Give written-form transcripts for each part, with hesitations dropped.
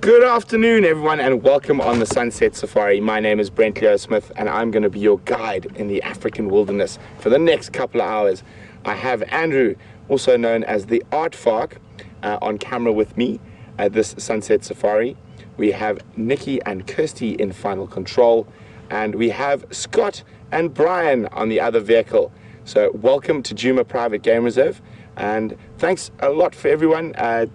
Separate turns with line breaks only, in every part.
Good afternoon, everyone, and welcome on the Sunset Safari. My name is Brent Smith, and I'm going to be your guide in the African wilderness for the next couple of hours. I have Andrew, also known as the Art Fark, on camera with me at this Sunset Safari. We have Nikki and Kirsty in final control, and we have Scott and Brian on the other vehicle. So welcome to Djuma Private Game Reserve, and thanks a lot for everyone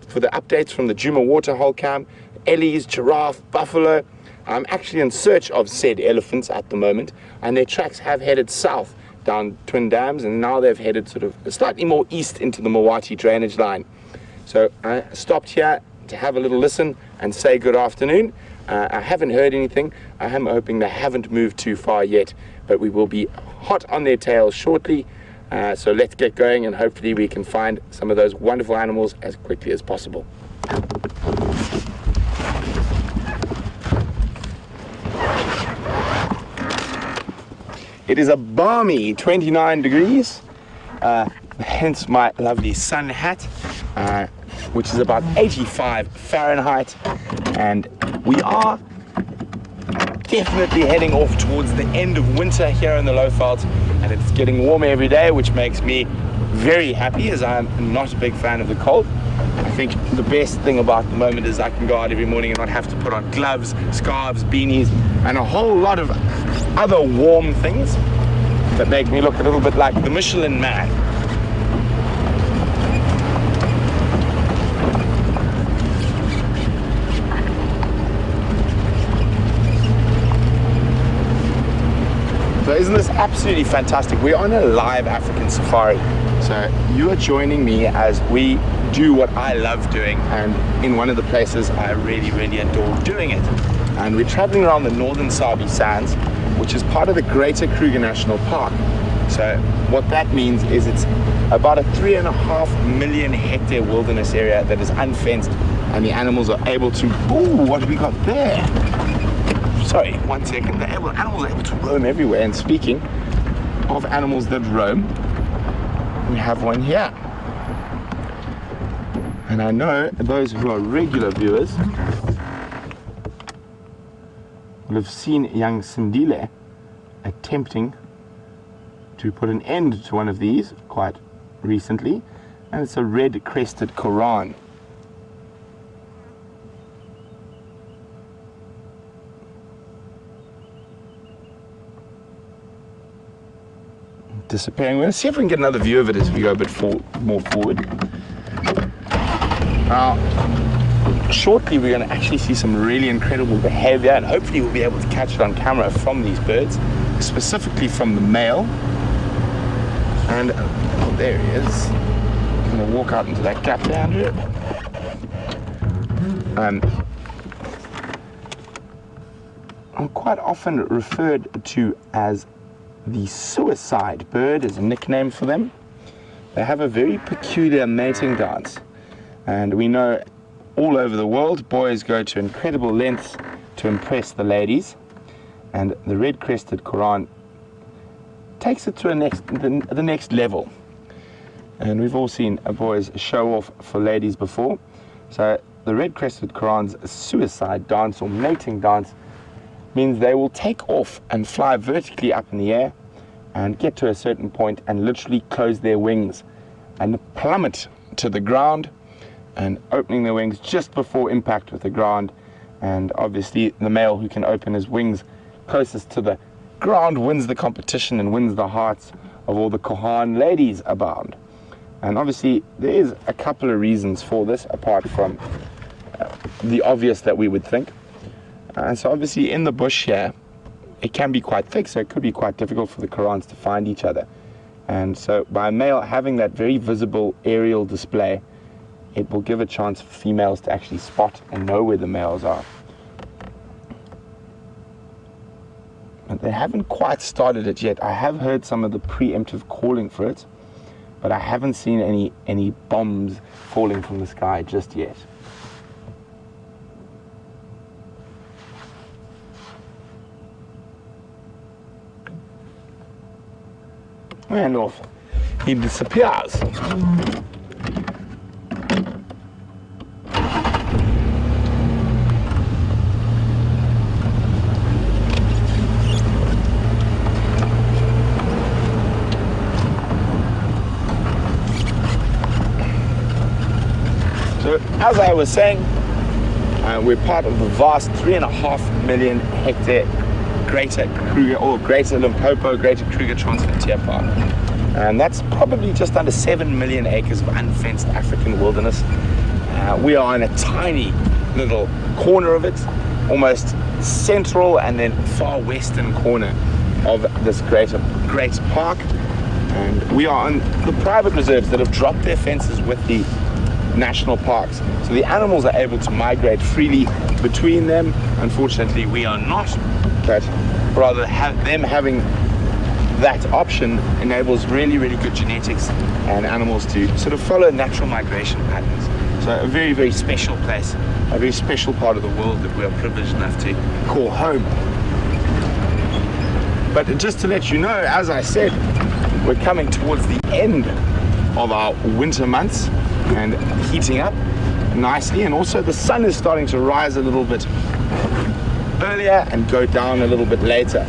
for the updates from the Djuma Waterhole Cam, ellies, giraffe, buffalo. I'm actually in search of said elephants at the moment, and their tracks have headed south down Twin Dams, and now they've headed sort of slightly more east into the Mawati drainage line. So I stopped here to have a little listen and say good afternoon. I haven't heard anything. I am hoping they haven't moved too far yet, but we will be hot on their tails shortly. So let's get going, and hopefully we can find some of those wonderful animals as quickly as possible. It is a balmy 29 degrees, hence my lovely sun hat, which is about 85 Fahrenheit, and we are definitely heading off towards the end of winter here in the Lowveld, and it's getting warmer every day, which makes me very happy, as I'm not a big fan of the cold. I think the best thing about the moment is I can go out every morning and not have to put on gloves, scarves, beanies, and a whole lot of other warm things that make me look a little bit like the Michelin Man. So isn't this absolutely fantastic? We're on a live African safari. So you are joining me as we do what I love doing, and in one of the places I really, really adore doing it. And we're traveling around the northern Sabi Sands, which is part of the Greater Kruger National Park. So what that means is it's about a 3.5 million hectare wilderness area that is unfenced, and the animals are able to, ooh, what have we got there? Sorry, 1 second. The animals are able to roam everywhere. And speaking of animals that roam, we have one here. And I know those who are regular viewers will have seen young Sindile attempting to put an end to one of these quite recently, and it's a red-crested Koran. Disappearing. We're going to see if we can get another view of it as we go a bit more forward. Now, shortly we're going to actually see some really incredible behavior, and hopefully we'll be able to catch it on camera from these birds, specifically from the male. And oh, there he is. I'm going to walk out into that gap there, Andrew. I'm quite often referred to as the suicide bird, is a nickname for them. They have a very peculiar mating dance, and we know all over the world boys go to incredible lengths to impress the ladies, and the red-crested Koran takes it to the next level. And we've all seen boys show off for ladies before. So the red-crested Koran's suicide dance or mating dance means they will take off and fly vertically up in the air and get to a certain point and literally close their wings and plummet to the ground, and opening their wings just before impact with the ground. And obviously the male who can open his wings closest to the ground wins the competition and wins the hearts of all the Kohan ladies abound. And obviously there is a couple of reasons for this, apart from the obvious that we would think. And so obviously in the bush here, it can be quite thick, so it could be quite difficult for the Korans to find each other. And so by a male having that very visible aerial display, it will give a chance for females to actually spot and know where the males are. And they haven't quite started it yet. I have heard some of the preemptive calling for it, but I haven't seen any bombs falling from the sky just yet. And off he disappears. So as I was saying, we're part of the vast 3.5 million hectare Greater Kruger or Greater Limpopo Greater Kruger Transfrontier Park. And that's probably just under 7 million acres of unfenced African wilderness. We are in a tiny little corner of it, almost central and then far western corner of this great park. And we are on the private reserves that have dropped their fences with the national parks. So the animals are able to migrate freely between them. Unfortunately, we are not, but rather them having that option enables really, really good genetics and animals to sort of follow natural migration patterns. So a very, very special place, a very special part of the world that we are privileged enough to call home. But just to let you know, as I said, we're coming towards the end of our winter months and heating up nicely, and also the sun is starting to rise a little bit earlier and go down a little bit later.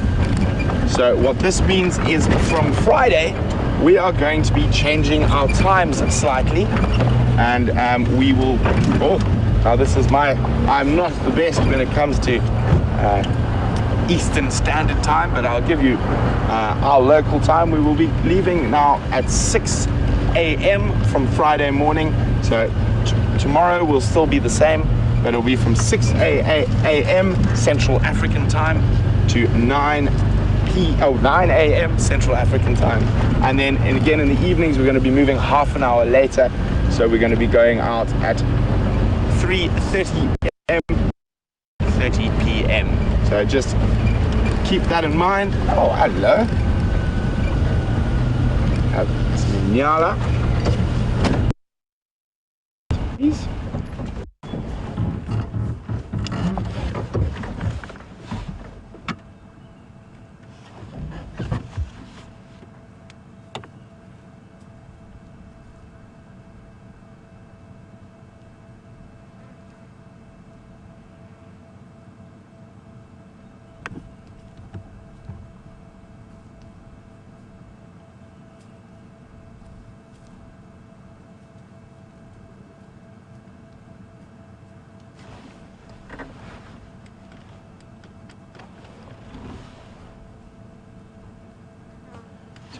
So what this means is from Friday we are going to be changing our times slightly, and we will, now this is I'm not the best when it comes to Eastern Standard Time, but I'll give you our local time. We will be leaving now at 6 a.m. from Friday morning. So tomorrow will still be the same, but it'll be from 6 a.m. Central African Time to 9 a.m. Central African Time. And then again in the evenings we're going to be moving half an hour later. So we're going to be going out at 3:30 a.m. 30 p.m. So just keep that in mind. Oh, hello. Have some nyala. Please.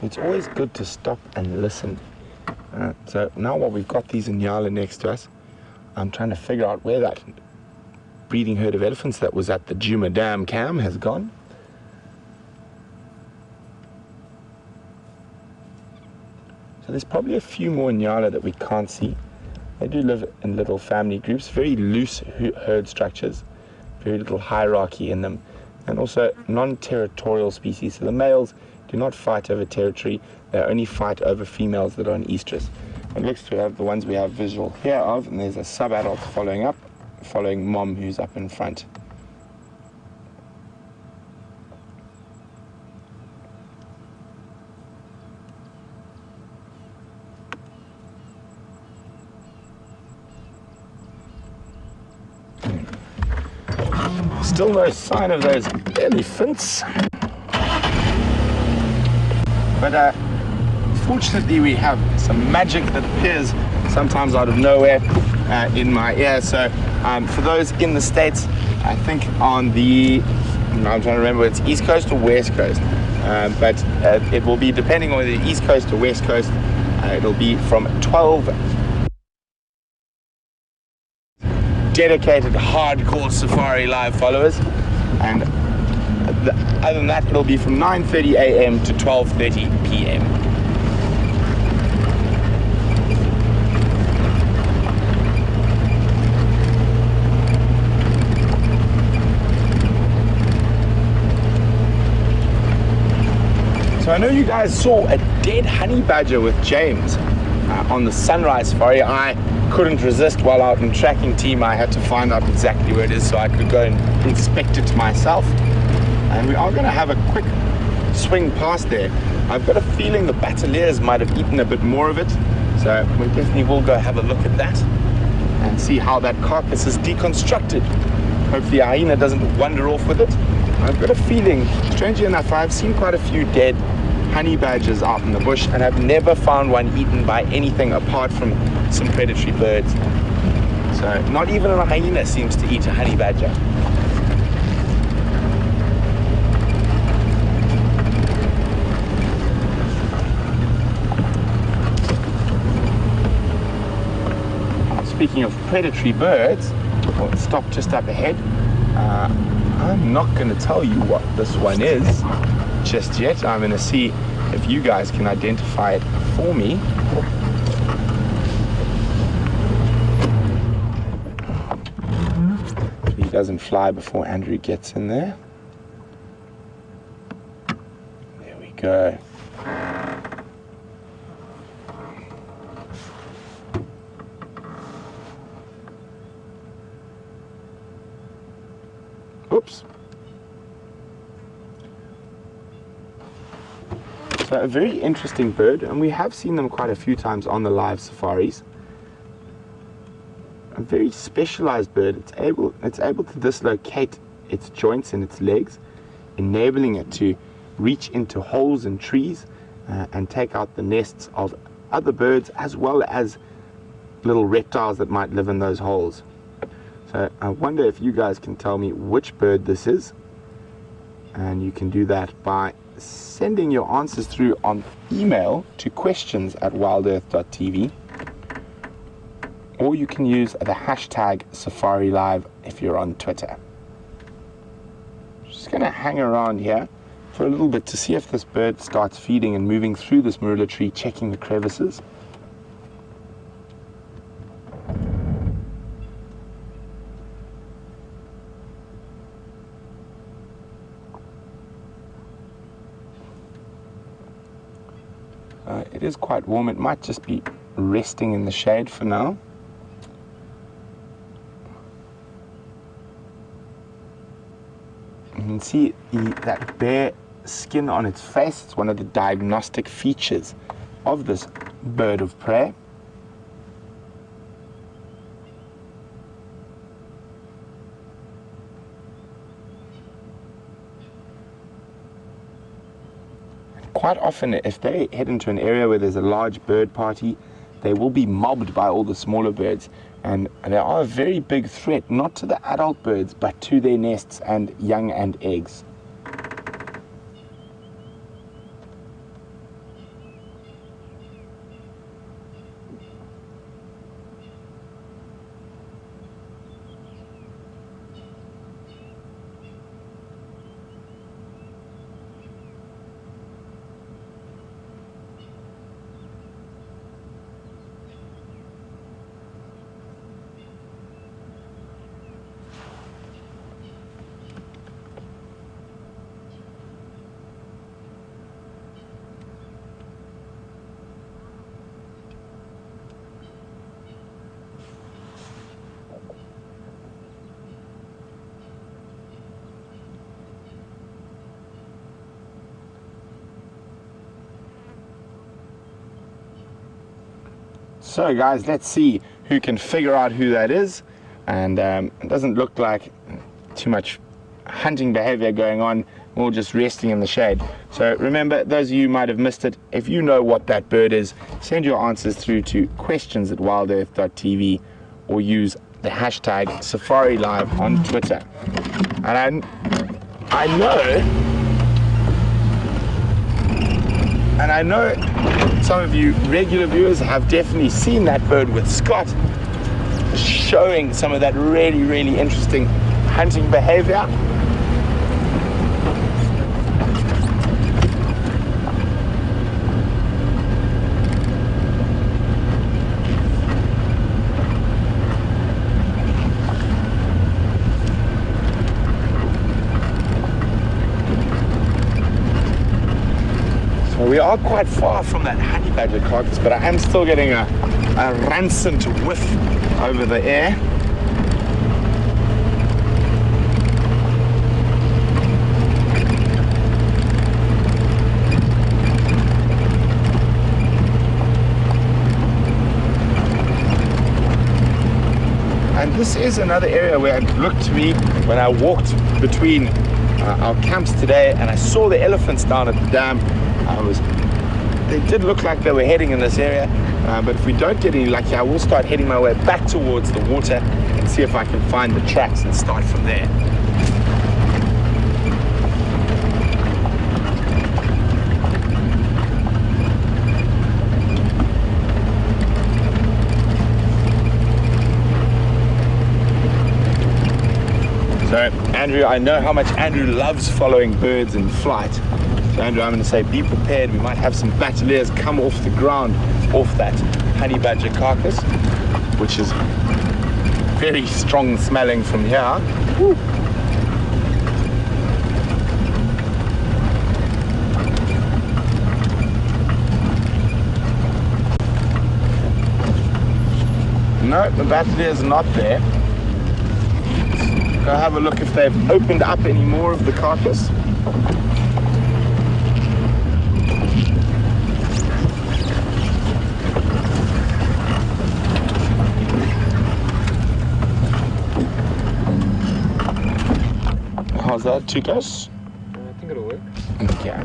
It's always good to stop and listen. So now while we've got these Inyala next to us, I'm trying to figure out where that breeding herd of elephants that was at the Juma Dam Cam has gone. So there's probably a few more Inyala that we can't see. They do live in little family groups, very loose herd structures, very little hierarchy in them, and also non-territorial species. So the males do not fight over territory, they only fight over females that are in estrus. It looks to have the ones we have visual here of, and there's a sub-adult following mom who's up in front. Still no sign of those elephants. But fortunately we have some magic that appears sometimes out of nowhere in my ear. So for those in the States, I think on the, I'm trying to remember, it's East Coast or West Coast, but it will be depending on the East Coast or West Coast, it'll be from 12 dedicated hardcore safari live followers, and other than that it'll be from 9:30 a.m. to 12:30 p.m. So I know you guys saw a dead honey badger with James on the sunrise safari. I couldn't resist. While out in tracking team, I had to find out exactly where it is so I could go and inspect it myself. And we are going to have a quick swing past there. I've got a feeling the battaliers might have eaten a bit more of it, so we definitely will go have a look at that and see how that carcass is deconstructed. Hopefully a hyena doesn't wander off with it. I've got a feeling, strangely enough, I've seen quite a few dead honey badgers out in the bush, and I've never found one eaten by anything apart from some predatory birds. So not even a hyena seems to eat a honey badger. Speaking of predatory birds, we'll stop just up ahead. I'm not going to tell you what this one is just yet. I'm going to see if you guys can identify it for me. He doesn't fly before Andrew gets in there. There we go. Oops. So a very interesting bird, and we have seen them quite a few times on the live safaris. A very specialized bird. It's able to dislocate its joints in its legs, enabling it to reach into holes in trees and take out the nests of other birds, as well as little reptiles that might live in those holes. So I wonder if you guys can tell me which bird this is, and you can do that by sending your answers through on email to questions@wildearth.tv, or you can use the hashtag #SafariLive if you're on Twitter. Just going to hang around here for a little bit to see if this bird starts feeding and moving through this marula tree, checking the crevices. It is quite warm. It might just be resting in the shade for now. You can see that bare skin on its face. It's one of the diagnostic features of this bird of prey. Quite often, if they head into an area where there's a large bird party, they will be mobbed by all the smaller birds, and they are a very big threat, not to the adult birds, but to their nests and young and eggs. So guys, let's see who can figure out who that is. And it doesn't look like too much hunting behavior going on, more just resting in the shade. So remember, those of you who might have missed it, if you know what that bird is, send your answers through to questions@wildearth.tv or use the hashtag #SafariLive on Twitter. And I know some of you regular viewers have definitely seen that bird with Scott showing some of that really, really interesting hunting behavior. We are quite far from that honey badger carcass, but I am still getting a rancid whiff over the air. And this is another area where it looked to me when I walked between our camps today and I saw the elephants down at the dam. I was they did look like they were heading in this area, but if we don't get any luck here, I will start heading my way back towards the water and see if I can find the tracks and start from there. So Andrew, I know how much Andrew loves following birds in flight. So Andrew, I'm going to say be prepared. We might have some battaliers come off the ground off that honey badger carcass, which is very strong smelling from here. Woo. No, the battaliers are not there. Go have a look if they've opened up any more of the carcass. How's that, Chicos?
I think it'll work.
Okay.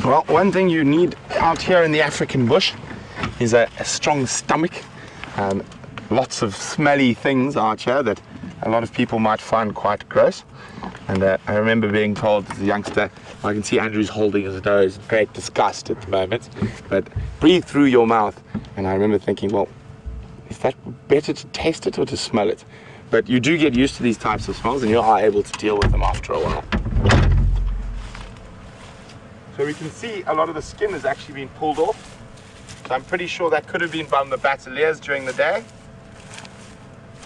Well, one thing you need out here in the African bush is a strong stomach. Lots of smelly things out here that a lot of people might find quite gross. And I remember being told as a youngster, I can see Andrew's holding his nose in great disgust at the moment, but breathe through your mouth. And I remember thinking, well, is that better to taste it or to smell it? But you do get used to these types of smells and you are able to deal with them after a while. So we can see a lot of the skin has actually been pulled off. So I'm pretty sure that could have been by the battaliers during the day.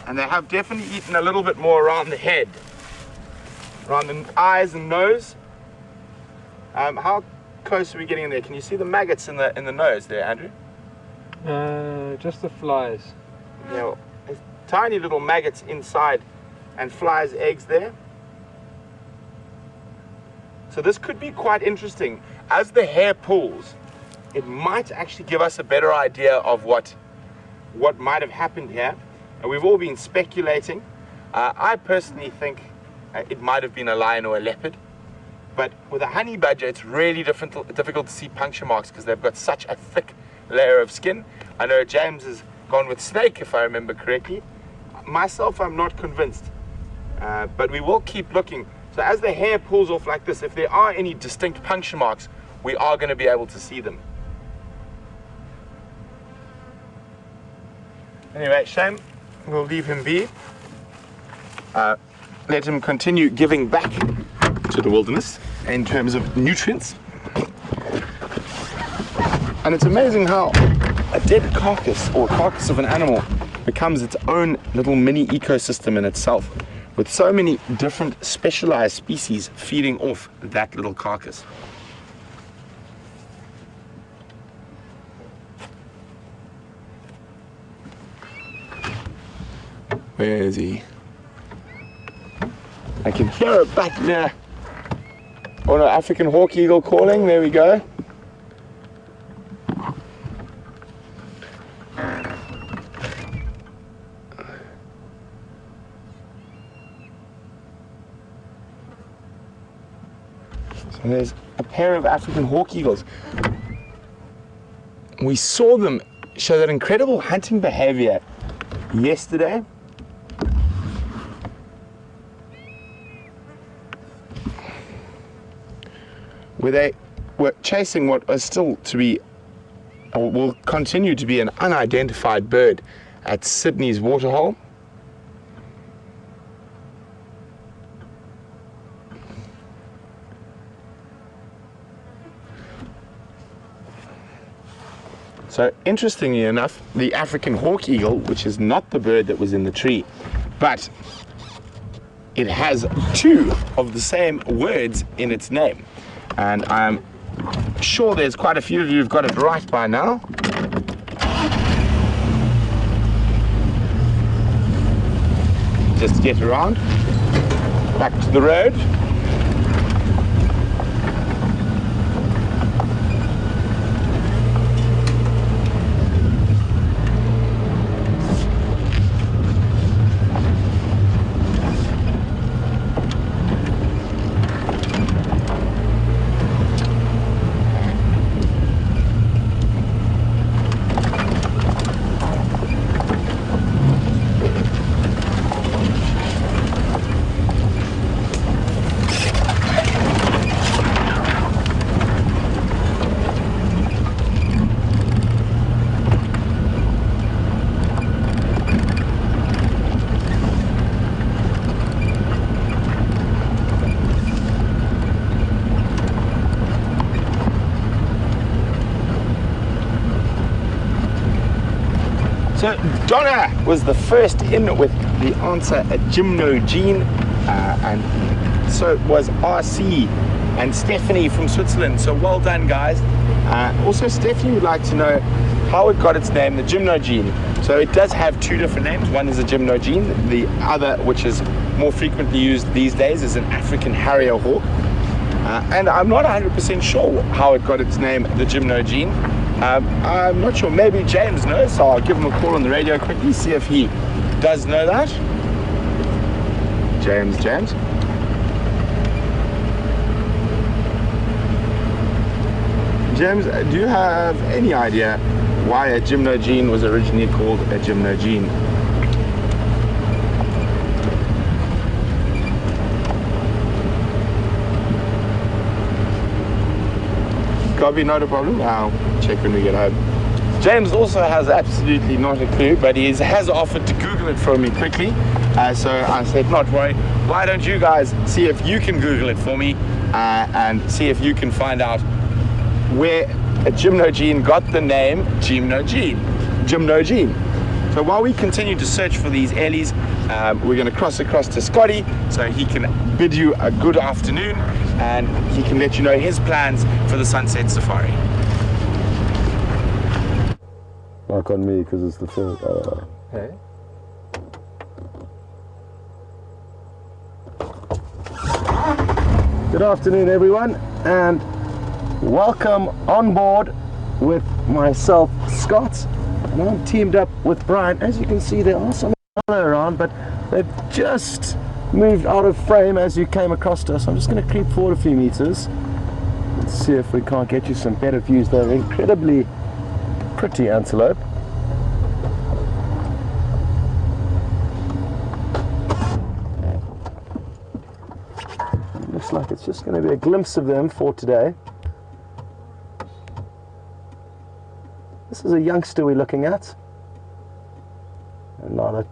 And they have definitely eaten a little bit more around the head, around the eyes and nose. How close are we getting in there? Can you see the maggots in the nose there, Andrew?
Just the flies.
Yeah, well, there's tiny little maggots inside and flies' eggs there. So this could be quite interesting. As the hair pulls, it might actually give us a better idea of what might have happened here. And we've all been speculating. I personally think it might have been a lion or a leopard. But with a honey badger, it's really difficult to see puncture marks because they've got such a thick layer of skin. I know James has gone with snake, if I remember correctly. Myself, I'm not convinced. But we will keep looking. So as the hair pulls off like this, if there are any distinct puncture marks, we are going to be able to see them. Anyway, shame. We'll leave him be. Let him continue giving back to the wilderness in terms of nutrients. And it's amazing how a dead carcass or carcass of an animal becomes its own little mini ecosystem in itself, with so many different specialized species feeding off that little carcass. Where is he? I can hear it back there. Oh no, African hawk eagle calling. There we go. So there's a pair of African hawk eagles. We saw them show that incredible hunting behavior yesterday. Where they were chasing what was still to be, or will continue to be, an unidentified bird at Sydney's waterhole. So interestingly enough, the African hawk eagle, which is not the bird that was in the tree, but it has two of the same words in its name. And I'm sure there's quite a few of you who've got it right by now. Just get around, back to the road. So Donna was the first in with the answer at Gymnogene, and so was RC and Stephanie from Switzerland. So well done, guys. Also, Stephanie would like to know how it got its name, the Gymnogene. So it does have two different names. One is a Gymnogene, the other, which is more frequently used these days, is an African harrier hawk. And I'm not 100% sure how it got its name, the Gymnogene. I'm not sure, maybe James knows, so I'll give him a call on the radio quickly, see if he does know that. James. James, do you have any idea why a Gymnogene was originally called a Gymnogene? Copy, not a problem. I'll check when we get home. James also has absolutely not a clue, but he has offered to Google it for me quickly. So I said, not worry. Why don't you guys see if you can Google it for me and see if you can find out where a Gymnogene got the name Gymnogene. So while we continue to search for these ellies, we're going to cross across to Scotty so he can bid you a good afternoon and he can let you know his plans for the sunset safari.
Mark on me because it's the first.
Hey.
Good afternoon, everyone, and welcome on board with myself, Scott, and I'm teamed up with Brian. As you can see, there are some other around, but they've just moved out of frame as you came across to us. I'm just going to creep forward a few meters. Let's see if we can't get you some better views. They're incredibly pretty antelope. Looks like it's just going to be a glimpse of them for today. This is a youngster we're looking at, and now that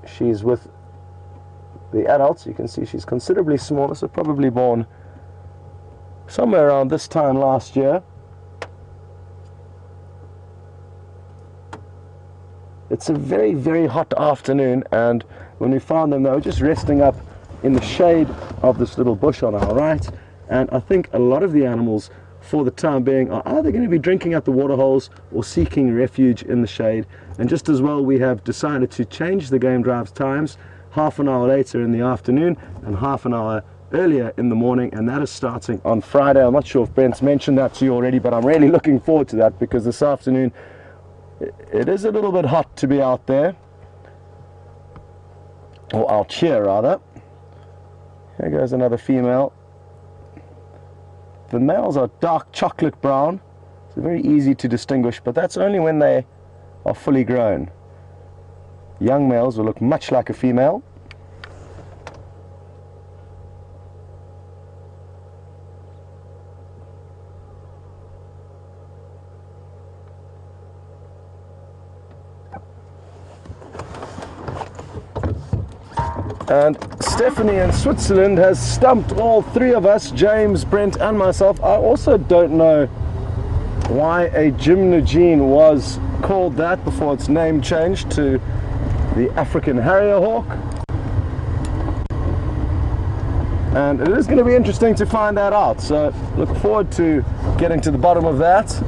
she's with the adults, you can see she's considerably smaller, so probably born somewhere around this time last year. It's a very, very hot afternoon, and when we found them, they were just resting up in the shade of this little bush on our right, and I think a lot of the animals for the time being are either going to be drinking at the water holes or seeking refuge in the shade. And just as well, we have decided to change the game drive times, half an hour later in the afternoon and half an hour earlier in the morning, and that is starting on Friday. I'm not sure if Brent's mentioned that to you already, but I'm really looking forward to that because this afternoon it is a little bit hot to be out there, or out here rather. Here goes another female. The males are dark chocolate brown, so very easy to distinguish, but that's only when they are fully grown. Young males will look much like a female. And Stephanie in Switzerland has stumped all three of us, James, Brent and myself. I also don't know why a Gymnogene was called that before its name changed to the African harrier hawk. And it is going to be interesting to find that out, so look forward to getting to the bottom of that.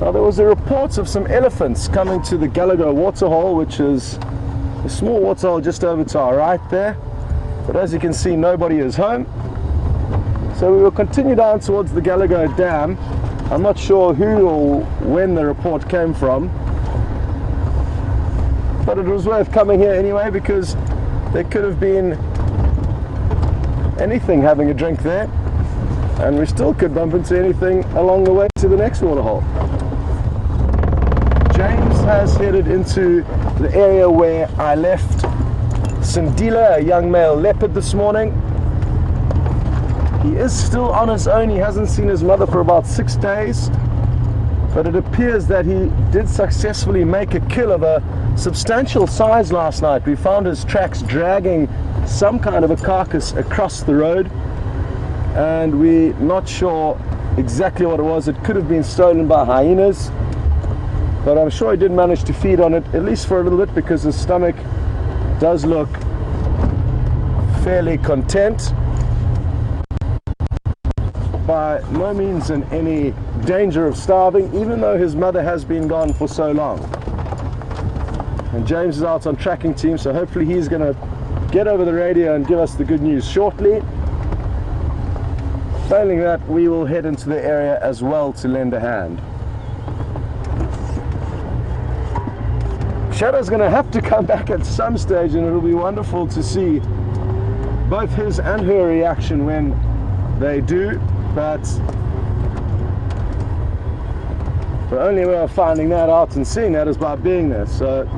Now, there was a report of some elephants coming to the Gallagher waterhole, which is a small waterhole just over to our right there. But as you can see, nobody is home. So we will continue down towards the Gallagher Dam. I'm not sure who or when the report came from, but it was worth coming here anyway because there could have been anything having a drink there, and we still could bump into anything along the way to the next waterhole. James has headed into the area where I left Sindila, a young male leopard, this morning. He is still on his own. He hasn't seen his mother for about 6 days, but it appears that he did successfully make a kill of a substantial size last night. We found his tracks dragging some kind of a carcass across the road, and we're not sure exactly what it was. It could have been stolen by hyenas, but I'm sure he did manage to feed on it, at least for a little bit, because his stomach does look fairly content. By no means in any danger of starving, even though his mother has been gone for so long. And James is out on tracking team, so hopefully he's going to get over the radio and give us the good news shortly. Failing that, we will head into the area as well to lend a hand. Shadow's going to have to come back at some stage, and it'll be wonderful to see both his and her reaction when they do. But the only way of finding that out and seeing that is by being there. So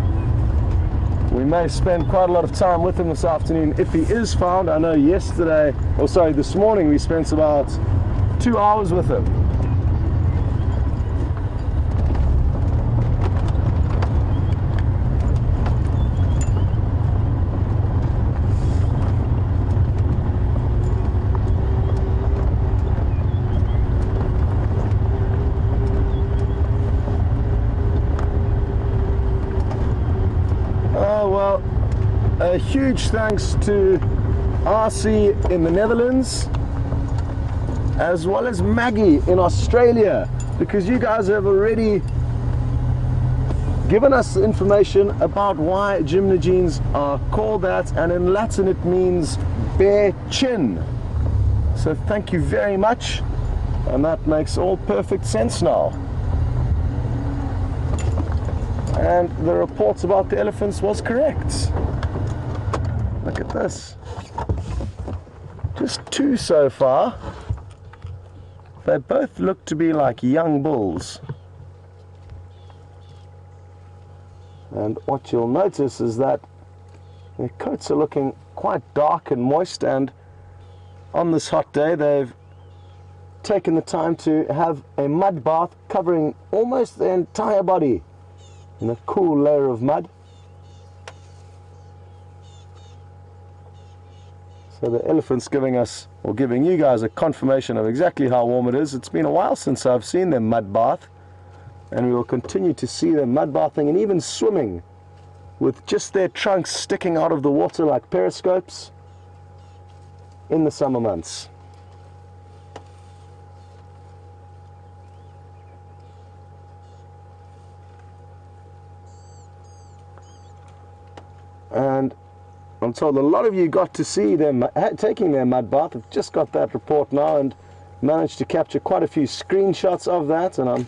we may spend quite a lot of time with him this afternoon if he is found. I know this morning we spent about 2 hours with him. A huge thanks to RC in the Netherlands, as well as Maggie in Australia, because you guys have already given us information about why gymnogenes are called that, and in Latin it means bare chin. So thank you very much, and that makes all perfect sense now. And the report about the elephants was correct. Look at this. Just 2 so far. They both look to be like young bulls. And what you'll notice is that their coats are looking quite dark and moist, and on this hot day they've taken the time to have a mud bath covering almost their entire body in a cool layer of mud. So the elephant's giving us, or giving you guys, a confirmation of exactly how warm it is. It's been a while since I've seen them mud bath, and we will continue to see them mud bathing and even swimming with just their trunks sticking out of the water like periscopes in the summer months. And I'm told a lot of you got to see them taking their mud bath. I've just got that report now and managed to capture quite a few screenshots of that, and I'm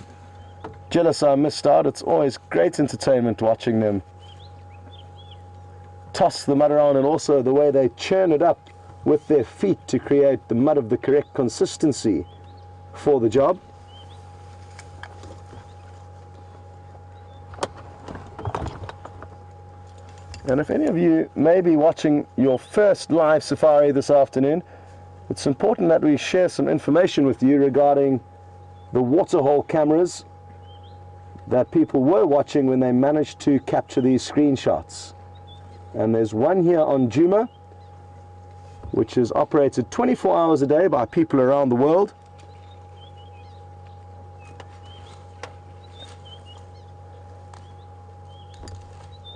jealous I missed out. It's always great entertainment watching them toss the mud around, and also the way they churn it up with their feet to create the mud of the correct consistency for the job. And if any of you may be watching your first live safari this afternoon, it's important that we share some information with you regarding the waterhole cameras that people were watching when they managed to capture these screenshots. And there's one here on Djuma, which is operated 24 hours a day by people around the world.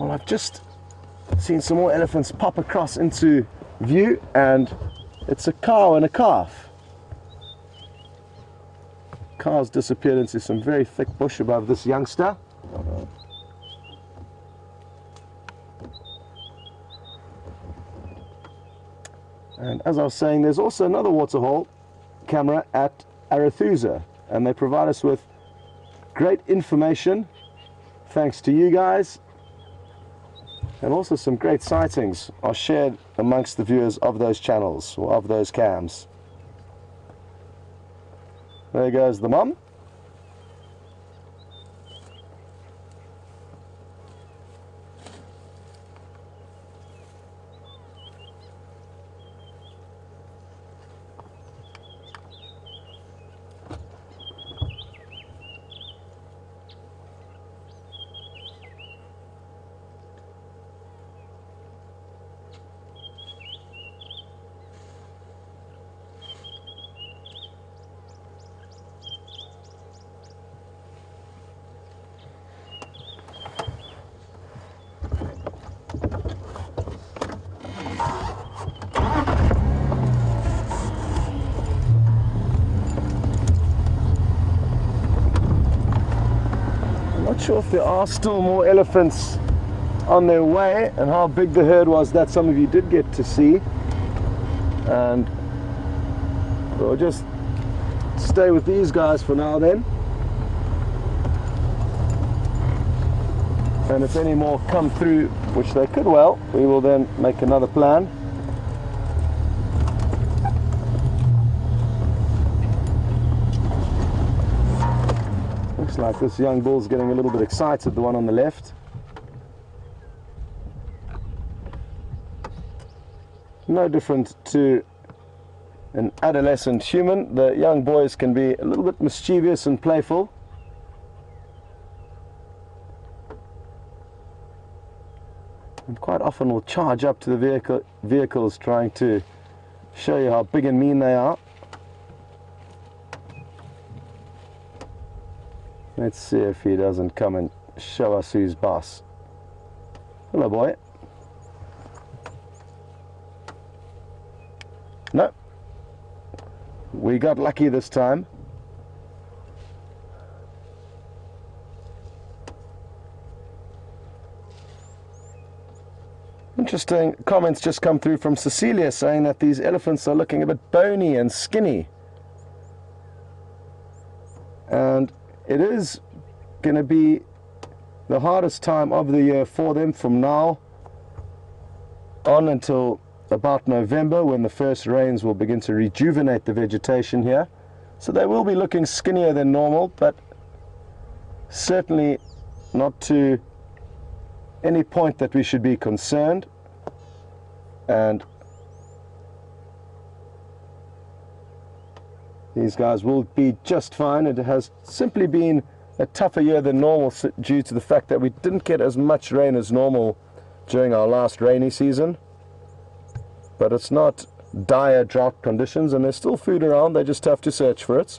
Well, I've just seen some more elephants pop across into view, and it's a cow and a calf. Cow's disappeared into some very thick bush above this youngster. And as I was saying, there's also another waterhole camera at Arathusa, and they provide us with great information thanks to you guys. And also some great sightings are shared amongst the viewers of those channels, or of those cams. There goes the mum. sure if there are still more elephants on their way, and how big the herd was that some of you did get to see. And we'll just stay with these guys for now then. And if any more come through, which they could well, we will then make another plan. Looks like this young bull's getting a little bit excited, the one on the left. No different to an adolescent human. The young boys can be a little bit mischievous and playful. And quite often will charge up to the vehicles trying to show you how big and mean they are. Let's see if he doesn't come and show us who's boss. Hello, boy. No. We got lucky this time. Interesting comments just come through from Cecilia saying that these elephants are looking a bit bony and skinny. And it is going to be the hardest time of the year for them from now on until about November, when the first rains will begin to rejuvenate the vegetation here. So they will be looking skinnier than normal, but certainly not to any point that we should be concerned. And these guys will be just fine. It has simply been a tougher year than normal due to the fact that we didn't get as much rain as normal during our last rainy season. But it's not dire drought conditions, and there's still food around. They just have to search for it.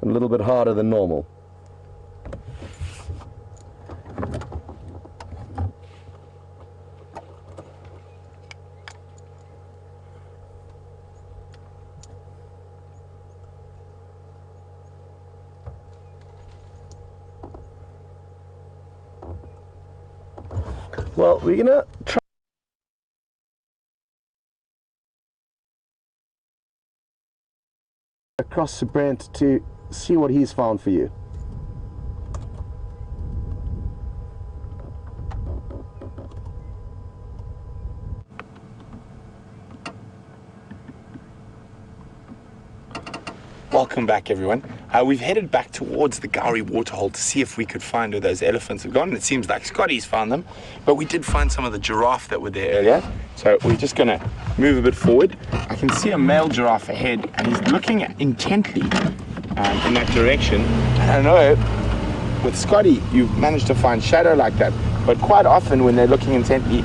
A little bit harder than normal. Well, we're gonna try across to Brent to see what he's found for you.
Welcome back, everyone. We've headed back towards the Gowrie waterhole to see if we could find where those elephants have gone. It seems like Scotty's found them, but we did find some of the giraffe that were there earlier. So we're just going to move a bit forward. I can see a male giraffe ahead, and he's looking intently in that direction. And I know with Scotty, you've managed to find shadow like that, but quite often when they're looking intently,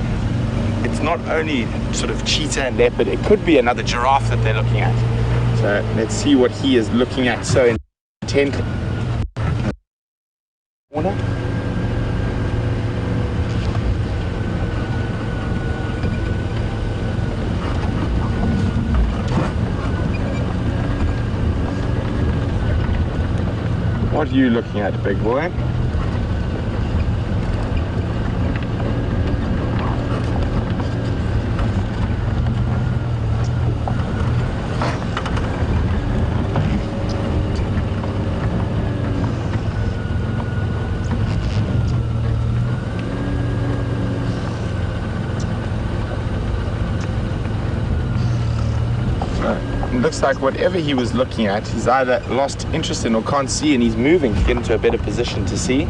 it's not only sort of cheetah and leopard, it could be another giraffe that they're looking at. So let's see what he is looking at so intently. What are you looking at, big boy? Looks like whatever he was looking at, he's either lost interest in or can't see, and he's moving to get into a better position to see.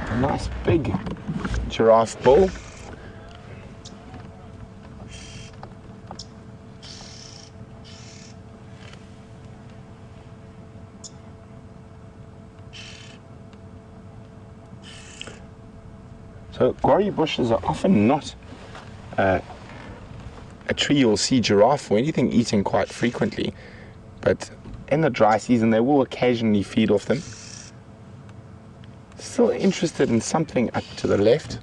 A nice big giraffe bull. So guarri bushes are often not a tree you'll see giraffe or anything eating quite frequently, but in the dry season they will occasionally feed off them. Still interested in something up to the left.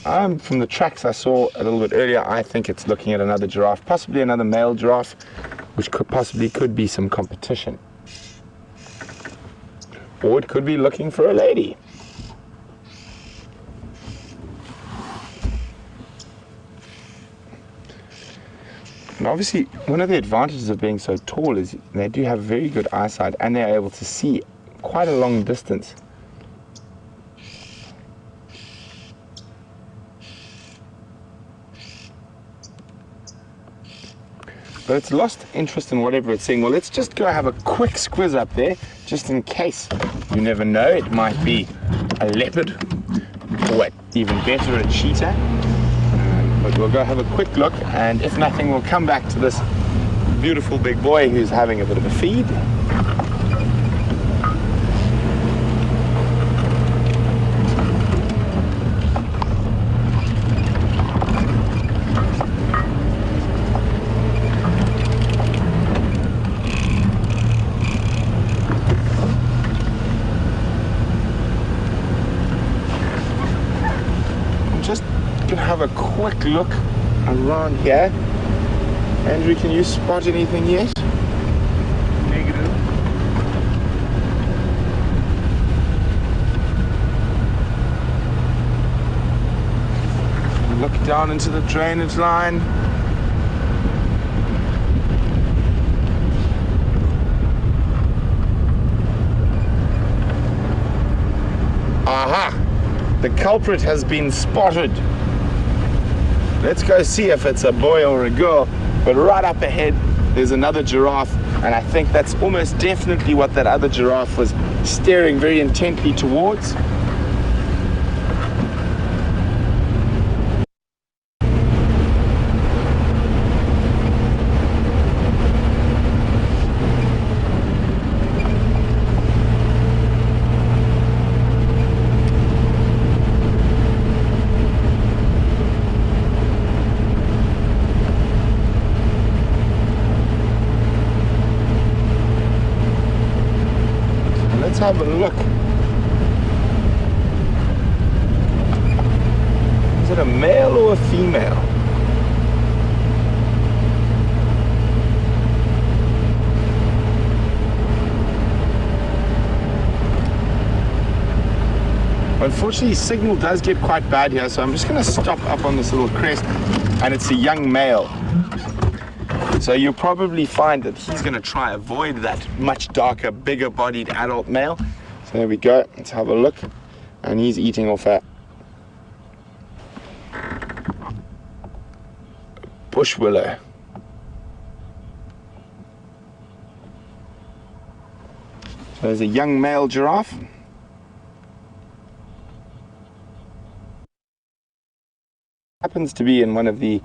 From the tracks I saw a little bit earlier, I think it's looking at another giraffe, possibly another male giraffe, which could be some competition. Or it could be looking for a lady. And obviously, one of the advantages of being so tall is they do have very good eyesight and they're able to see quite a long distance. But it's lost interest in whatever it's seeing. Well, let's just go have a quick squiz up there, just in case. You never know, it might be a leopard, or even better, a cheetah. But we'll go have a quick look, and if nothing, we'll come back to this beautiful big boy who's having a bit of a feed. Have a quick look around here. Andrew, can you spot anything yet? Negative. Look down into the drainage line. Aha! The culprit has been spotted. Let's go see if it's a boy or a girl. But right up ahead, there's another giraffe, and I think that's almost definitely what that other giraffe was staring very intently towards. Have a look. Is it a male or a female? Unfortunately, signal does get quite bad here, so I'm just going to stop up on this little crest, and it's a young male. So you'll probably find that he's going to try avoid that much darker, bigger bodied adult male. So there we go, let's have a look. And he's eating off a bush willow. So there's a young male giraffe. Happens to be in one of the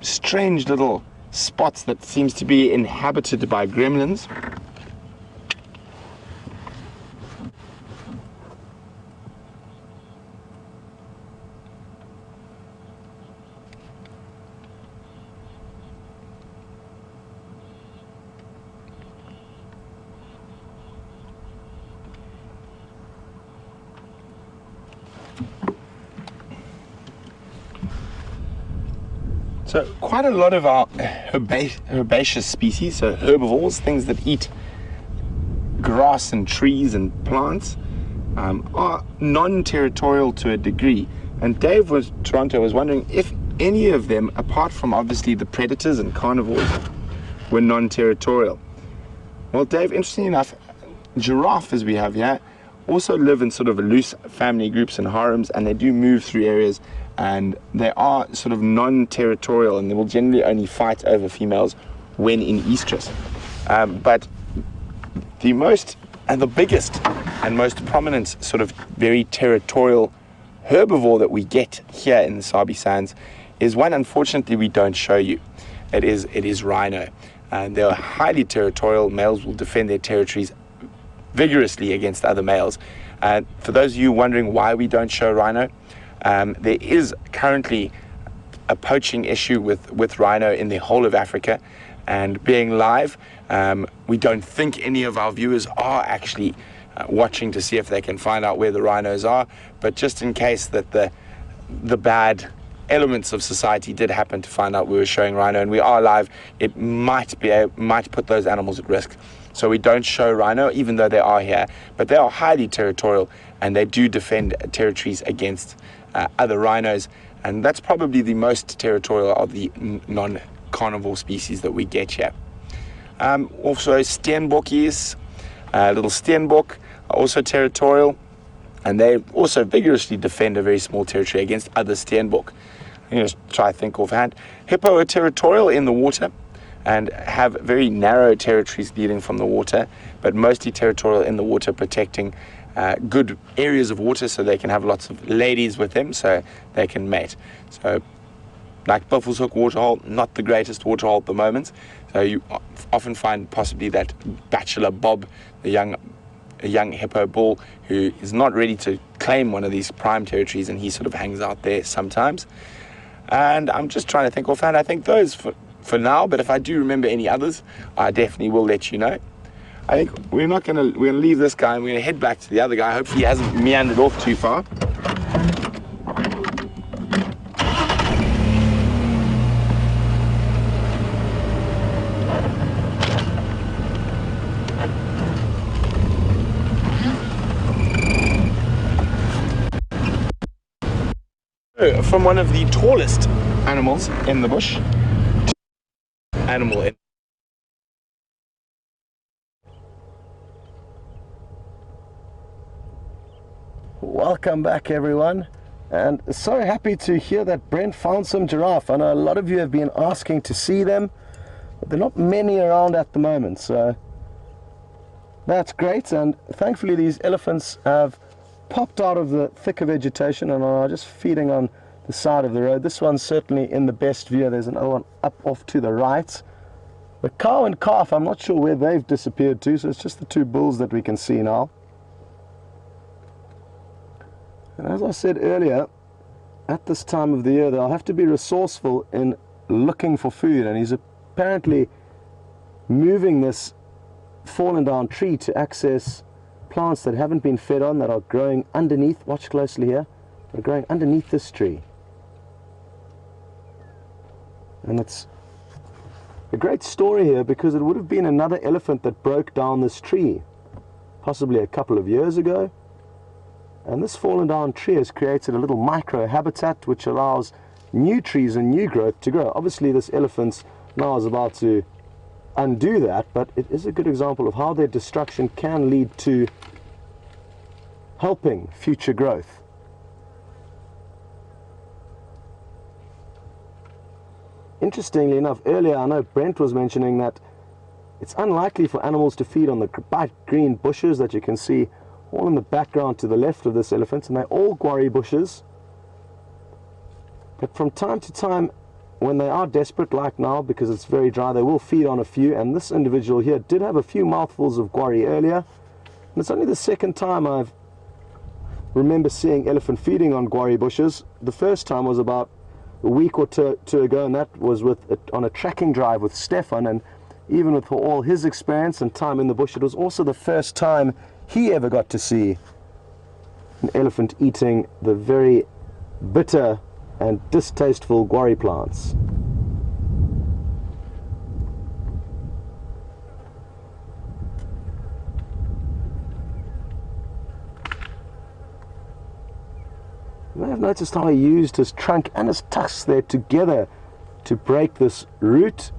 strange little spots that seems to be inhabited by gremlins. So quite a lot of our herbaceous species, so herbivores, things that eat grass and trees and plants, are non-territorial to a degree. And Dave Toronto was wondering if any of them, apart from obviously the predators and carnivores, were non-territorial. Well, Dave, interestingly enough, giraffe, as we have here, also live in sort of loose family groups and harems, and they do move through areas, and they are sort of non-territorial, and they will generally only fight over females when in estrus. But the most and the biggest and most prominent sort of very territorial herbivore that we get here in the Sabi Sands is one, unfortunately, we don't show you. It is rhino. And they are highly territorial. Males will defend their territories vigorously against other males. For those of you wondering why we don't show rhino, there is currently a poaching issue with rhino in the whole of Africa. and being live, we don't think any of our viewers are actually watching to see if they can find out where the rhinos are, but just in case that the bad elements of society did happen to find out we were showing rhino and we are live, it might put those animals at risk. So we don't show rhino even though they are here, but they are highly territorial and they do defend territories against other rhinos, and that's probably the most territorial of the non-carnivore species that we get here. Also steenbokkies, little steenbok are also territorial, and they also vigorously defend a very small territory against other steenbok. You just try to think offhand. Hippo are territorial in the water and have very narrow territories leading from the water, but mostly territorial in the water, protecting good areas of water so they can have lots of ladies with them so they can mate. So like Buffelshoek waterhole, not the greatest waterhole at the moment, so you often find possibly that bachelor Bob, a young hippo bull who is not ready to claim one of these prime territories, and he sort of hangs out there sometimes. And I'm just trying to think offhand. I think those for now, but if I do remember any others, I definitely will let you know. I think we're gonna leave this guy and we're gonna head back to the other guy. Hopefully he hasn't meandered off too far. From one of the tallest animals in the bush,
Welcome back, everyone, and so happy to hear that Brent found some giraffe. I know a lot of you have been asking to see them, but there are not many around at the moment, so that's great. And thankfully these elephants have popped out of the thicker vegetation and are just feeding on the side of the road. This one's certainly in the best view. There's another one up off to the right. The cow and calf, I'm not sure where they've disappeared to, so it's just the two bulls that we can see now. And as I said earlier, at this time of the year they'll have to be resourceful in looking for food, and he's apparently moving this fallen down tree to access plants that haven't been fed on, that are growing underneath. Watch closely here. They're growing underneath this tree. And it's a great story here because it would have been another elephant that broke down this tree possibly a couple of years ago, and this fallen down tree has created a little micro habitat which allows new trees and new growth to grow. Obviously this elephant now is about to undo that, but it is a good example of how their destruction can lead to helping future growth. Interestingly enough, earlier I know Brent was mentioning that it's unlikely for animals to feed on the bright green bushes that you can see all in the background to the left of this elephant, and they're all guarri bushes. But from time to time, when they are desperate, like now because it's very dry, they will feed on a few, and this individual here did have a few mouthfuls of guarri earlier, and it's only the second time I remember seeing elephant feeding on guarri bushes. The first time was about a week or two ago, and that was on a tracking drive with Stefan, and even with all his experience and time in the bush, it was also the first time he ever got to see an elephant eating the very bitter and distasteful guarri plants. You may have noticed how he used his trunk and his tusks there together to break this root,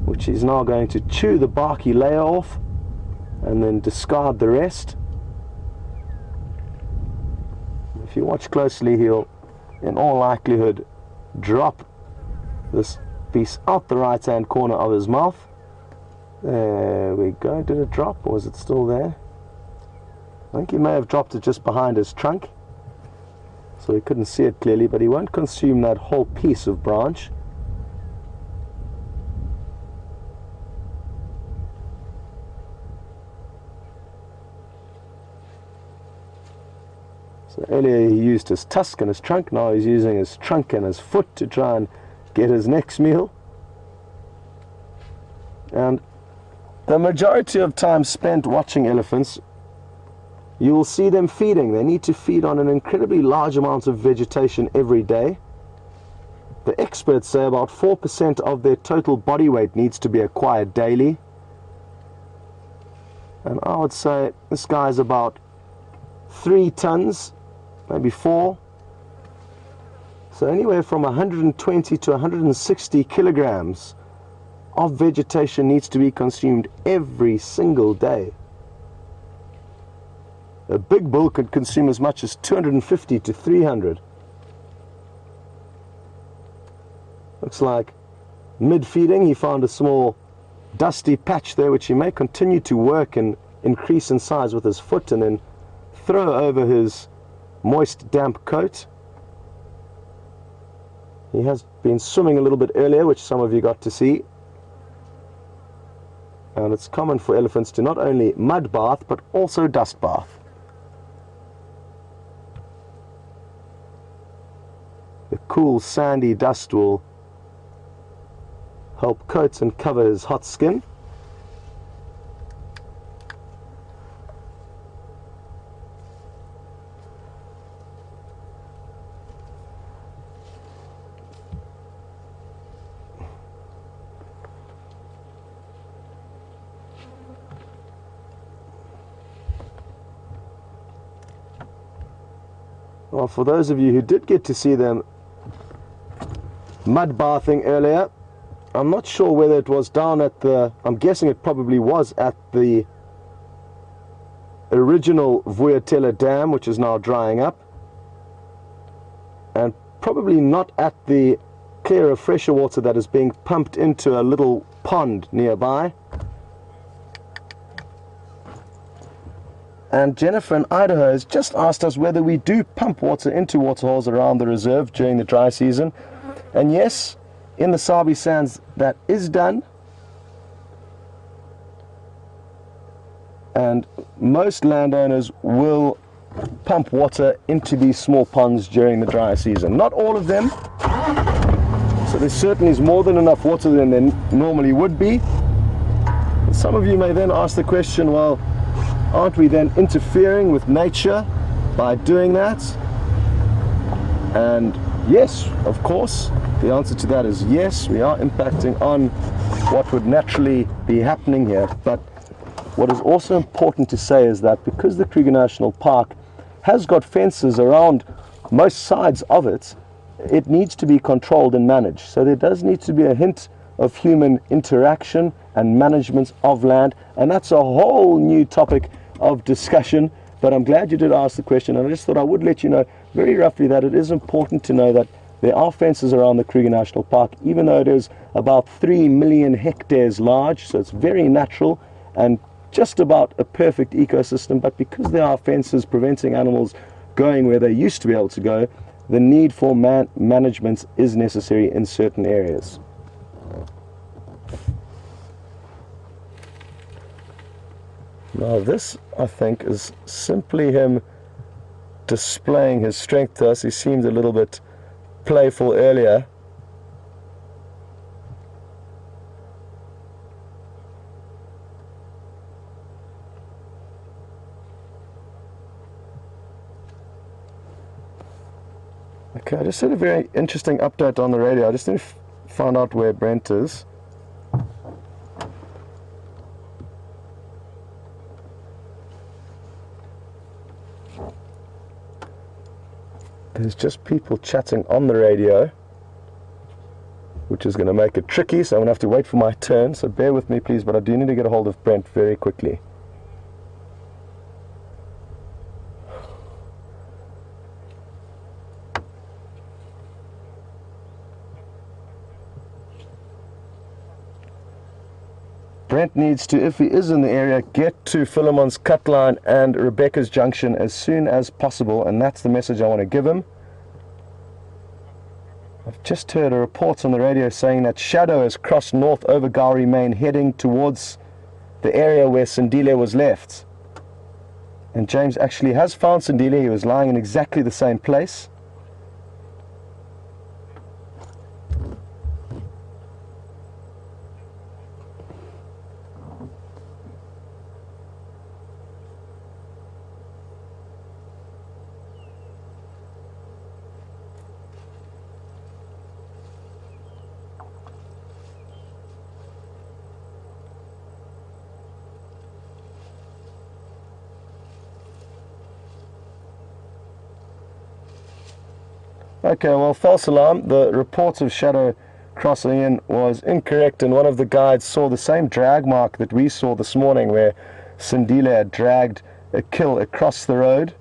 which he's now going to chew the barky layer off and then discard the rest. If you watch closely, he'll in all likelihood drop this piece out the right hand corner of his mouth. There we go. Did it drop, or is it still there? I think he may have dropped it just behind his trunk, so he couldn't see it clearly, but he won't consume that whole piece of branch. So earlier he used his tusk and his trunk, now he's using his trunk and his foot to try and get his next meal. And the majority of time spent watching elephants, you will see them feeding. They need to feed on an incredibly large amount of vegetation every day. The experts say about 4% of their total body weight needs to be acquired daily. And I would say this guy's about 3 tons, maybe 4. So anywhere from 120 to 160 kilograms of vegetation needs to be consumed every single day. A big bull could consume as much as 250 to 300. Looks like mid-feeding he found a small dusty patch there, which he may continue to work and increase in size with his foot and then throw over his moist, damp coat. He has been swimming a little bit earlier, which some of you got to see. And it's common for elephants to not only mud bath, but also dust bath. The cool, sandy dust will help coat and cover his hot skin. Well, for those of you who did get to see them mud bathing earlier, I'm not sure whether it was down at the, I'm guessing it probably was at the original Vuyatela Dam, which is now drying up, and probably not at the clearer, fresher water that is being pumped into a little pond nearby. And Jennifer in Idaho has just asked us whether we do pump water into waterholes around the reserve during the dry season. And yes, in the Sabi Sands that is done. And most landowners will pump water into these small ponds during the dry season. Not all of them. So there certainly is more than enough water than there normally would be. Some of you may then ask the question, well, aren't we then interfering with nature by doing that? And yes, of course, the answer to that is yes, we are impacting on what would naturally be happening here. But what is also important to say is that because the Kruger National Park has got fences around most sides of it, it needs to be controlled and managed. So there does need to be a hint of human interaction and management of land, and that's a whole new topic of discussion. But I'm glad you did ask the question, and I just thought I would let you know very roughly that it is important to know that there are fences around the Kruger National Park, even though it is about 3 million hectares large, so it's very natural and just about a perfect ecosystem. But because there are fences preventing animals going where they used to be able to go, the need for management is necessary in certain areas. Now this, I think, is simply him displaying his strength to us. He seemed a little bit playful earlier. Okay, I just had a very interesting update on the radio. I just need to find out where Brent is. There's just people chatting on the radio, which is going to make it tricky, so I'm going to have to wait for my turn, so bear with me please, but I do need to get a hold of Brent very quickly. Brent needs to, if he is in the area, get to Philemon's Cut Line and Rebecca's Junction as soon as possible, and that's the message I want to give him. I've just heard a report on the radio saying that Shadow has crossed north over Gowrie Main, heading towards the area where Sindile was left. And James actually has found Sindile. He was lying in exactly the same place. Okay, well, false alarm. The report of shadow crossing in was incorrect, and one of the guides saw the same drag mark that we saw this morning where Sindile had dragged a kill across the road.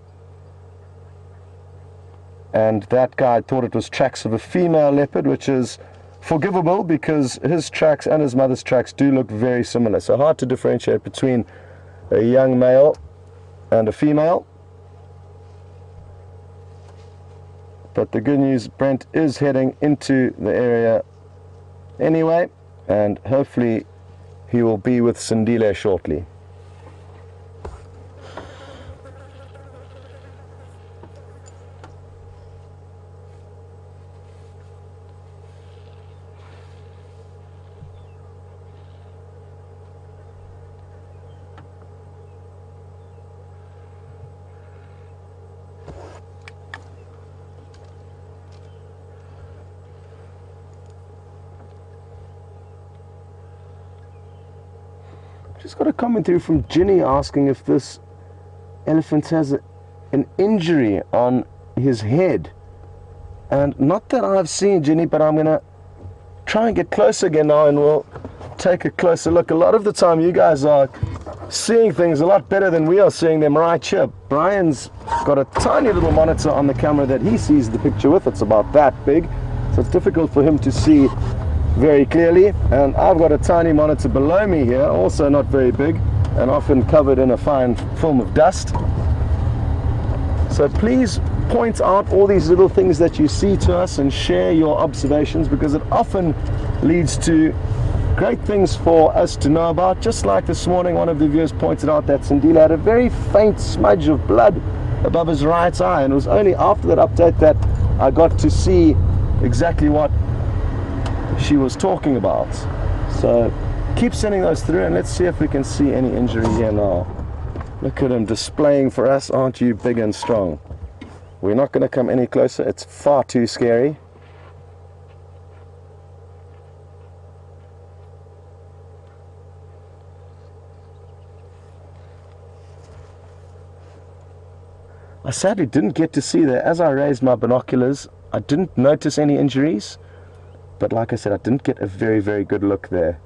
And that guide thought it was tracks of a female leopard, which is forgivable because his tracks and his mother's tracks do look very similar. So hard to differentiate between a young male and a female. But the good news, Brent is heading into the area anyway, and hopefully he will be with Sindile shortly. Just got a comment through from Ginny asking if this elephant has an injury on his head. And not that I've seen, Ginny, but I'm going to try and get closer again now and we'll take a closer look. A lot of the time you guys are seeing things a lot better than we are seeing them right here. Brian's got a tiny little monitor on the camera that he sees the picture with. It's about that big, so it's difficult for him to see very clearly, and I've got a tiny monitor below me here, also not very big and often covered in a fine film of dust. So please point out all these little things that you see to us and share your observations, because it often leads to great things for us to know about. Just like this morning, one of the viewers pointed out that Sindile had a very faint smudge of blood above his right eye, and it was only after that update that I got to see exactly what she was talking about. So keep sending those through, and let's see if we can see any injury here now. Look at him displaying for us, aren't you big and strong? We're not going to come any closer, it's far too scary. I sadly didn't get to see that. As I raised my binoculars, I didn't notice any injuries. But like I said, I didn't get a very, very good look there.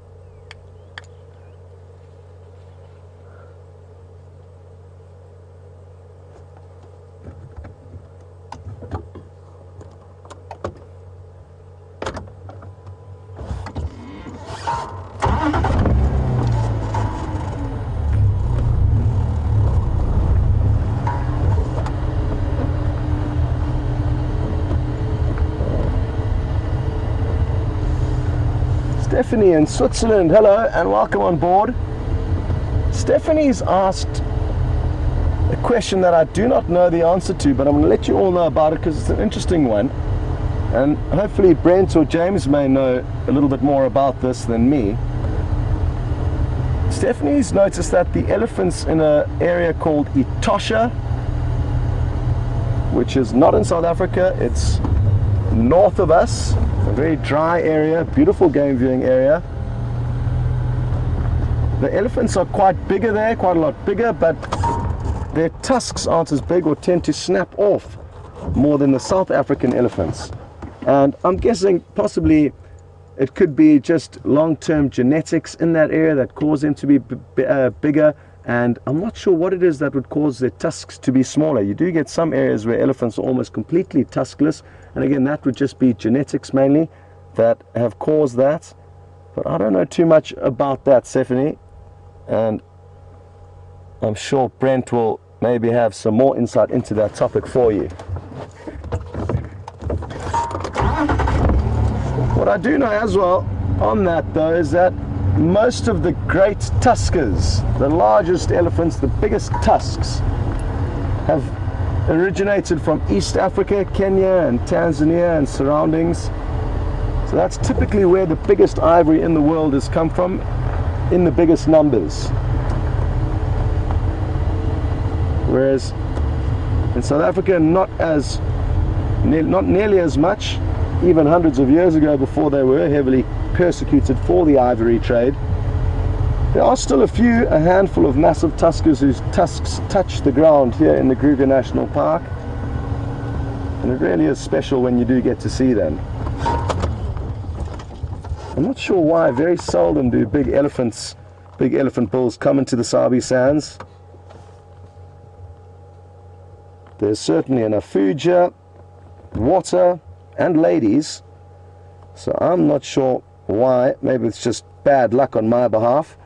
Stephanie in Switzerland, hello and welcome on board. Stephanie's asked a question that I do not know the answer to, but I'm going to let you all know about it because it's an interesting one, and hopefully Brent or James may know a little bit more about this than me. Stephanie's noticed that the elephants in an area called Etosha, which is not in South Africa, it's north of us, a very dry area, beautiful game viewing area. The elephants are quite bigger there, quite a lot bigger, but their tusks aren't as big or tend to snap off more than the South African elephants. And I'm guessing possibly it could be just long-term genetics in that area that cause them to be bigger, and I'm not sure what it is that would cause their tusks to be smaller. You do get some areas where elephants are almost completely tuskless, and again that would just be genetics mainly that have caused that. But I don't know too much about that, Stephanie, and I'm sure Brent will maybe have some more insight into that topic for you. What I do know as well on that though is that most of the great tuskers, the largest elephants, the biggest tusks, have originated from East Africa, Kenya and Tanzania and surroundings. So that's typically where the biggest ivory in the world has come from, in the biggest numbers. Whereas in South Africa, not nearly as much, even hundreds of years ago before they were heavily persecuted for the ivory trade. There are still a handful of massive tuskers whose tusks touch the ground here in the Kruger National Park. And it really is special when you do get to see them. I'm not sure why, very seldom do big elephant bulls come into the Sabi Sands. There's certainly enough food here, water, and ladies. So I'm not sure why. Maybe it's just bad luck on my behalf.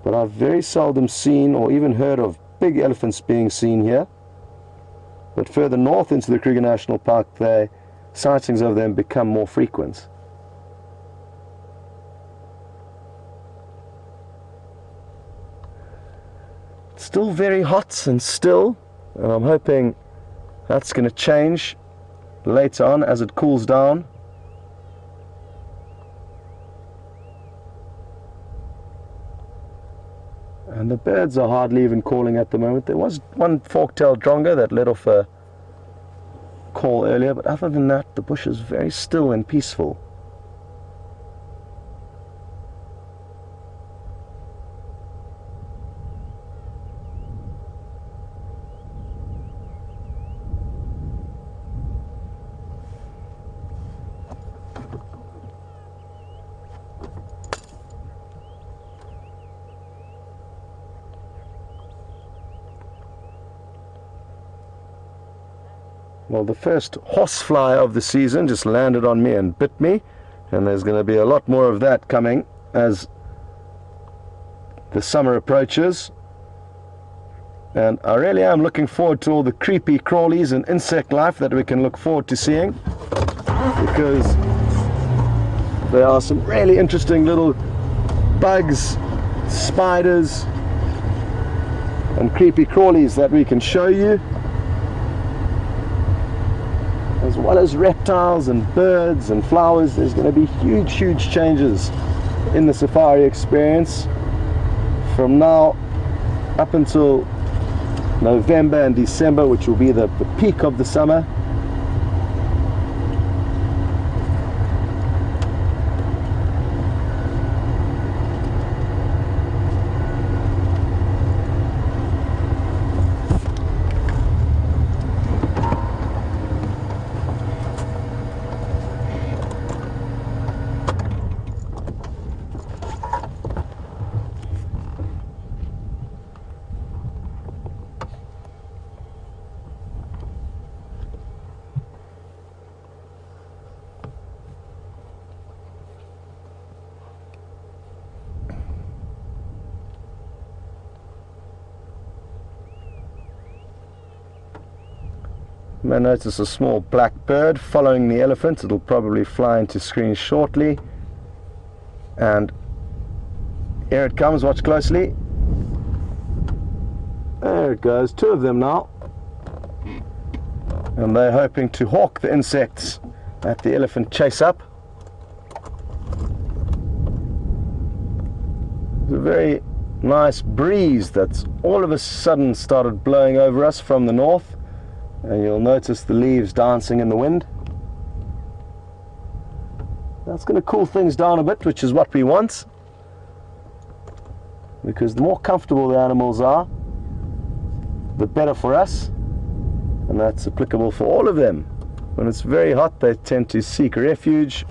But I've very seldom seen or even heard of big elephants being seen here. But further north into the Kruger National Park, sightings of them become more frequent. It's still very hot and still, and I'm hoping that's going to change later on as it cools down. And the birds are hardly even calling at the moment. There was one fork-tailed drongo that let off a call earlier, but other than that, the bush is very still and peaceful. Well, the first horsefly of the season just landed on me and bit me, and there's going to be a lot more of that coming as the summer approaches. And I really am looking forward to all the creepy crawlies and insect life that we can look forward to seeing, because there are some really interesting little bugs, spiders, and creepy crawlies that we can show you, as well as reptiles and birds and flowers. There's going to be huge changes in the safari experience from now up until November and December, which will be the peak of the summer. You may notice a small black bird following the elephant. It'll probably fly into screen shortly. And here it comes, watch closely. There it goes, two of them now. And they're hoping to hawk the insects that the elephant chase up. It's a very nice breeze that's all of a sudden started blowing over us from the north. And you'll notice the leaves dancing in the wind. That's going to cool things down a bit, which is what we want, because the more comfortable the animals are, the better for us, and that's applicable for all of them. When it's very hot, they tend to seek refuge.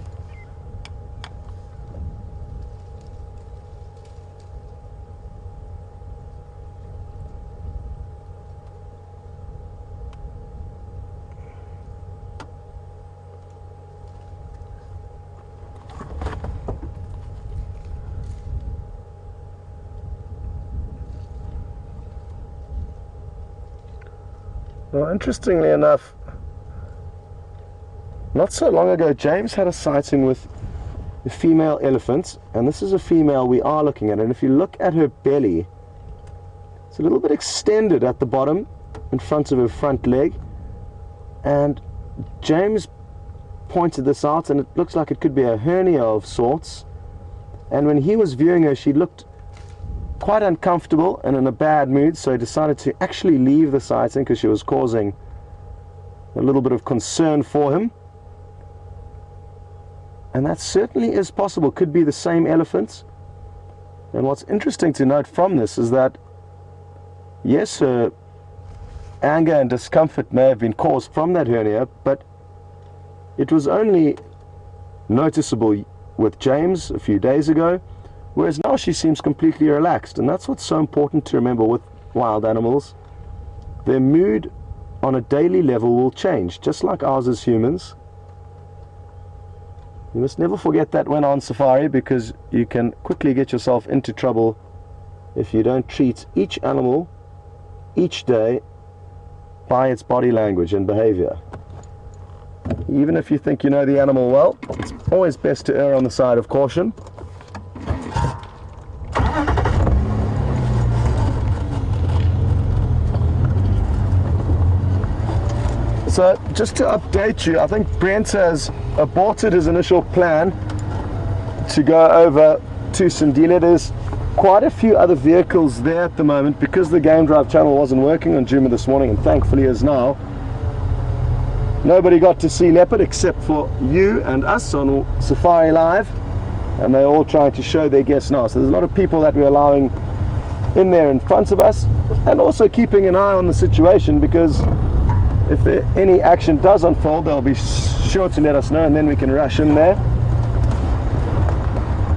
Well, interestingly enough, not so long ago, James had a sighting with a female elephant, and this is a female we are looking at, and if you look at her belly, it's a little bit extended at the bottom in front of her front leg, and James pointed this out, and it looks like it could be a hernia of sorts. And when he was viewing her, she looked quite uncomfortable and in a bad mood, so he decided to actually leave the sighting because she was causing a little bit of concern for him. And that certainly is possible, could be the same elephant. And what's interesting to note from this is that, yes, her anger and discomfort may have been caused from that hernia, but it was only noticeable with James a few days ago, whereas now she seems completely relaxed. And that's what's so important to remember with wild animals. Their mood on a daily level will change, just like ours as humans. You must never forget that when on safari, because you can quickly get yourself into trouble if you don't treat each animal each day by its body language and behavior. Even if you think you know the animal well, it's always best to err on the side of caution. So just to update you, I think Brent has aborted his initial plan to go over to Sandile. There's quite a few other vehicles there at the moment because the game drive channel wasn't working on Juma this morning, and thankfully is now. Nobody got to see leopard except for you and us on Safari Live, and they're all trying to show their guests now. So there's a lot of people that we're allowing in there in front of us, and also keeping an eye on the situation, because if any action does unfold, they'll be sure to let us know, and then we can rush in there.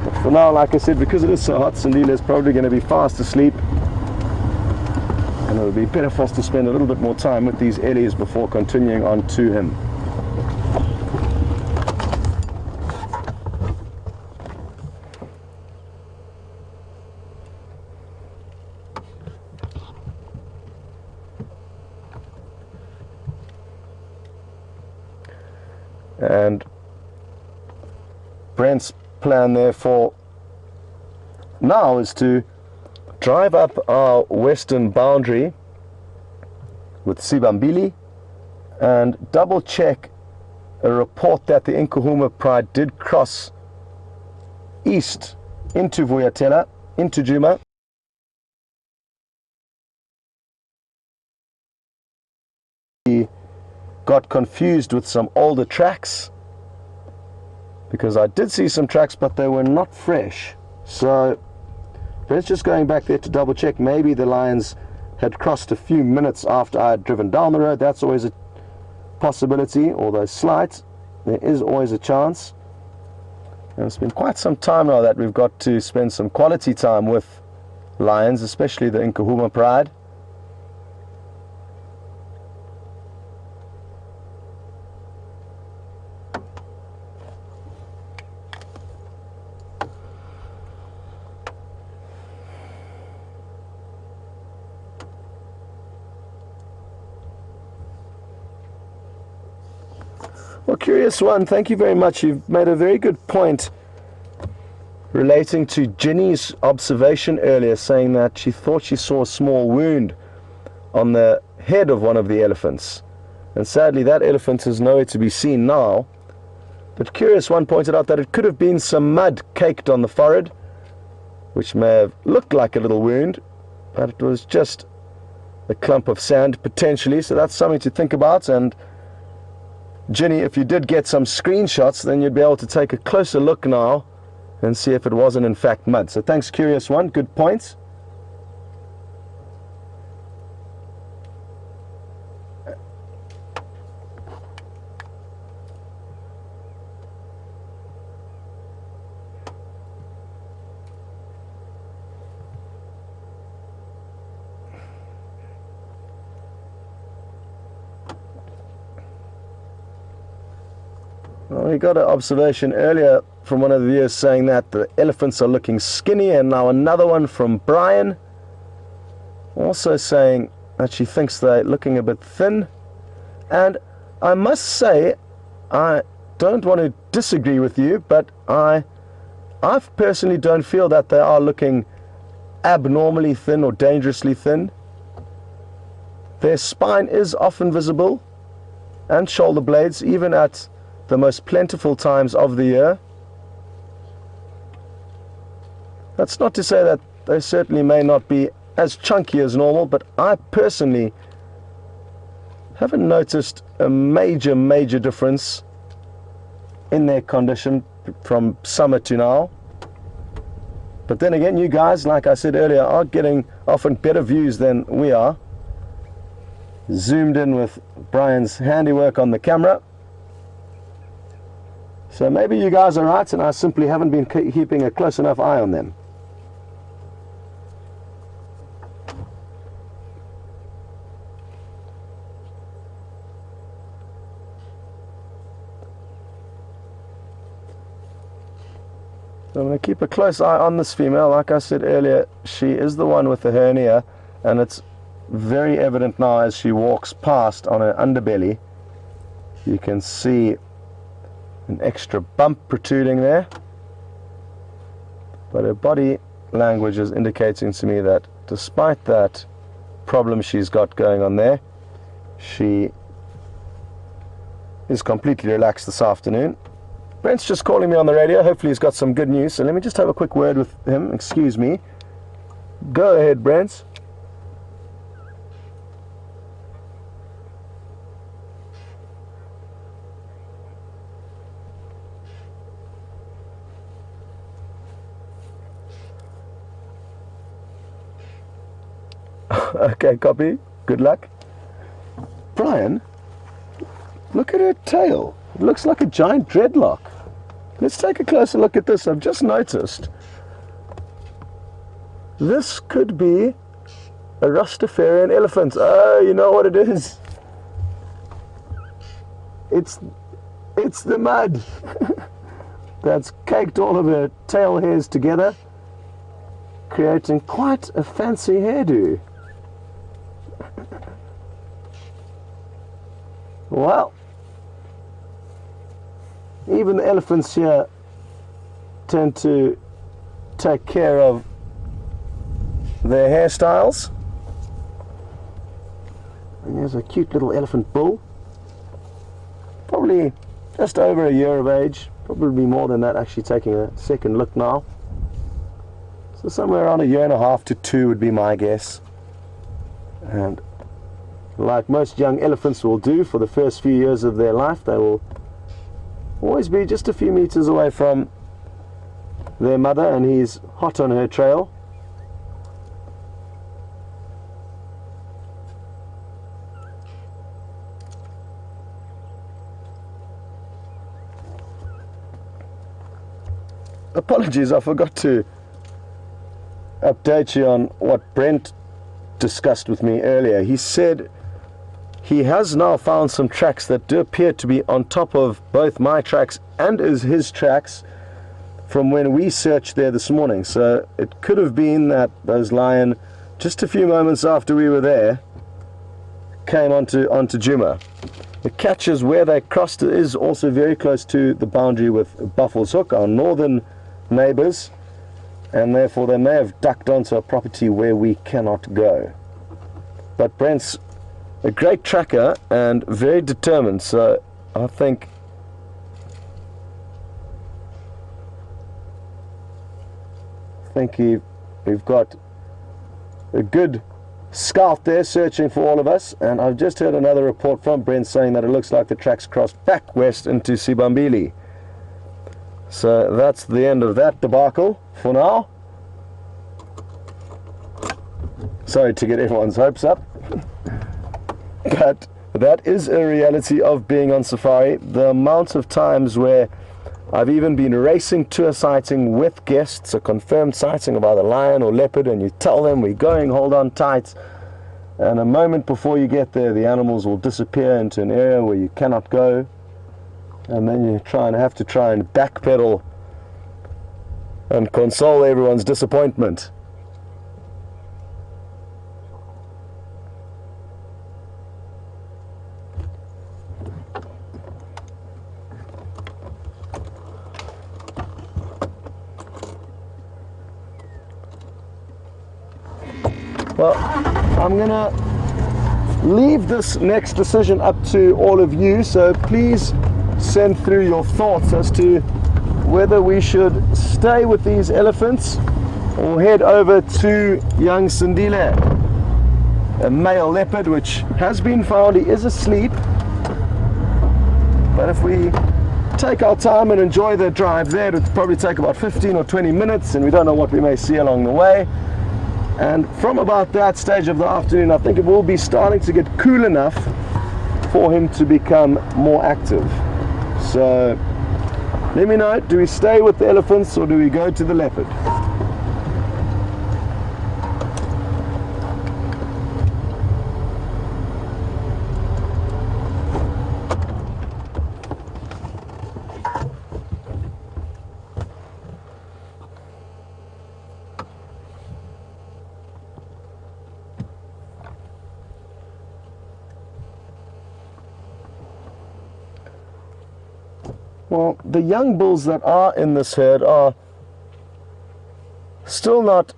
But for now, like I said, because it is so hot, Sandile is probably going to be fast asleep, and it would be better for us to spend a little bit more time with these ellies before continuing on to him. And Brent's plan therefore now is to drive up our western boundary with Sibambili and double check a report that the Inkanyeni pride did cross east into Vuyatela, into Juma. He got confused with some older tracks, because I did see some tracks but they were not fresh. So Brent's just going back there to double check. Maybe the lions had crossed a few minutes after I had driven down the road. That's always a possibility, although slight. There is always a chance. And it's been quite some time now that we've got to spend some quality time with lions, especially the Inkanyeni pride. Well, curious one, thank you very much. You've made a very good point relating to Ginny's observation earlier, saying that she thought she saw a small wound on the head of one of the elephants. And sadly, that elephant is nowhere to be seen now. But curious one pointed out that it could have been some mud caked on the forehead, which may have looked like a little wound, but it was just a clump of sand potentially. So that's something to think about. And Ginny, if you did get some screenshots, then you'd be able to take a closer look now and see if it wasn't in fact mud. So thanks, curious one, good points. Well, we got an observation earlier from one of the viewers saying that the elephants are looking skinny, and now another one from Brian also saying that she thinks they're looking a bit thin. And I must say, I don't want to disagree with you, but I personally don't feel that they are looking abnormally thin or dangerously thin. Their spine is often visible, and shoulder blades, even at the most plentiful times of the year. That's not to say that they certainly may not be as chunky as normal, but I personally haven't noticed a major difference in their condition from summer to now. But then again, you guys, like I said earlier, are getting often better views than we are. zoomed in with Brian's handiwork on the camera. So maybe you guys are right and I simply haven't been keeping a close enough eye on them. So I'm going to keep a close eye on this female. Like I said earlier, she is the one with the hernia, and it's very evident now as she walks past on her underbelly. You can see an extra bump protruding there, but her body language is indicating to me that despite that problem she's got going on there, she is completely relaxed this afternoon. Brent's just calling me on the radio. Hopefully he's got some good news, so let me just have a quick word with him. Excuse me. Go ahead, Brent. Okay, copy. Good luck. Brian, look at her tail. It looks like a giant dreadlock. Let's take a closer look at this. I've just noticed this could be a Rastafarian elephant. Oh, you know what it is? It's the mud that's caked all of her tail hairs together, creating quite a fancy hairdo. Well, even the elephants here tend to take care of their hairstyles. And there's a cute little elephant bull, probably just over a year of age, probably more than that, actually taking a second look now. So somewhere around a year and a half to 2 would be my guess. And like most young elephants will do for the first few years of their life, they will always be just a few meters away from their mother, and he's hot on her trail. Apologies, I forgot to update you on what Brent discussed with me earlier. He said he has now found some tracks that do appear to be on top of both my tracks and his tracks from when we searched there this morning. So it could have been that those lion, just a few moments after we were there, came onto Djuma. The catch is where they crossed is also very close to the boundary with Buffalo's Hook, our northern neighbors, and therefore they may have ducked onto a property where we cannot go. But Brent's a great tracker and very determined, so I think we've got a good scout there searching for all of us. And I've just heard another report from Brent saying that it looks like the tracks crossed back west into Sibambili. So that's the end of that debacle for now. Sorry to get everyone's hopes up. But that is a reality of being on safari. The amount of times where I've even been racing to a sighting with guests, a confirmed sighting of either lion or leopard, and you tell them we're going, hold on tight, and a moment before you get there the animals will disappear into an area where you cannot go, and then you have to try and backpedal and console everyone's disappointment. Well, I'm gonna leave this next decision up to all of you, so please send through your thoughts as to whether we should stay with these elephants or head over to young Sindile, a male leopard which has been found. He is asleep, but if we take our time and enjoy the drive there, it would probably take about 15 or 20 minutes, and we don't know what we may see along the way. And from about that stage of the afternoon, I think it will be starting to get cool enough for him to become more active. So let me know, do we stay with the elephants or do we go to the leopard? Well, the young bulls that are in this herd are still not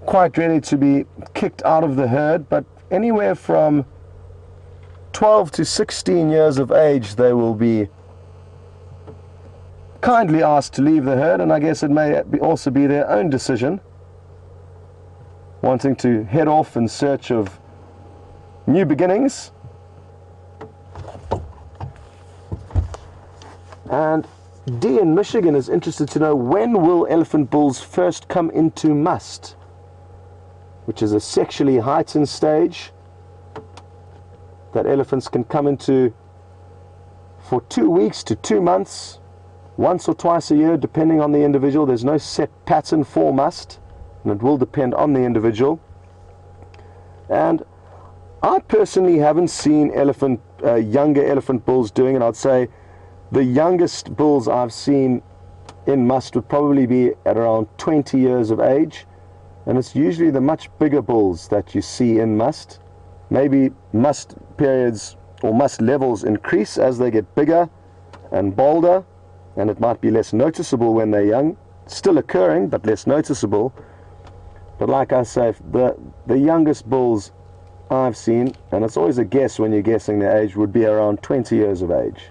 quite ready to be kicked out of the herd, but anywhere from 12 to 16 years of age they will be kindly asked to leave the herd, and I guess it may also be their own decision, wanting to head off in search of new beginnings. And Dee in Michigan is interested to know, when will elephant bulls first come into must, which is a sexually heightened stage that elephants can come into for 2 weeks to 2 months, once or twice a year, depending on the individual. There's no set pattern for must, and it will depend on the individual. And I personally haven't seen younger elephant bulls doing it. I'd say the youngest bulls I've seen in must would probably be at around 20 years of age, and it's usually the much bigger bulls that you see in must. Maybe must periods or must levels increase as they get bigger and bolder, and it might be less noticeable when they're young. Still occurring, but less noticeable. But like I say, the youngest bulls I've seen, and it's always a guess when you're guessing their age, would be around 20 years of age.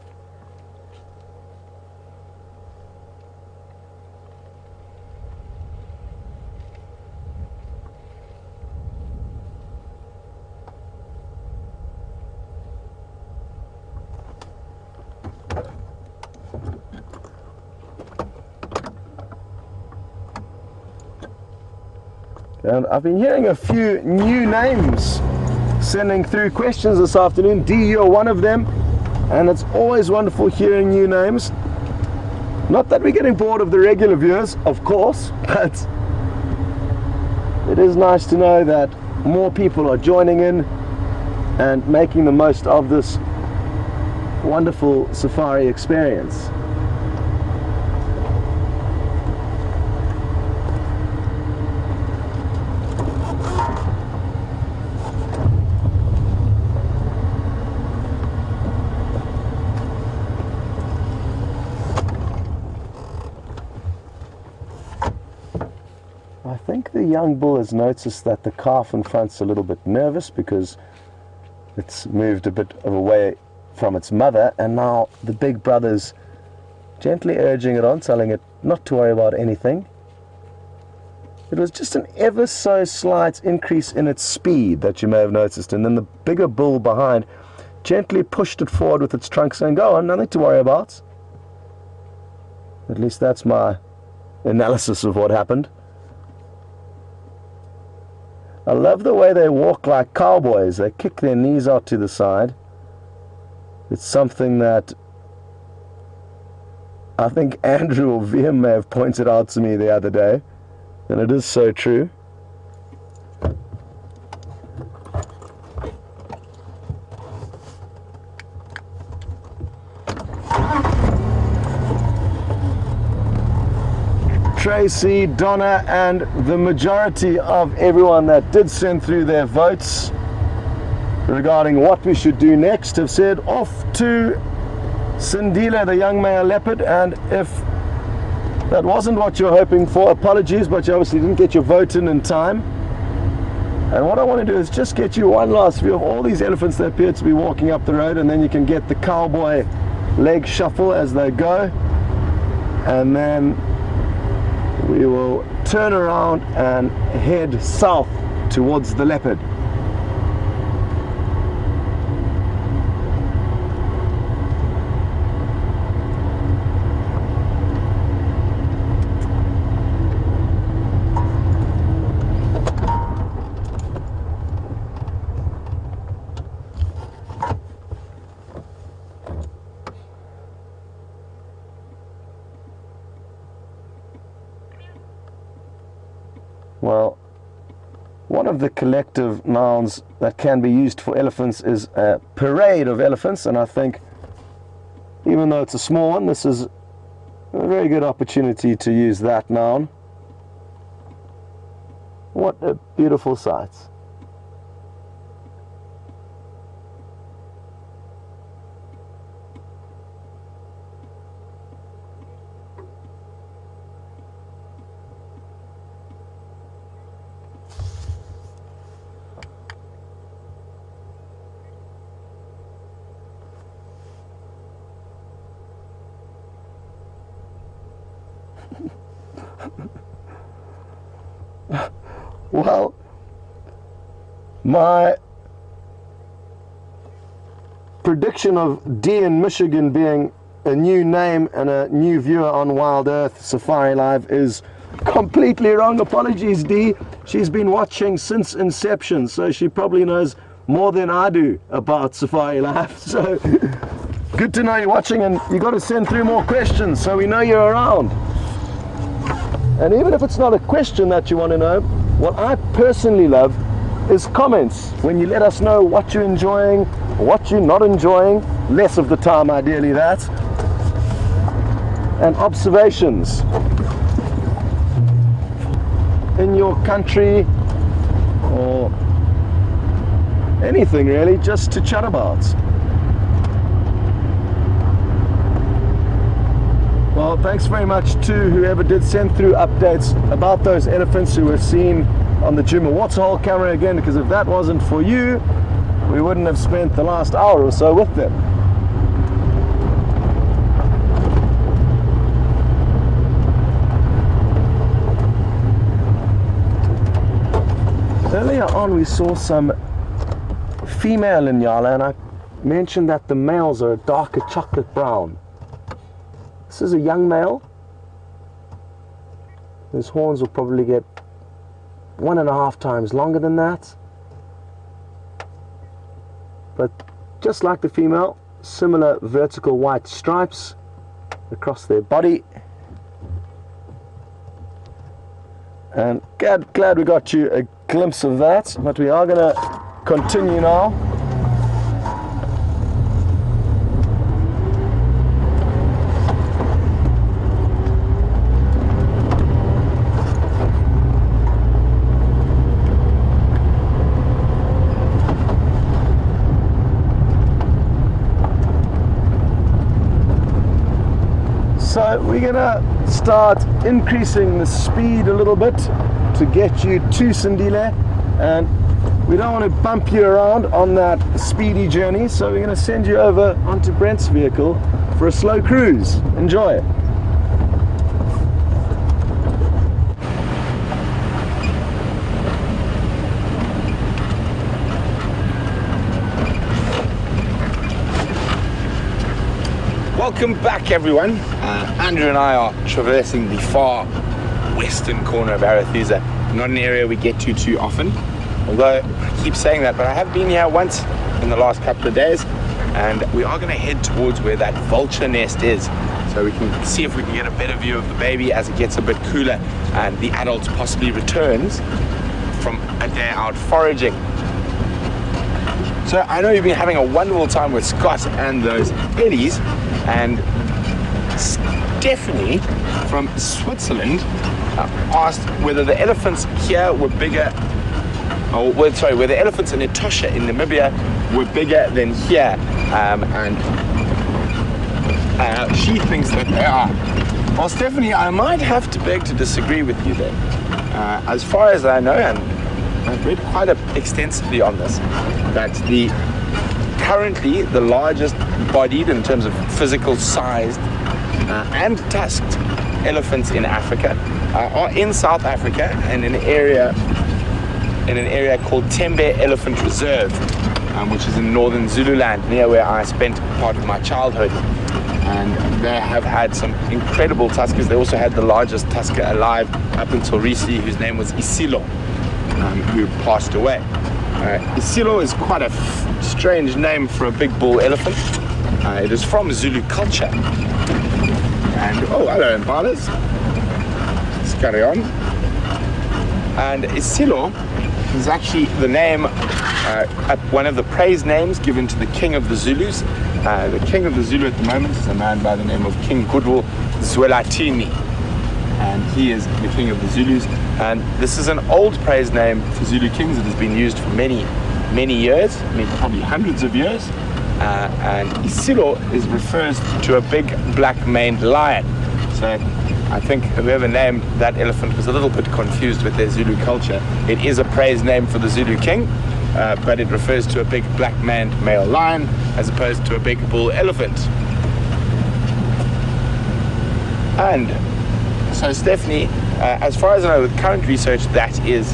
And I've been hearing a few new names sending through questions this afternoon. Dee, you're one of them, and it's always wonderful hearing new names. Not that we're getting bored of the regular viewers, of course, but it is nice to know that more people are joining in and making the most of this wonderful safari experience. I think the young bull has noticed that the calf in front's a little bit nervous because it's moved a bit of away from its mother, and now the big brother's gently urging it on, telling it not to worry about anything. It was just an ever so slight increase in its speed that you may have noticed, and then the bigger bull behind gently pushed it forward with its trunk, saying, "Go on, nothing to worry about." At least that's my analysis of what happened. I love the way they walk like cowboys. They kick their knees out to the side. It's something that I think Andrew or VM may have pointed out to me the other day, and it is so true. Tracy, Donna, and the majority of everyone that did send through their votes regarding what we should do next have said off to Sindila, the young male leopard. And if that wasn't what you're hoping for, apologies, but you obviously didn't get your vote in time. And what I want to do is just get you one last view of all these elephants that appear to be walking up the road, and then you can get the cowboy leg shuffle as they go, and then we will turn around and head south towards the leopard. Well, one of the collective nouns that can be used for elephants is a parade of elephants, and I think even though it's a small one, this is a very good opportunity to use that noun. What a beautiful sight. Well, my prediction of D in Michigan being a new name and a new viewer on WildEarth Safari Live is completely wrong. Apologies, D. She's been watching since inception, so she probably knows more than I do about Safari Live. So good to know you're watching, and you got to send through more questions so we know you're around. And even if it's not a question that you want to know, what I personally love is comments. When you let us know what you're enjoying, what you're not enjoying, less of the time ideally that, and observations in your country or anything really, just to chat about. Well, thanks very much to whoever did send through updates about those elephants who were seen on the Juma waterhole camera again, because if that wasn't for you, we wouldn't have spent the last hour or so with them. Earlier on we saw some female Inyala, and I mentioned that the males are a darker chocolate brown. This is a young male. His horns will probably get 1.5 times longer than that. But just like the female, similar vertical white stripes across their body. And glad we got you a glimpse of that, but we are going to continue now. So we're gonna start increasing the speed a little bit to get you to Sindile, and we don't want to bump you around on that speedy journey, so we're gonna send you over onto Brent's vehicle for a slow cruise. Enjoy.
Welcome back, everyone. Andrew and I are traversing the far western corner of Arethusa. Not an area we get to too often, although I keep saying that, but I have been here once in the last couple of days, and we are going to head towards where that vulture nest is, so we can see if we can get a better view of the baby as it gets a bit cooler and the adult possibly returns from a day out foraging. So I know you've been having a wonderful time with Scott and those ellies, and Stephanie from Switzerland asked whether the elephants here were bigger, where the elephants in Etosha in Namibia were bigger than here, and she thinks that they are. Well, Stephanie, I might have to beg to disagree with you there. As far as I know, and I've read quite extensively on this, that currently the largest bodied in terms of physical sized and tusked elephants in Africa are in South Africa and in an area called Tembe Elephant Reserve, which is in northern Zululand, near where I spent part of my childhood. And they have had some incredible tuskers. They also had the largest tusker alive up until recently, whose name was Isilo, who passed away. Isilo is quite a strange name for a big bull elephant. It is from Zulu culture. And oh, hello impalas. Let's carry on. And Isilo is actually the name, one of the praise names given to the king of the Zulus. The king of the Zulu at the moment is a man by the name of King Goodwill Zwelithini, and he is the king of the Zulus. And this is an old praise name for Zulu kings. It has been used for many, many years, I mean probably hundreds of years. And Isilo refers to a big black-maned lion. So I think whoever named that elephant was a little bit confused with their Zulu culture. It is a praise name for the Zulu king, but it refers to a big black-maned male lion as opposed to a big bull elephant. And so Stephanie, as far as I know with current research, that is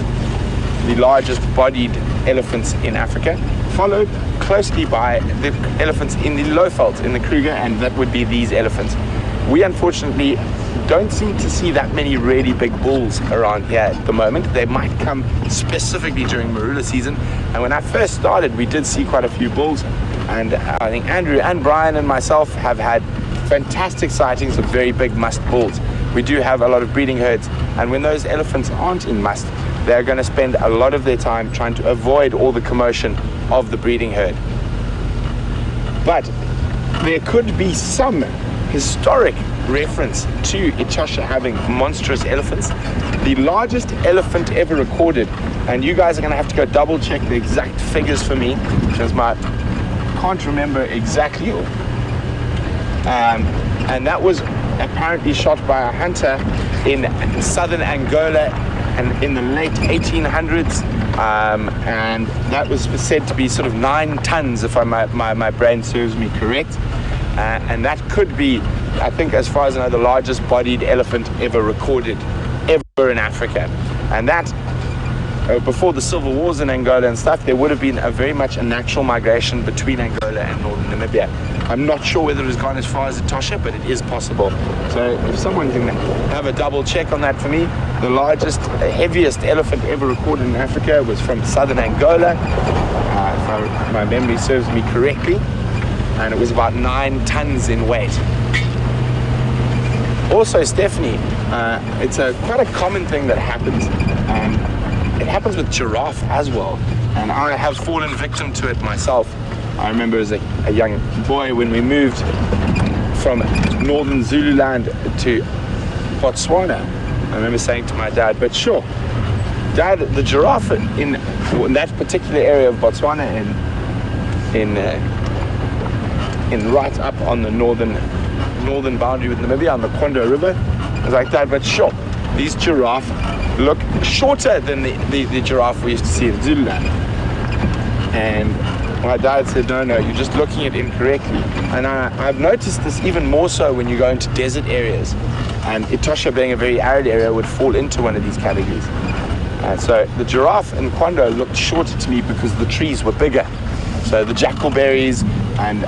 the largest bodied elephants in Africa, followed closely by the elephants in the Lowveld, in the Kruger, and that would be these elephants. We unfortunately don't seem to see that many really big bulls around here at the moment. They might come specifically during marula season, and when I first started we did see quite a few bulls, and I think Andrew and Brian and myself have had fantastic sightings of very big musk bulls. We do have a lot of breeding herds, and when those elephants aren't in must, they're going to spend a lot of their time trying to avoid all the commotion of the breeding herd. But there could be some historic reference to Etosha having monstrous elephants. The largest elephant ever recorded, and you guys are going to have to go double check the exact figures for me because I can't remember exactly. And that was apparently shot by a hunter in southern Angola and in the late 1800s, and that was said to be sort of 9 tons, if my brain serves me correct. And that could be, I think, as far as I know, the largest bodied elephant ever recorded ever in Africa. And that, before the civil wars in Angola and stuff, there would have been very much a natural migration between Angola and northern Namibia. I'm not sure whether it has gone as far as Etosha, but it is possible. So if someone can have a double check on that for me. The largest, heaviest elephant ever recorded in Africa was from southern Angola, if my memory serves me correctly, and it was about 9 tons in weight. Also, Stephanie, it's quite a common thing that happens. It happens with giraffe as well, and I have fallen victim to it myself. I remember as a young boy when we moved from northern Zululand to Botswana, I remember saying to my dad, but sure, Dad, the giraffe in that particular area of Botswana, in right up on the northern boundary with Namibia on the Kondo River, I was like, Dad, but sure, these giraffe look shorter than the giraffe we used to see in Zululand. And my dad said, no, you're just looking at it incorrectly. And I've noticed this even more so when you go into desert areas. And Etosha, being a very arid area, would fall into one of these categories. So the giraffe in Kondo looked shorter to me because the trees were bigger. So the jackalberries and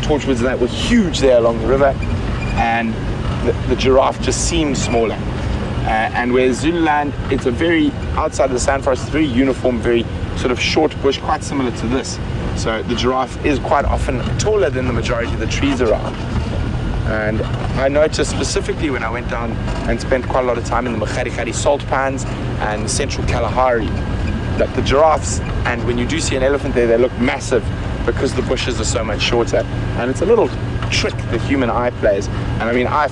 torchwoods and that were huge there along the river. And the giraffe just seemed smaller. And where Zululand, it's a very, outside of the sand forest, it's very uniform, very sort of short bush, quite similar to this. So the giraffe is quite often taller than the majority of the trees around. And I noticed specifically when I went down and spent quite a lot of time in the Makhombo salt pans and central Kalahari, that the giraffes, and when you do see an elephant there, they look massive because the bushes are so much shorter. And it's a little trick the human eye plays. And I mean, I've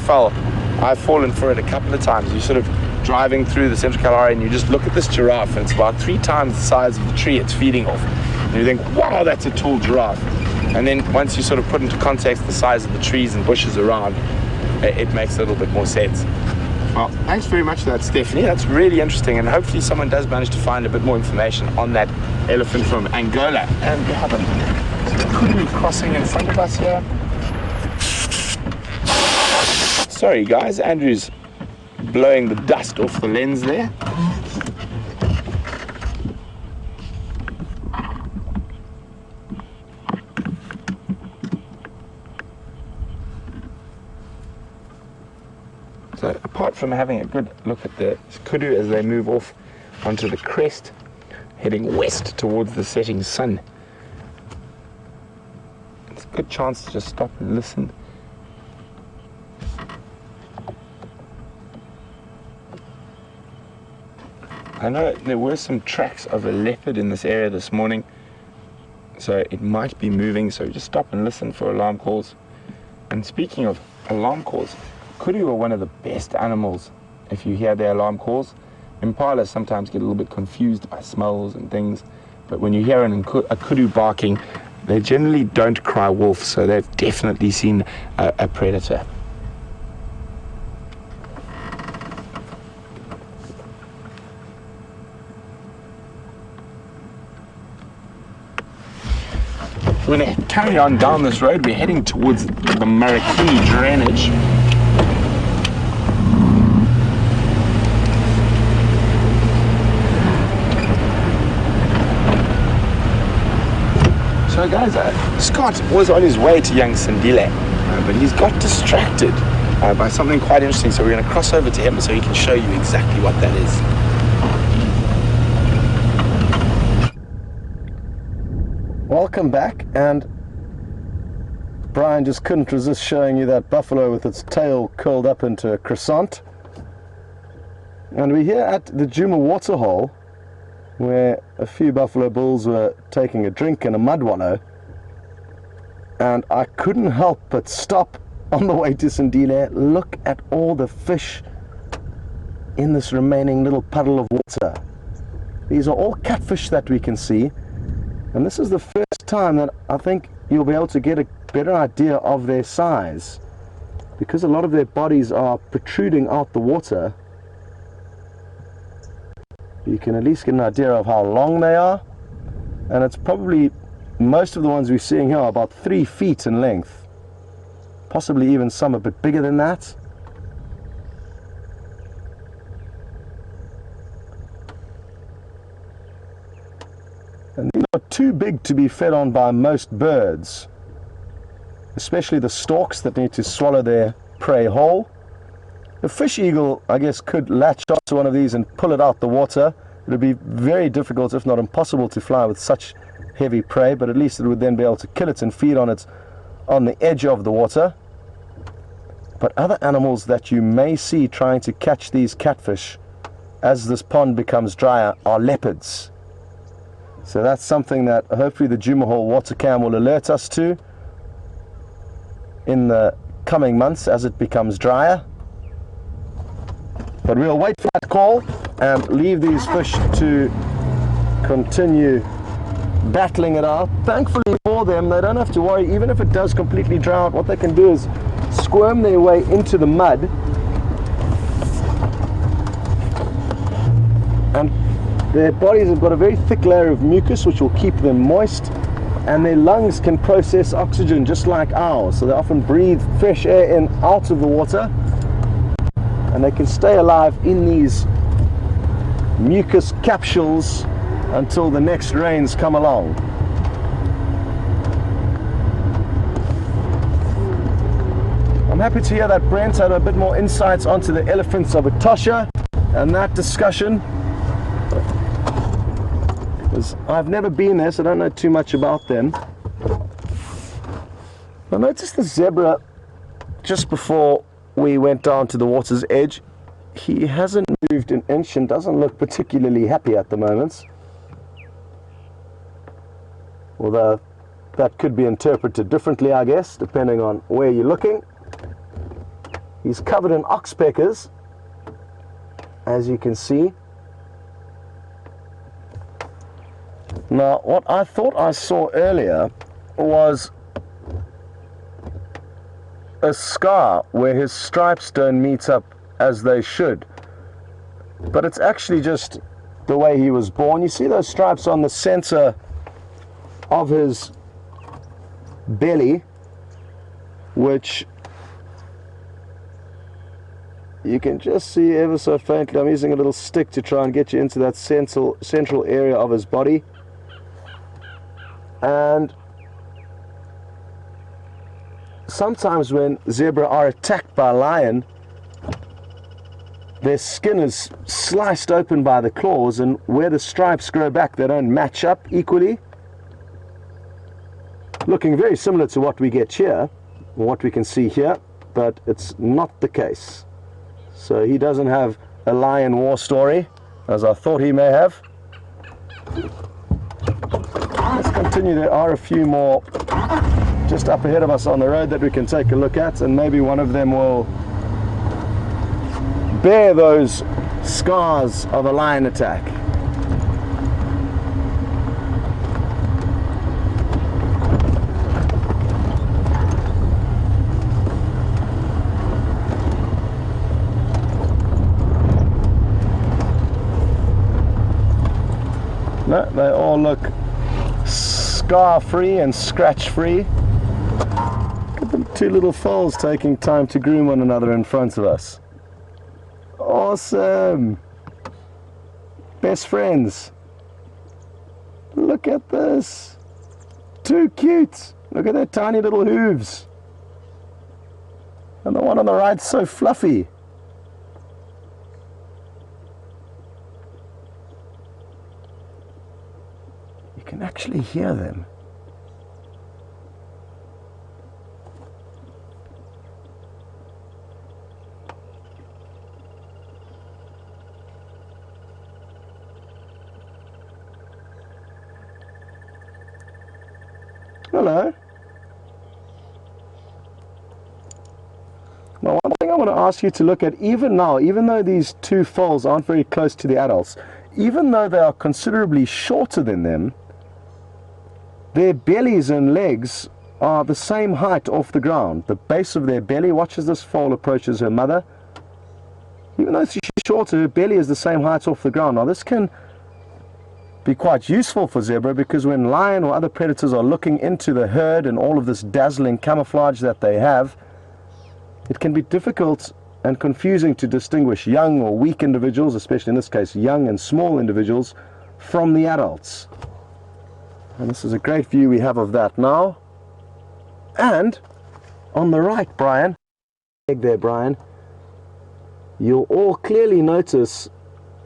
fallen for it a couple of times. You're sort of driving through the central Kalahari and you just look at this giraffe and it's about 3 times the size of the tree it's feeding off. And you think, wow, that's a tall giraffe. And then once you sort of put into context the size of the trees and bushes around, it makes a little bit more sense. Well, thanks very much for that, Stephanie. That's really interesting, and hopefully someone does manage to find a bit more information on that elephant from Angola. And we have a kudu crossing in front of us here. Sorry guys, Andrew's blowing the dust off the lens there. So apart from having a good look at the kudu as they move off onto the crest, heading west towards the setting sun, it's a good chance to just stop and listen. I know there were some tracks of a leopard in this area this morning, so it might be moving, so just stop and listen for alarm calls. And speaking of alarm calls, kudu are one of the best animals if you hear their alarm calls. Impalas sometimes get a little bit confused by smells and things, but when you hear a kudu barking, they generally don't cry wolf, so they've definitely seen a predator. We're going to carry on down this road. We're heading towards the Makhombo drainage. So guys, Scott was on his way to young Sandile, but he's got distracted by something quite interesting, so we're going to cross over to him so he can show you exactly what that is.
Welcome back, and Brian just couldn't resist showing you that buffalo with its tail curled up into a croissant. And we're here at the Djuma waterhole, where a few buffalo bulls were taking a drink in a mud wallow, and I couldn't help but stop on the way to Sandile. Look at all the fish in this remaining little puddle of water. These are all catfish that we can see, and this is the first time that I think you'll be able to get a better idea of their size, because a lot of their bodies are protruding out the water. You can at least get an idea of how long they are, and it's probably, most of the ones we're seeing here are about 3 feet in length, possibly even some a bit bigger than that. And these are too big to be fed on by most birds, especially the storks that need to swallow their prey whole. A fish eagle, I guess, could latch onto one of these and pull it out the water. It would be very difficult, if not impossible, to fly with such heavy prey, but at least it would then be able to kill it and feed on it on the edge of the water. But other animals that you may see trying to catch these catfish as this pond becomes drier are leopards. So that's something that hopefully the Djuma Hall water cam will alert us to in the coming months as it becomes drier. But we'll wait for that call and leave these fish to continue battling it out. Thankfully for them, they don't have to worry. Even if it does completely dry out, what they can do is squirm their way into the mud, and their bodies have got a very thick layer of mucus which will keep them moist, and their lungs can process oxygen just like ours, so they often breathe fresh air in out of the water, and they can stay alive in these mucus capsules until the next rains come along. I'm happy to hear that Brent had a bit more insights onto the elephants of Etosha and that discussion, because I've never been there, so I don't know too much about them. I noticed the zebra just before we went down to the water's edge. He hasn't moved an inch and doesn't look particularly happy at the moment, although that could be interpreted differently, I guess, depending on where you're looking. He's covered in oxpeckers, as you can see. Now, what I thought I saw earlier was a scar where his stripes don't meet up as they should, but it's actually just the way he was born. You see those stripes on the center of his belly, which you can just see ever so faintly. I'm using a little stick to try and get you into that central area of his body. And sometimes when zebra are attacked by a lion, their skin is sliced open by the claws, and where the stripes grow back, they don't match up equally. Looking very similar to what we get here, or what we can see here, but it's not the case. So he doesn't have a lion war story. as I thought he may have. Let's continue. There are a few more just up ahead of us on the road that we can take a look at, and maybe one of them will bear those scars of a lion attack. No, they all look scar-free and scratch-free. Look at the two little foals taking time to groom one another in front of us. Awesome! Best friends. Look at this. Too cute. Look at their tiny little hooves. And the one on the right's so fluffy. You can actually hear them. Hello. Now, one thing I want to ask you to look at, even now, even though these two foals aren't very close to the adults, even though they are considerably shorter than them, their bellies and legs are the same height off the ground. The base of their belly, watch as this foal approaches her mother. Even though she's shorter, her belly is the same height off the ground. Now, this can be quite useful for zebra, because when lion or other predators are looking into the herd and all of this dazzling camouflage that they have, it can be difficult and confusing to distinguish young or weak individuals, especially in this case young and small individuals, from the adults. And this is a great view we have of that now. And on the right, Brian, there, Brian, you'll all clearly notice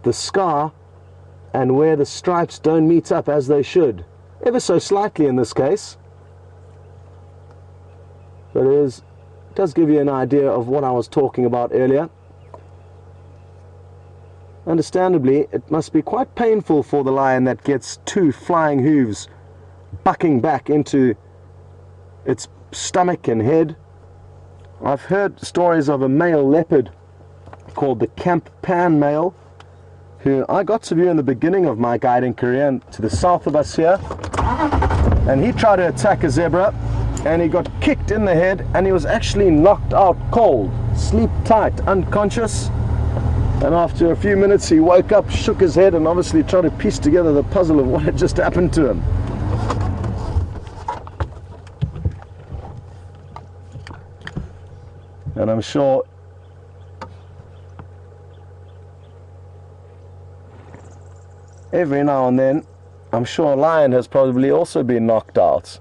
the scar and where the stripes don't meet up as they should, ever so slightly in this case. But it does give you an idea of what I was talking about earlier. Understandably, it must be quite painful for the lion that gets two flying hooves bucking back into its stomach and head. I've heard stories of a male leopard called the camp pan male, who I got to view in the beginning of my guiding career, and to the south of us here, and he tried to attack a zebra and he got kicked in the head and he was actually knocked out cold, sleep tight, unconscious. And after a few minutes he woke up, shook his head, and obviously tried to piece together the puzzle of what had just happened to him. And I'm sure every now and then, I'm sure a lion has probably also been knocked out.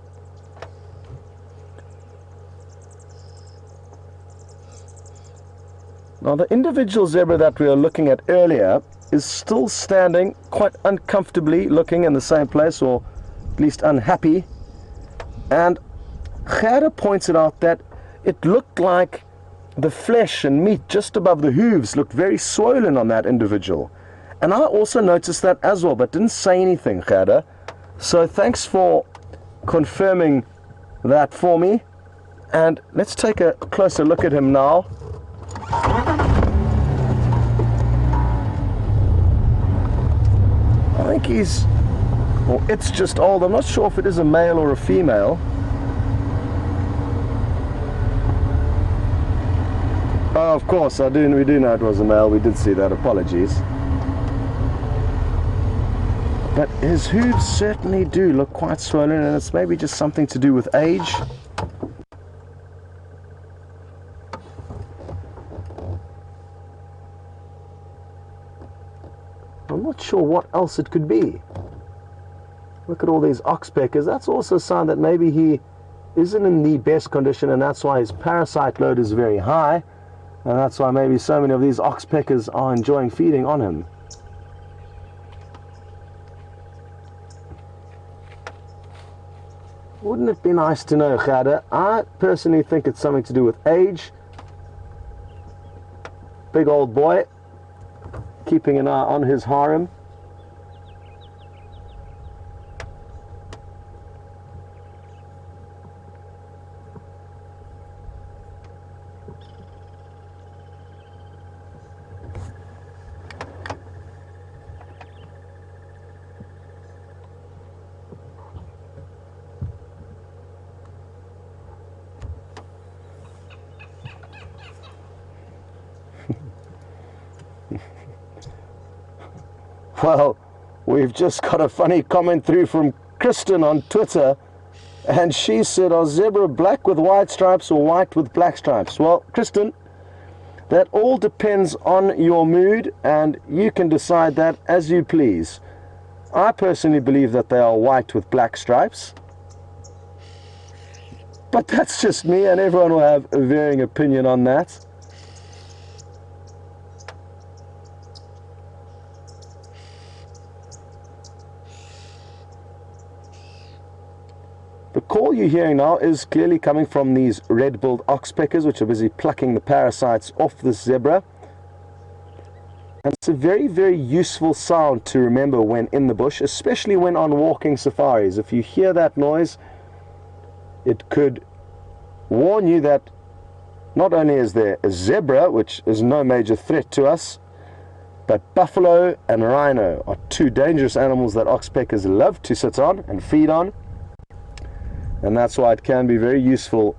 Now, the individual zebra that we were looking at earlier is still standing quite uncomfortably, looking in the same place, or at least unhappy. And Gerda pointed out that it looked like the flesh and meat just above the hooves looked very swollen on that individual. And I also noticed that as well, but didn't say anything, Gerda. So thanks for confirming that for me. And let's take a closer look at him now. I think he's, or it's just old. I'm not sure if it is a male or a female. Oh, of course, we do know it was a male. We did see that. Apologies. But his hooves certainly do look quite swollen, and it's maybe just something to do with age. I'm not sure what else it could be. Look at all these oxpeckers. That's also a sign that maybe he isn't in the best condition, and that's why his parasite load is very high, and that's why maybe so many of these oxpeckers are enjoying feeding on him. Wouldn't it be nice to know, Gerda? I personally think it's something to do with age. Big old boy. keeping an eye on his harem. Well, we've just got a funny comment through from Kristen on Twitter, and she said, are zebra black with white stripes or white with black stripes? Well, Kristen, that all depends on your mood, and you can decide that as you please. I personally believe that they are white with black stripes, but that's just me, and everyone will have a varying opinion on that. The call you're hearing now is clearly coming from these red-billed oxpeckers, which are busy plucking the parasites off this zebra. And it's a very, very useful sound to remember when in the bush, especially when on walking safaris. If you hear that noise, it could warn you that not only is there a zebra, which is no major threat to us, but buffalo and rhino are two dangerous animals that oxpeckers love to sit on and feed on. And that's why it can be very useful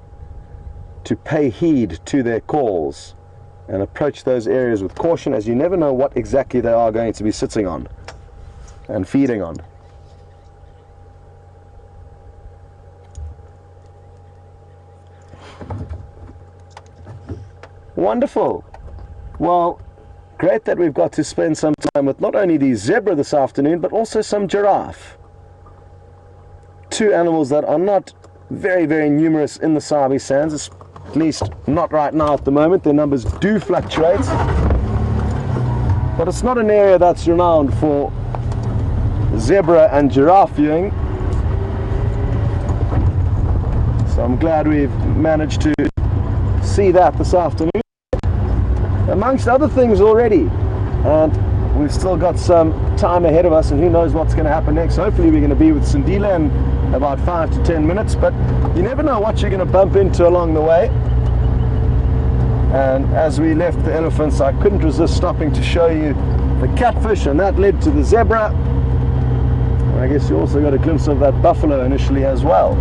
to pay heed to their calls and approach those areas with caution, as you never know what exactly they are going to be sitting on and feeding on. Wonderful. Well, great that we've got to spend some time with not only the zebra this afternoon, but also some giraffe. Two animals that are not very, very numerous in the Sabi Sands, at least not right now at the moment. Their numbers do fluctuate, but it's not an area that's renowned for zebra and giraffe viewing. So I'm glad we've managed to see that this afternoon, amongst other things already. And we've still got some time ahead of us, and who knows what's going to happen next. Hopefully we're going to be with Sindila in about 5 to 10 minutes, but you never know what you're going to bump into along the way. And as we left the elephants, I couldn't resist stopping to show you the catfish, and that led to the zebra. And I guess you also got a glimpse of that buffalo initially as well.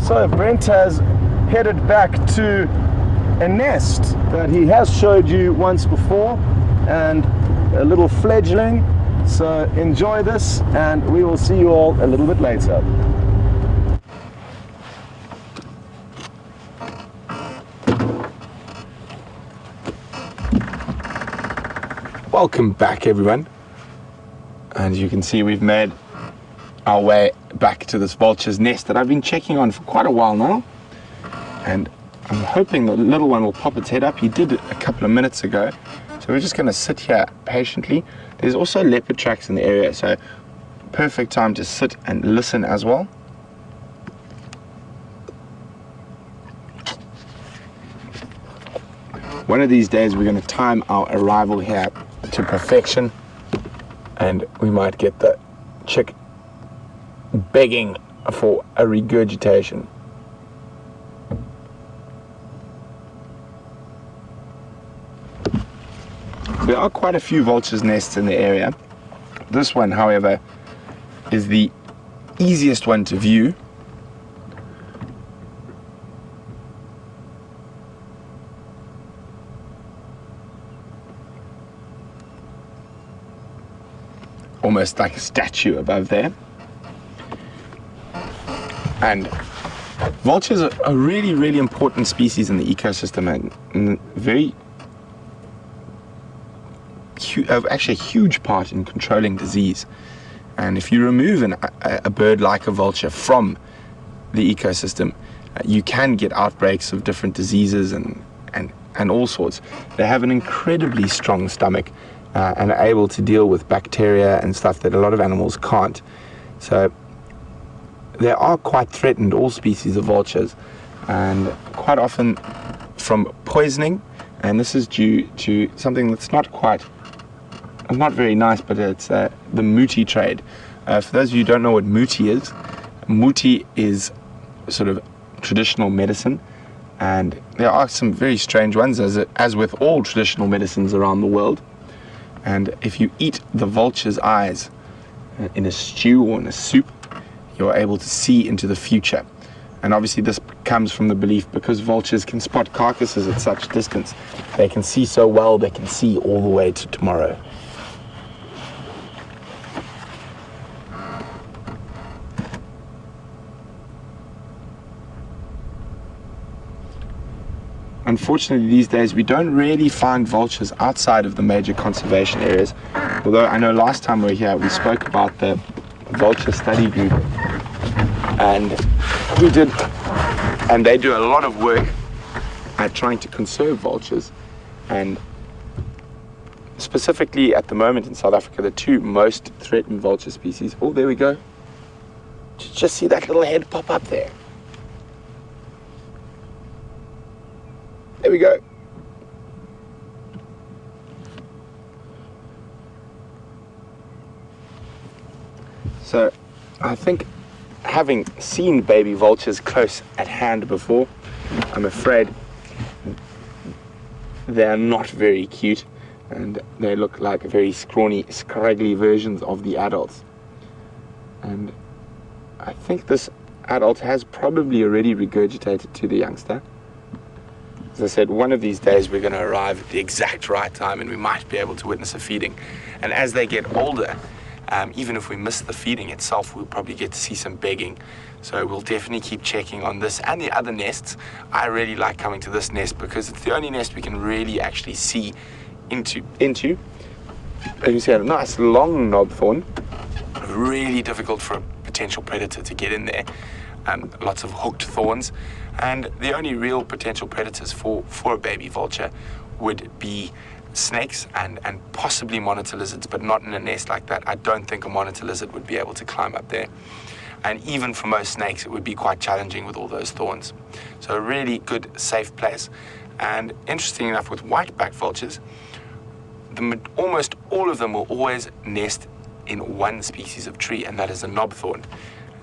So Brent has headed back to a nest that he has showed you once before, and a little fledgling. So enjoy this, and we will see you all a little bit later.
Welcome back, everyone. And as you can see, we've made our way back to this vulture's nest that I've been checking on for quite a while now, and I'm hoping the little one will pop its head up. He did a couple of minutes ago, so we're just going to sit here patiently. There's also leopard tracks in the area, so perfect time to sit and listen as well. One of these days we're going to time our arrival here to perfection, and we might get the chick begging for a regurgitation. There are quite a few vultures' nests in the area. This one, however, is the easiest one to view. Almost like a statue above there. And vultures are a really, really important species in the ecosystem, and very actually a huge part in controlling disease. And if you remove a bird like a vulture from the ecosystem, you can get outbreaks of different diseases and all sorts. They have an incredibly strong stomach, and are able to deal with bacteria and stuff that a lot of animals can't. So they are quite threatened, all species of vultures, and quite often from poisoning, and this is due to something that's not very nice, but it's the muti trade. For those of you who don't know what muti is sort of traditional medicine, and there are some very strange ones, as with all traditional medicines around the world. And if you eat the vulture's eyes in a stew or in a soup, you're able to see into the future. And obviously this comes from the belief, because vultures can spot carcasses at such distance, they can see so well, they can see all the way to tomorrow. Unfortunately, these days we don't really find vultures outside of the major conservation areas. Although I know last time we were here, we spoke about the vulture study group, and they do a lot of work at trying to conserve vultures. And specifically at the moment in South Africa, the two most threatened vulture species. Oh, there we go. Just see that little head pop up there. There we go. So I think, having seen baby vultures close at hand before, I'm afraid they're not very cute, and they look like very scrawny, scraggly versions of the adults. And I think this adult has probably already regurgitated to the youngster. As I said, one of these days we're going to arrive at the exact right time, and we might be able to witness a feeding. And as they get older, even if we miss the feeding itself, we'll probably get to see some begging. So we'll definitely keep checking on this and the other nests. I really like coming to this nest because it's the only nest we can really actually see into. As you can see, a nice long knob thorn, really difficult for a potential predator to get in there. Lots of hooked thorns, and the only real potential predators for a baby vulture would be snakes and possibly monitor lizards, but not in a nest like that. I don't think a monitor lizard would be able to climb up there, and even for most snakes it would be quite challenging with all those thorns. So a really good safe place. And interesting enough, with whiteback vultures, almost all of them will always nest in one species of tree, and that is a knobthorn.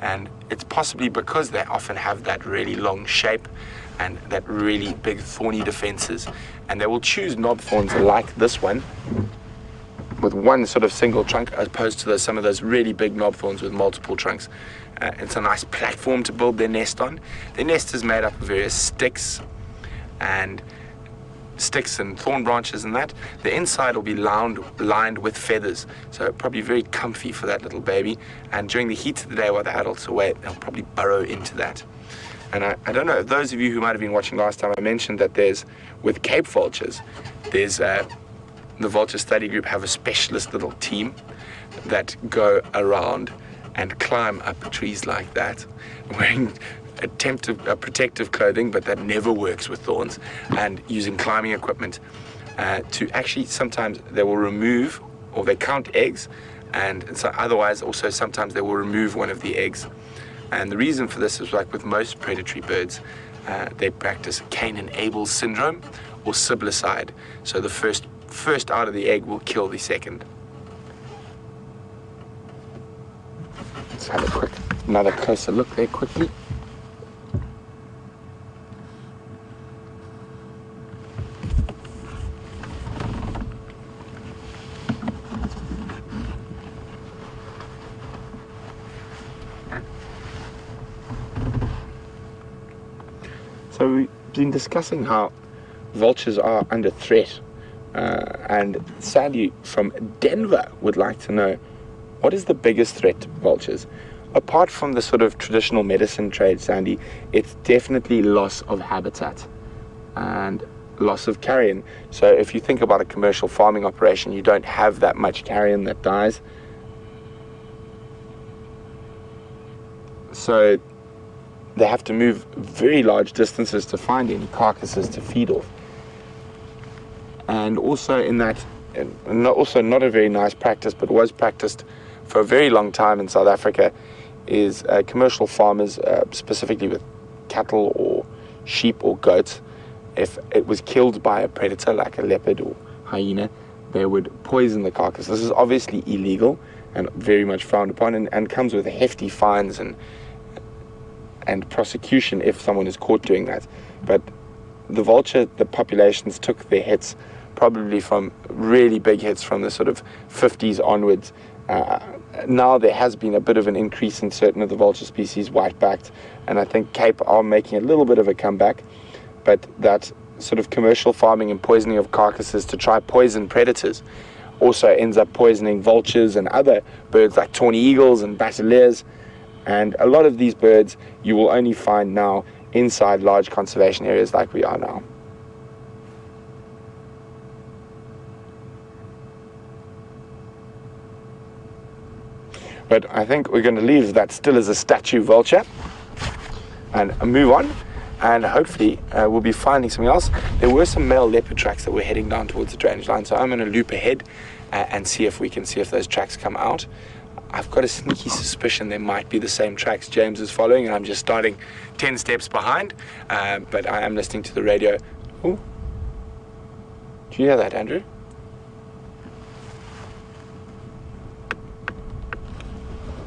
And it's possibly because they often have that really long shape and that really big thorny defenses, and they will choose knobthorns like this one with one sort of single trunk, as opposed to some of those really big knobthorns with multiple trunks. It's a nice platform to build their nest on. Their nest is made up of various sticks and thorn branches and that. The inside will be lined with feathers, so probably very comfy for that little baby. And during the heat of the day while the adults are away, they'll probably burrow into that. And I don't know, those of you who might have been watching last time, I mentioned that with Cape vultures, the vulture study group have a specialist little team that go around and climb up trees like that, wearing protective clothing, but that never works with thorns, and using climbing equipment to actually, sometimes they will remove, or they count eggs, and so otherwise also sometimes they will remove one of the eggs. And the reason for this is, like with most predatory birds, they practice Cain and Abel syndrome, or siblicide. So the first out of the egg will kill the second. Let's have another closer look there quickly. So we've been discussing how vultures are under threat, and Sandy from Denver would like to know, what is the biggest threat to vultures? Apart from the sort of traditional medicine trade, Sandy, it's definitely loss of habitat and loss of carrion. So if you think about a commercial farming operation, you don't have that much carrion that dies. So they have to move very large distances to find any carcasses to feed off. And also in that also not a very nice practice, but was practiced for a very long time in South Africa, is commercial farmers, specifically with cattle or sheep or goats, if it was killed by a predator like a leopard or hyena, they would poison the carcass. This is obviously illegal and very much frowned upon, and comes with hefty fines and prosecution if someone is caught doing that. But the populations took their hits, probably from really big hits from the sort of 50s onwards. Now there has been a bit of an increase in certain of the vulture species, white-backed, and I think Cape are making a little bit of a comeback. But that sort of commercial farming and poisoning of carcasses to try poison predators also ends up poisoning vultures and other birds like tawny eagles and bateleurs. And a lot of these birds you will only find now inside large conservation areas like we are now. But I think we're going to leave that still as a statue vulture and move on, and hopefully we'll be finding something else. There were some male leopard tracks that were heading down towards the drainage line, so I'm going to loop ahead and see if those tracks come out. I've got a sneaky suspicion they might be the same tracks James is following, and I'm just starting 10 steps behind, but I am listening to the radio. Oh, do you hear that, Andrew?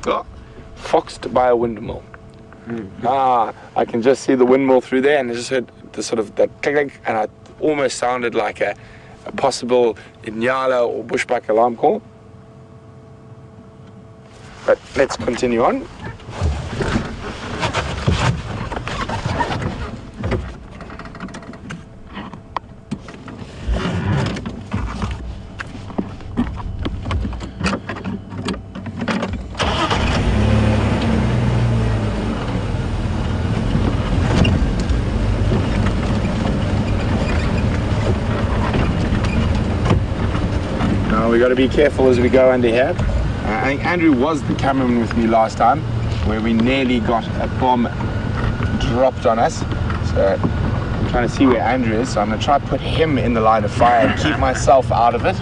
Oh, foxed by a windmill. I can just see the windmill through there, and I just heard the sort of that click, click, and it almost sounded like a possible Inyala or bushback alarm call. But let's continue on. We got to be careful as we go under here. I think Andrew was the cameraman with me last time, where we nearly got a bomb dropped on us. So I'm trying to see where Andrew is, so I'm going to try to put him in the line of fire and keep myself out of it.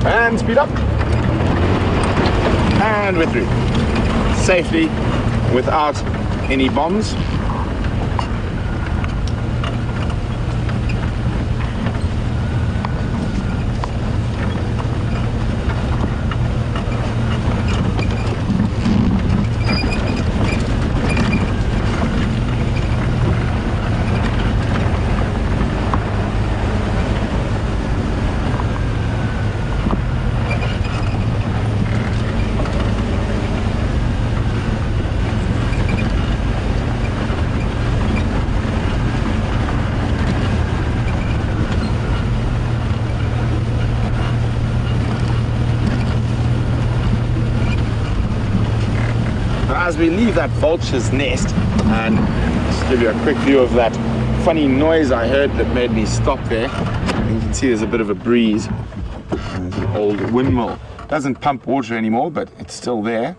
And speed up. And we're through. Safely, without any bombs. As we leave that vulture's nest, and just give you a quick view of that funny noise I heard that made me stop there. You can see there's a bit of a breeze. There's an old windmill. Doesn't pump water anymore, but it's still there.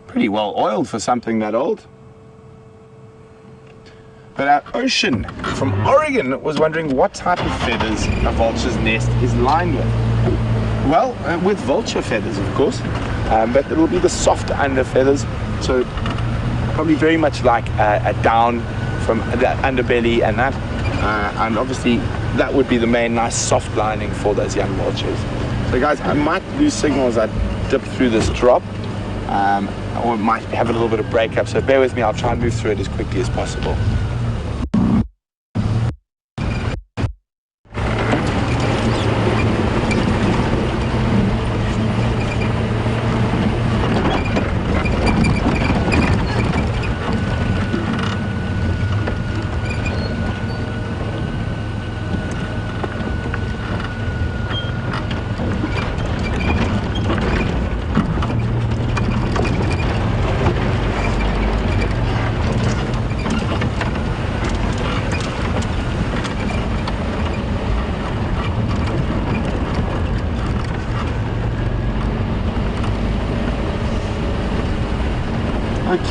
Pretty well oiled for something that old. But our Ocean from Oregon was wondering what type of feathers a vulture's nest is lined with. Well, with vulture feathers, of course, but it will be the soft under feathers, so probably very much like a down from the underbelly and that, and obviously that would be the main nice soft lining for those young vultures. So guys, I might lose signal as I dip through this drop, or might have a little bit of breakup, so bear with me. I'll try and move through it as quickly as possible.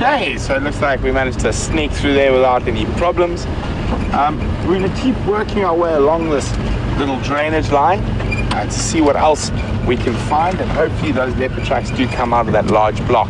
Okay, so it looks like we managed to sneak through there without any problems. We're going to keep working our way along this little drainage line to see what else we can find, and hopefully those leopard tracks do come out of that large block.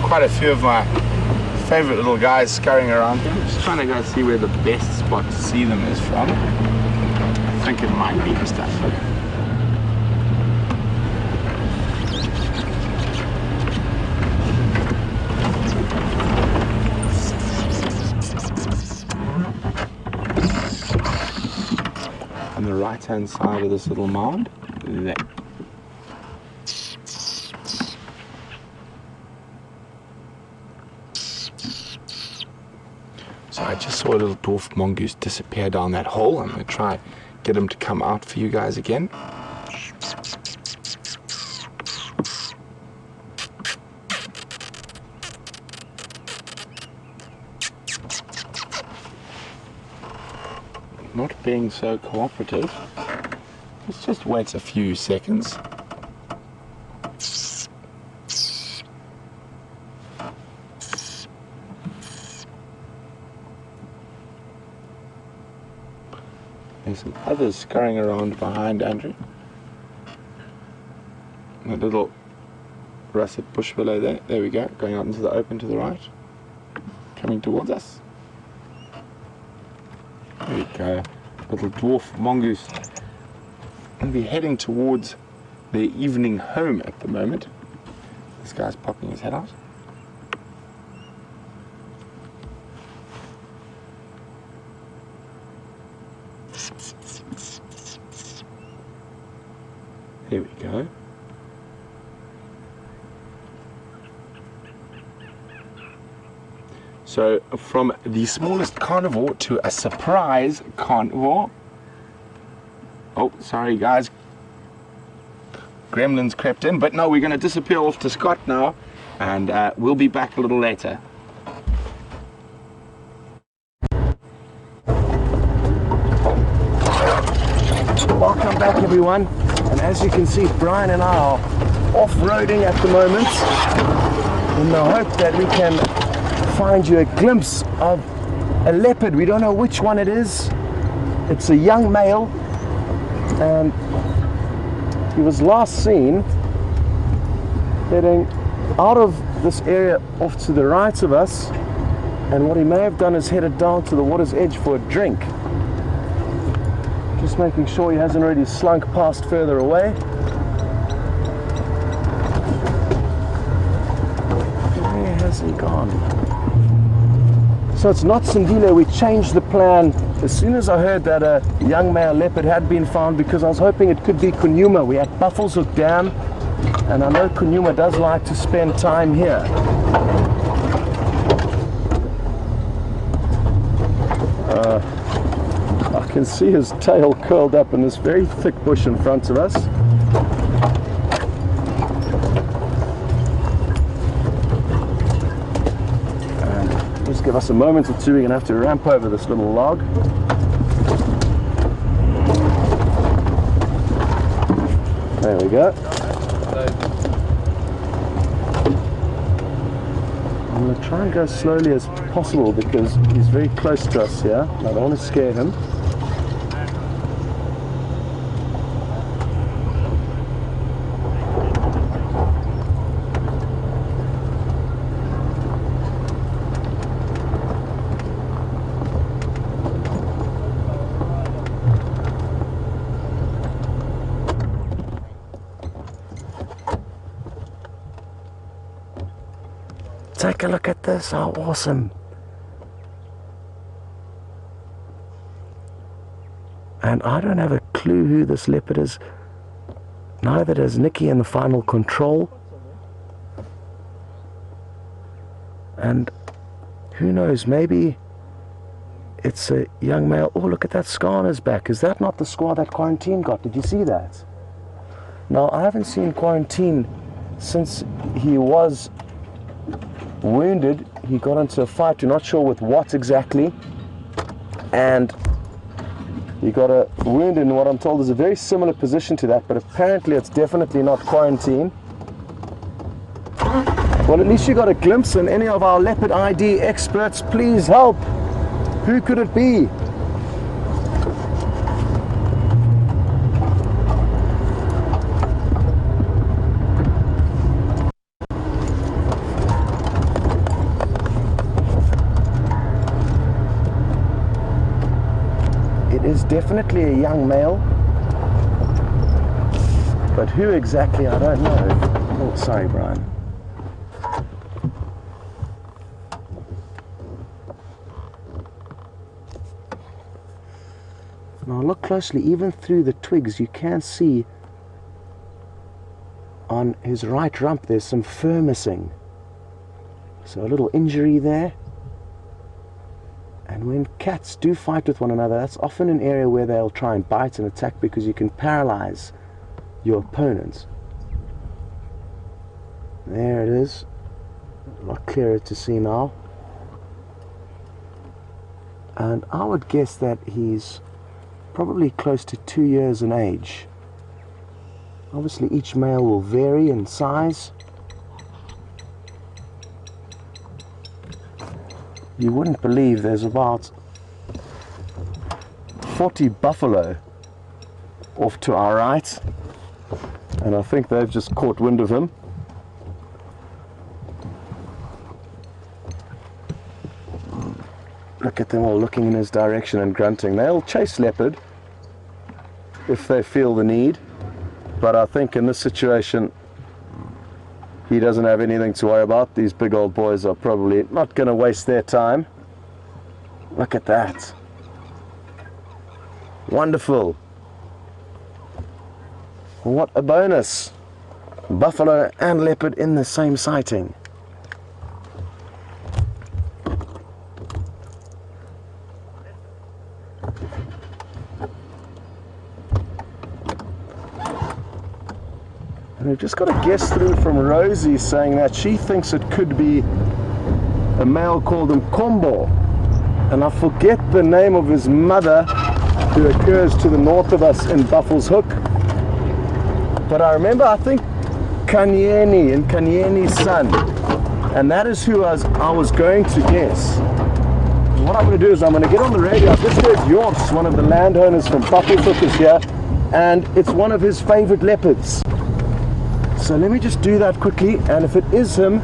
Quite a few of my favorite little guys scurrying around here. I'm just trying to go see where the best spot to see them is from. I think it might be this stuff. On the right hand side of this little mound, there. So I just saw a little dwarf mongoose disappear down that hole. I'm going to try get him to come out for you guys again. Not being so cooperative. Let's just wait a few seconds. There's some others scurrying around behind Andrew. A little russet bush below there. There we go, going out into the open to the right. Coming towards us. There we go. Little dwarf mongoose. And be heading towards their evening home at the moment. This guy's popping his head out. There we go. So from the smallest carnivore to a surprise carnivore. Oh, sorry guys. Gremlins crept in, but no, we're going to disappear off to Scott now, and we'll be back a little later.
Welcome back everyone, and as you can see, Brian and I are off-roading at the moment in the hope that we can find you a glimpse of a leopard. We don't know which one it is. It's a young male, and he was last seen heading out of this area off to the right of us, and what he may have done is headed down to the water's edge for a drink. Just making sure he hasn't already slunk past further away. Where has he gone? So it's not Sindile. We changed the plan as soon as I heard that a young male leopard had been found, because I was hoping it could be Kunyuma. We at Buffelshoek Dam, and I know Kunyuma does like to spend time here. I can see his tail curled up in this very thick bush in front of us. And just give us a moment or two, we're going to have to ramp over this little log. There we go. I'm going to try and go as slowly as possible because he's very close to us here. I don't want to scare him. Take a look at this, how awesome. And I don't have a clue who this leopard is. Neither does Nikki in the final control. And who knows, maybe it's a young male. Oh, look at that scar on his back. Is that not the scar that Quarantine got? Did you see that? Now, I haven't seen Quarantine since he was wounded. He got into a fight, you're not sure with what exactly. And he got a wound in what I'm told is a very similar position to that, but apparently it's definitely not Quarantine. Well, at least you got a glimpse, and any of our leopard ID experts, please help. Who could it be? It is definitely a young male, but who exactly, I don't know. Oh, sorry, Brian. Now look closely, even through the twigs you can see on his right rump there's some fur missing. So a little injury there. And when cats do fight with one another, that's often an area where they'll try and bite and attack, because you can paralyze your opponent. There it is. A lot clearer to see now. And I would guess that he's probably close to 2 years in age. Obviously each male will vary in size. You wouldn't believe there's about 40 buffalo off to our right, and I think they've just caught wind of him. Look at them all looking in his direction and grunting. They'll chase leopard if they feel the need, but I think in this situation he doesn't have anything to worry about. These big old boys are probably not going to waste their time. Look at that. Wonderful. What a bonus. Buffalo and leopard in the same sighting. And we've just got a guess through from Rosie saying that she thinks it could be a male called Makhombo. And I forget the name of his mother, who occurs to the north of us in Buffels Hook. But I remember, I think, Inkanyeni's son. And that is who I was going to guess. What I'm going to do is I'm going to get on the radio. I've just heard Jorts, one of the landowners from Buffels Hook, is here. And it's one of his favorite leopards. So let me just do that quickly, and if it is him,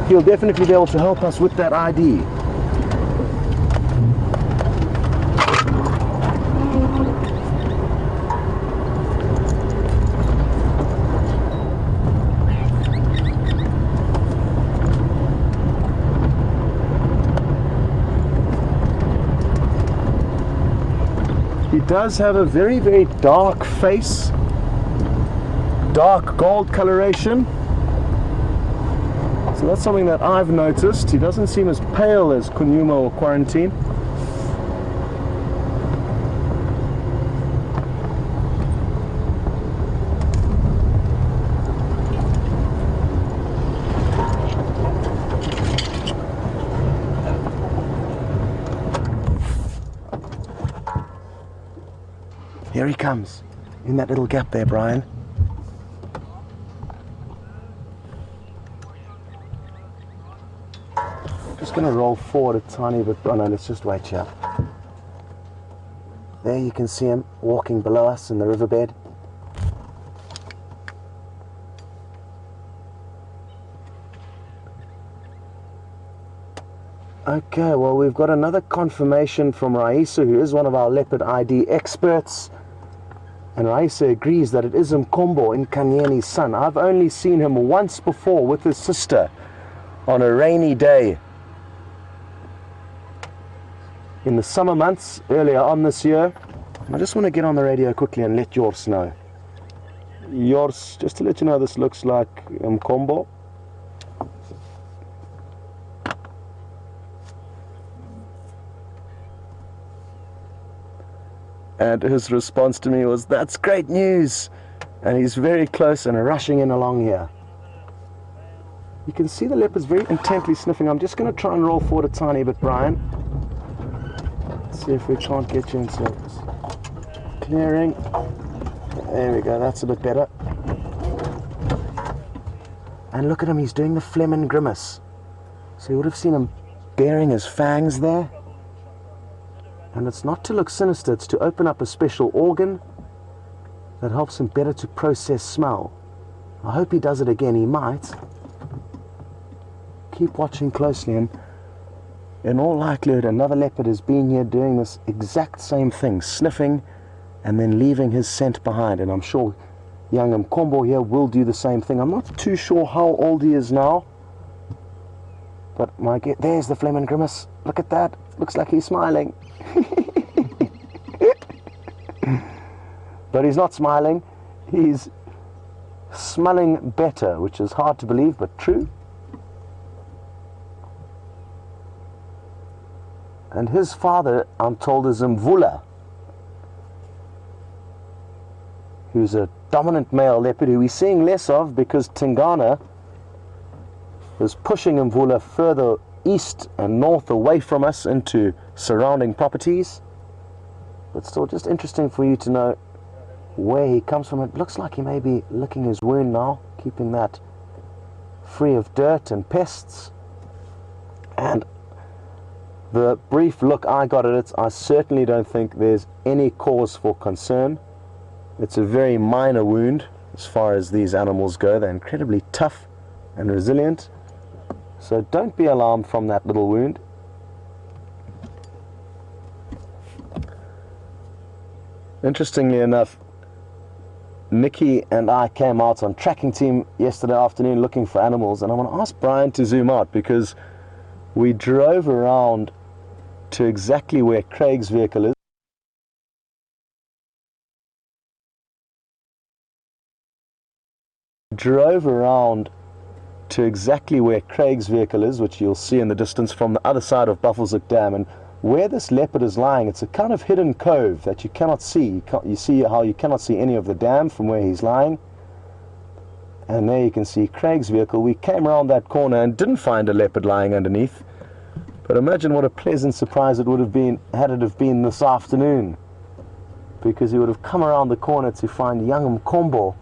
he'll definitely be able to help us with that ID. He does have a very, very dark face. Dark gold coloration, so that's something that I've noticed. He doesn't seem as pale as Kunyuma or Quarantine. Here he comes, in that little gap there, Brian. Just going to roll forward a tiny bit. Oh no, let's just wait here. There you can see him walking below us in the riverbed. Okay, well, we've got another confirmation from Raisa, who is one of our leopard ID experts. And Raisa agrees that it is Makhombo, Inkanyeni's son. I've only seen him once before with his sister on a rainy day in the summer months earlier on this year. I just want to get on the radio quickly and let yours know. Yours, just to let you know, this looks like Makhombo. And his response to me was, "That's great news!" And he's very close and rushing in along here. You can see the leopard's very intently sniffing. I'm just going to try and roll forward a tiny bit, Brian. Let's see if we can't get you into this. Clearing. There we go, that's a bit better. And look at him, he's doing the phlegm grimace. So you would have seen him baring his fangs there. And it's not to look sinister, it's to open up a special organ that helps him better to process smell. I hope he does it again, he might. Keep watching closely, and in all likelihood another leopard has been here doing this exact same thing, sniffing and then leaving his scent behind. And I'm sure young Makhombo here will do the same thing. I'm not too sure how old he is now, but there's the phlegm grimace. Look at that, looks like he's smiling. But he's not smiling, he's smelling better, which is hard to believe but true. And his father, I'm told, is Mvula, who's a dominant male leopard who we're seeing less of because Tingana is pushing Mvula further east and north away from us into surrounding properties. But still just interesting for you to know where he comes from. It looks like he may be licking his wound now, keeping that free of dirt and pests. And the brief look I got at it, I certainly don't think there's any cause for concern. It's a very minor wound as far as these animals go. They're incredibly tough and resilient. So don't be alarmed from that little wound. Interestingly enough, Nikki and I came out on tracking team yesterday afternoon looking for animals, and I want to ask Brian to zoom out because we drove around to exactly where Craig's vehicle is. Drove around to exactly where Craig's vehicle is, which you'll see in the distance from the other side of Buffelshoek Dam, and where this leopard is lying, it's a kind of hidden cove that you cannot see. You see how you cannot see any of the dam from where he's lying. And there you can see Craig's vehicle. We came around that corner and didn't find a leopard lying underneath. But imagine what a pleasant surprise it would have been had it have been this afternoon, because he would have come around the corner to find young Makhombo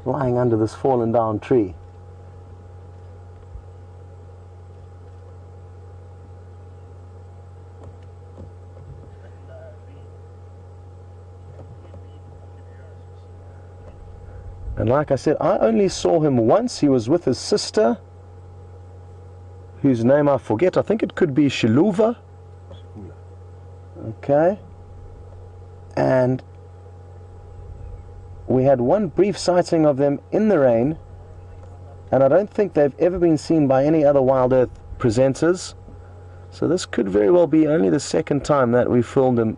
lying under this fallen down tree. And like I said, I only saw him once. He was with his sister, whose name I forget. I think it could be Shiluva. Okay. And we had one brief sighting of them in the rain, and I don't think they've ever been seen by any other WildEarth presenters. So this could very well be only the second time that we filmed them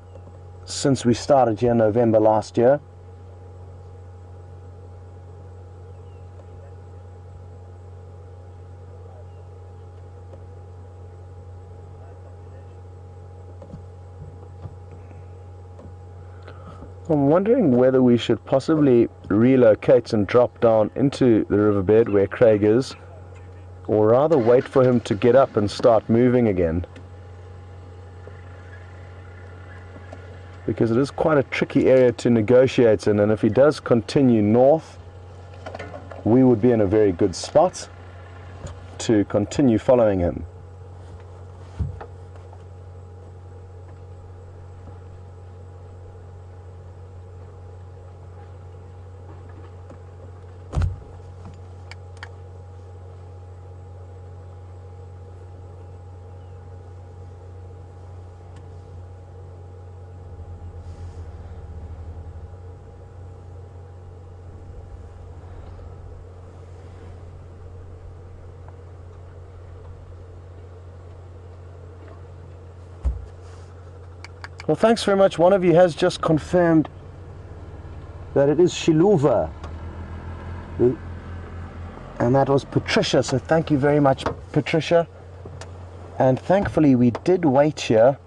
since we started here in November last year. I'm wondering whether we should possibly relocate and drop down into the riverbed where Craig is, or rather wait for him to get up and start moving again. Because it is quite a tricky area to negotiate in, and if he does continue north, we would be in a very good spot to continue following him. Well, thanks very much. One of you has just confirmed that it is Shiluva. And that was Patricia, so thank you very much, Patricia. And thankfully we did wait here.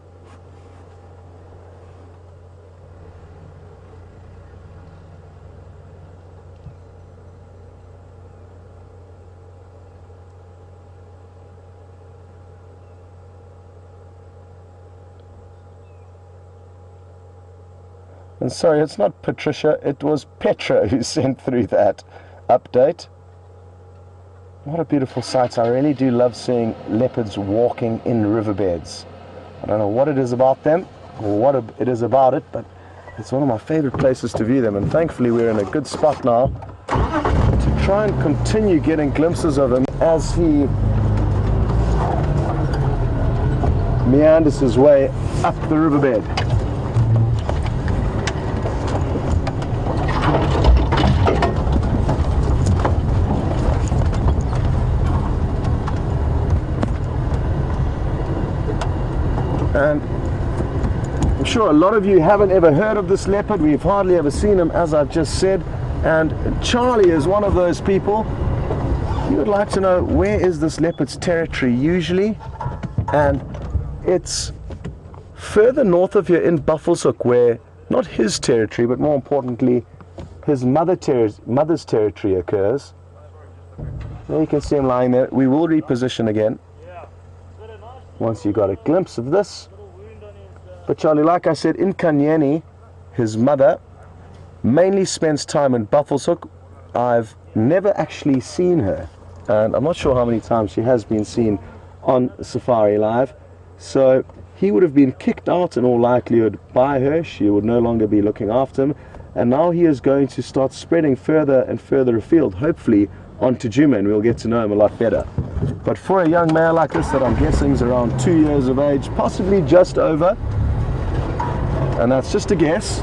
And sorry, it's not Patricia, it was Petra who sent through that update. What a beautiful sight. I really do love seeing leopards walking in riverbeds. I don't know what it is about them, or what it is about it, but it's one of my favorite places to view them. And thankfully we're in a good spot now to try and continue getting glimpses of him as he meanders his way up the riverbed. And I'm sure a lot of you haven't ever heard of this leopard. We've hardly ever seen him, as I've just said. And Charlie is one of those people. He would like to know, where is this leopard's territory usually? And it's further north of here in Buffelshoek, where not his territory, but more importantly, his mother's territory occurs. There you can see him lying there. We will reposition again once you got a glimpse of this. But Charlie, like I said, Inkanyeni, his mother, mainly spends time in Buffelshoek. I've never actually seen her, and I'm not sure how many times she has been seen on Safari Live. So he would have been kicked out in all likelihood by her. She would no longer be looking after him, and now he is going to start spreading further and further afield, hopefully onto Juma, and we'll get to know him a lot better. But for a young male like this, that I'm guessing is around 2 years of age, possibly just over, and that's just a guess,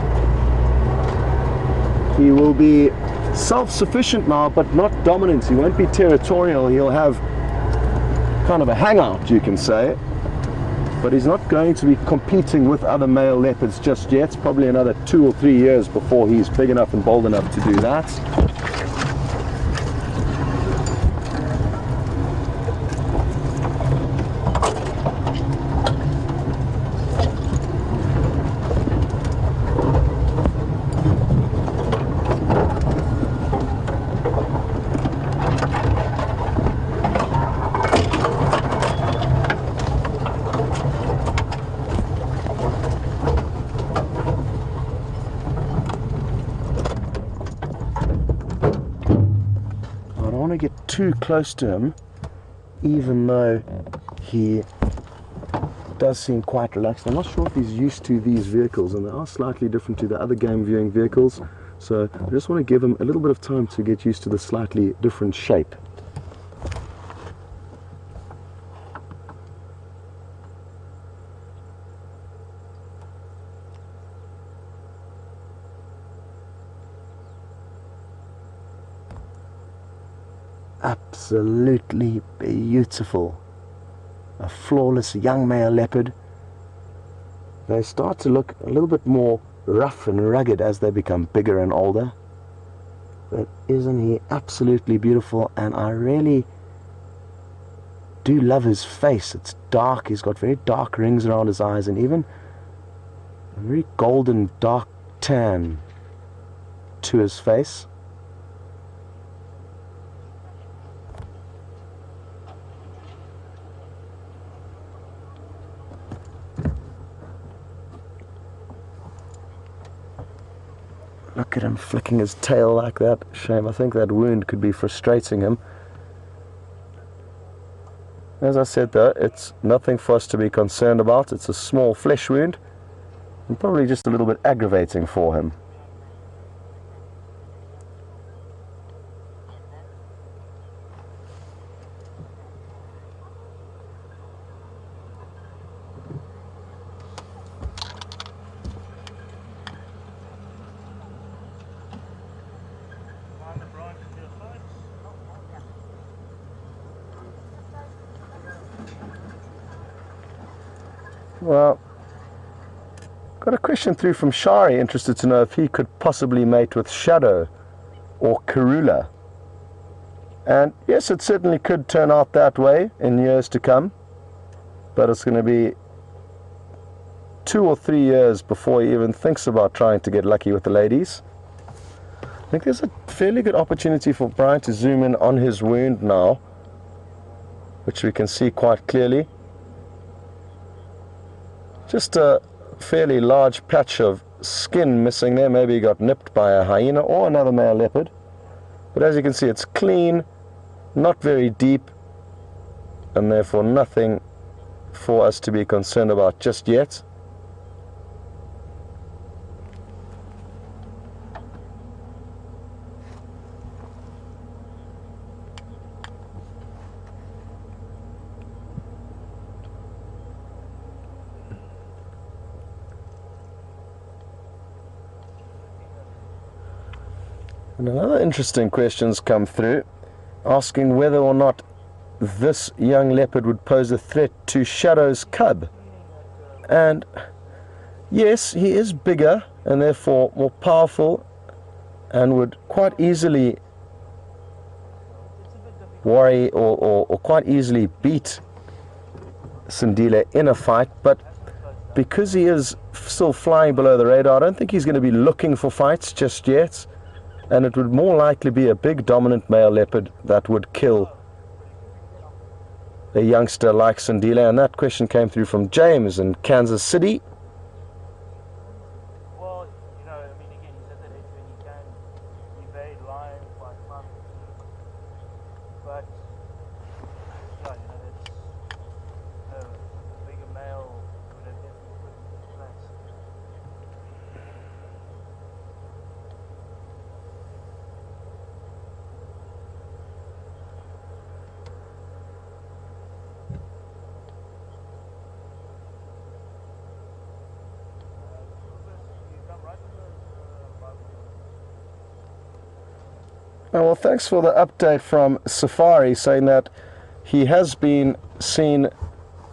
he will be self-sufficient now, but not dominant. He won't be territorial. He'll have kind of a hangout, you can say, but he's not going to be competing with other male leopards just yet. It's probably another 2 or 3 years before he's big enough and bold enough to do that. Too close to him, even though he does seem quite relaxed. I'm not sure if he's used to these vehicles, and they are slightly different to the other game viewing vehicles, so I just want to give him a little bit of time to get used to the slightly different shape. Absolutely beautiful. A flawless young male leopard. They start to look a little bit more rough and rugged as they become bigger and older. But isn't he absolutely beautiful? And I really do love his face. It's dark. He's got very dark rings around his eyes, and even a very golden dark tan to his face. Look at him flicking his tail like that. Shame, I think that wound could be frustrating him. As I said though, it's nothing for us to be concerned about. It's a small flesh wound, and probably just a little bit aggravating for him. Well, Got a question through from Shari, interested to know if he could possibly mate with Shadow or Karula. And yes, it certainly could turn out that way in years to come, but it's going to be 2 or 3 years before he even thinks about trying to get lucky with the ladies. I think there's a fairly good opportunity for Brian to zoom in on his wound now, which we can see quite clearly. Just a fairly large patch of skin missing there. Maybe he got nipped by a hyena or another male leopard. But as you can see, it's clean, not very deep, and therefore nothing for us to be concerned about just yet. And another interesting question's come through, asking whether or not this young leopard would pose a threat to Shadow's cub. And yes, he is bigger and therefore more powerful and would quite easily worry or quite easily beat Sindile in a fight, but because he is still flying below the radar, I don't think he's going to be looking for fights just yet. And it would more likely be a big dominant male leopard that would kill a youngster like Sindile. And that question came through from James in Kansas City.
Well, you know, I mean, again, he's at that age when he can evade lions by climbing. But, yeah, you know, that's a bigger male would have definitely put him in place.
Oh, well, thanks for the update from Safari, saying that he has been seen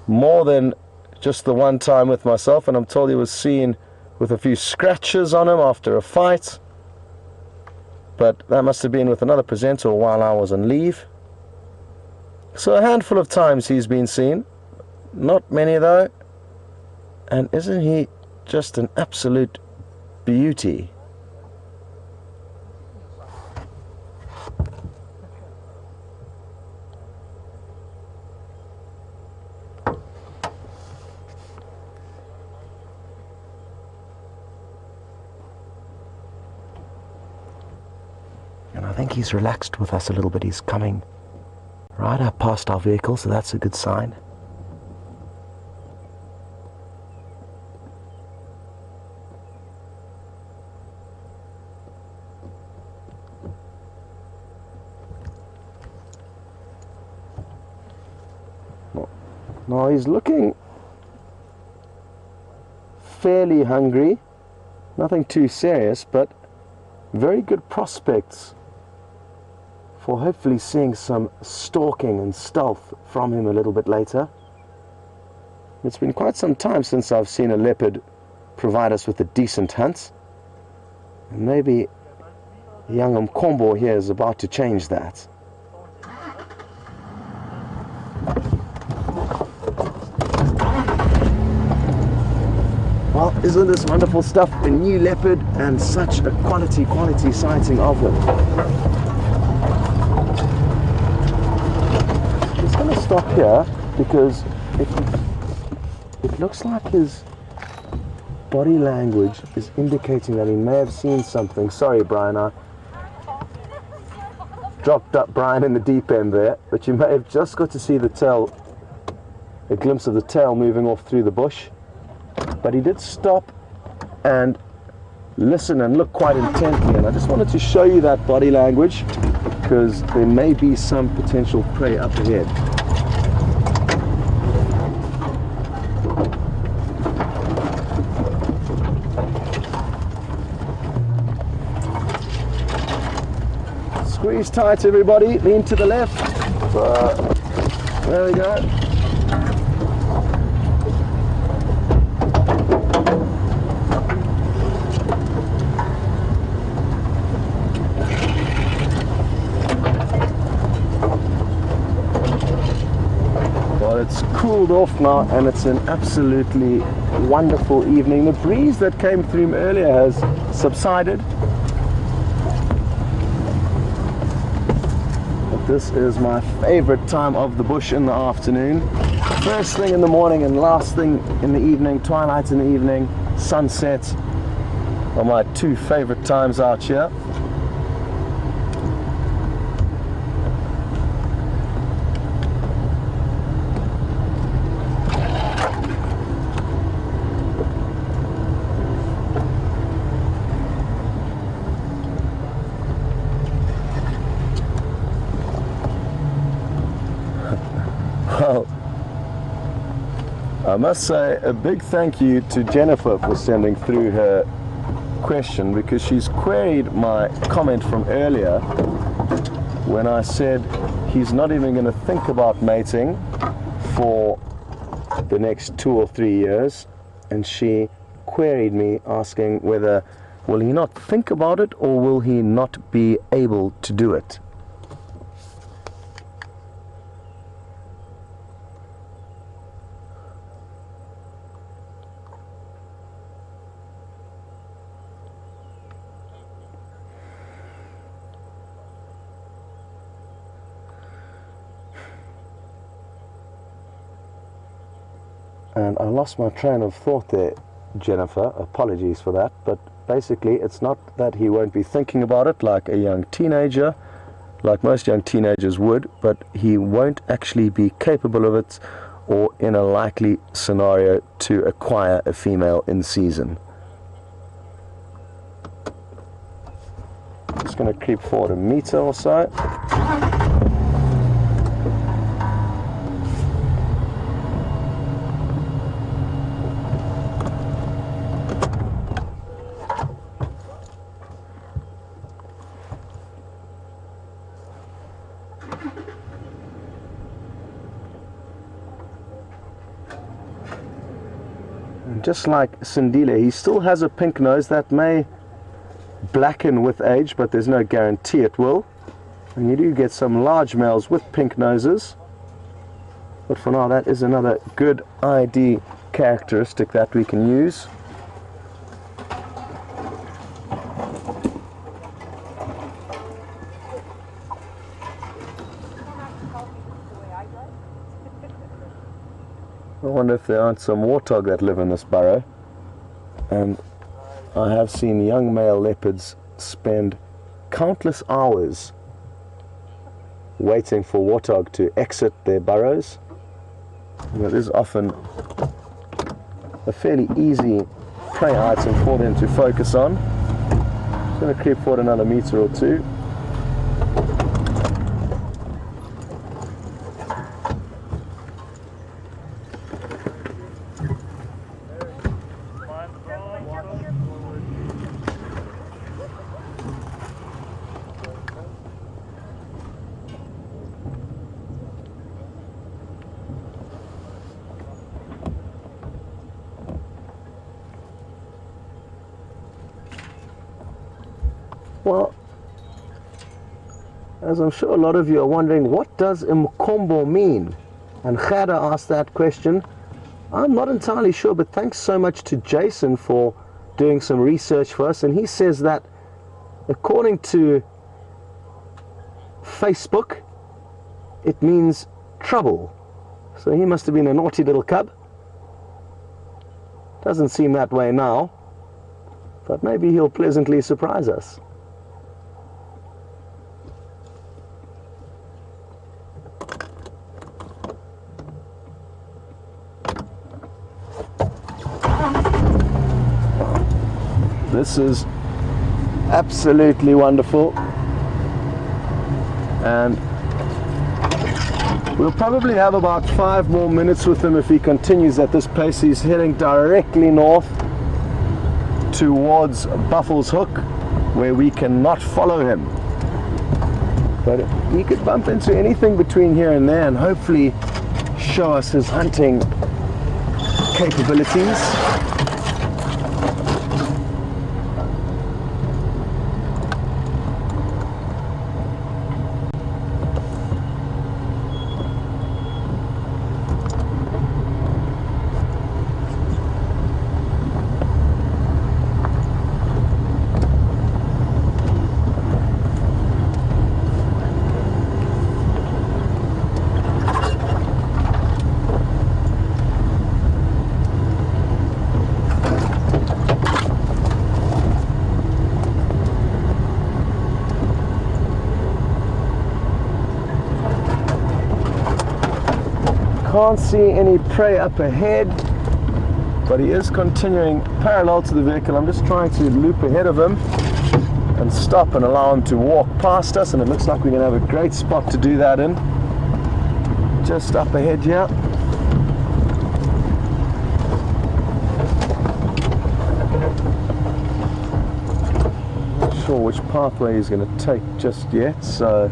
more than just the one time with myself, and I'm told he was seen with a few scratches on him after a fight, but that must have been with another presenter while I was on leave. So a handful of times he's been seen, not many though, and isn't he just an absolute beauty? And I think he's relaxed with us a little bit. He's coming right up past our vehicle, so that's a good sign. Now he's looking fairly hungry, nothing too serious, but very good prospects for hopefully seeing some stalking and stealth from him a little bit later. It's been quite some time since I've seen a leopard provide us with a decent hunt, and maybe young Makhombo here is about to change that. Well, isn't this wonderful stuff? A new leopard and such a quality sighting of him. Just going to stop here because it looks like his body language is indicating that he may have seen something. Sorry, Brian, I dropped up Brian in the deep end there, but you may have just got to see the tail, a glimpse of the tail moving off through the bush. But he did stop and listen and look quite intently, and I just wanted to show you that body language because there may be some potential prey up ahead. Squeeze tight, everybody, lean to the left. There we go. cooled off now, and it's an absolutely wonderful evening. The breeze that came through earlier has subsided. But this is my favorite time of the bush in the afternoon. First thing in the morning and last thing in the evening, twilight in the evening, sunset are my two favorite times out here. Well, I must say a big thank you to Jennifer for sending through her question, because she's queried my comment from earlier when I said he's not even going to think about mating for the next 2 or 3 years, and she queried me asking whether will he not think about it or will he not be able to do it. And I lost my train of thought there, Jennifer. Apologies for that. But basically, it's not that he won't be thinking about it like a young teenager, like most young teenagers would, but he won't actually be capable of it or in a likely scenario to acquire a female in season. Just going to creep forward a meter or so. Just like Sindile, he still has a pink nose that may blacken with age, but there's no guarantee it will. And you do get some large males with pink noses. But for now, that is another good ID characteristic that we can use. I wonder if there aren't some warthog that live in this burrow. And I have seen young male leopards spend countless hours waiting for warthog to exit their burrows. And it is often a fairly easy prey item for them to focus on. Just going to creep forward another meter or two. Well, as I'm sure a lot of you are wondering, what does Makhombo mean? And Gerda asked that question. I'm not entirely sure, but thanks so much to Jason for doing some research for us. And he says that according to Facebook, it means trouble. So he must have been a naughty little cub. Doesn't seem that way now, but maybe he'll pleasantly surprise us. This is absolutely wonderful, and we'll probably have about 5 more minutes with him if he continues at this pace. He's heading directly north towards Buffalo's Hook, where we cannot follow him. But he could bump into anything between here and there and hopefully show us his hunting capabilities. Can't see any prey up ahead, but he is continuing parallel to the vehicle. I'm just trying to loop ahead of him and stop and allow him to walk past us, and it looks like we're going to have a great spot to do that in. Just up ahead here. Not sure which pathway he's going to take just yet, so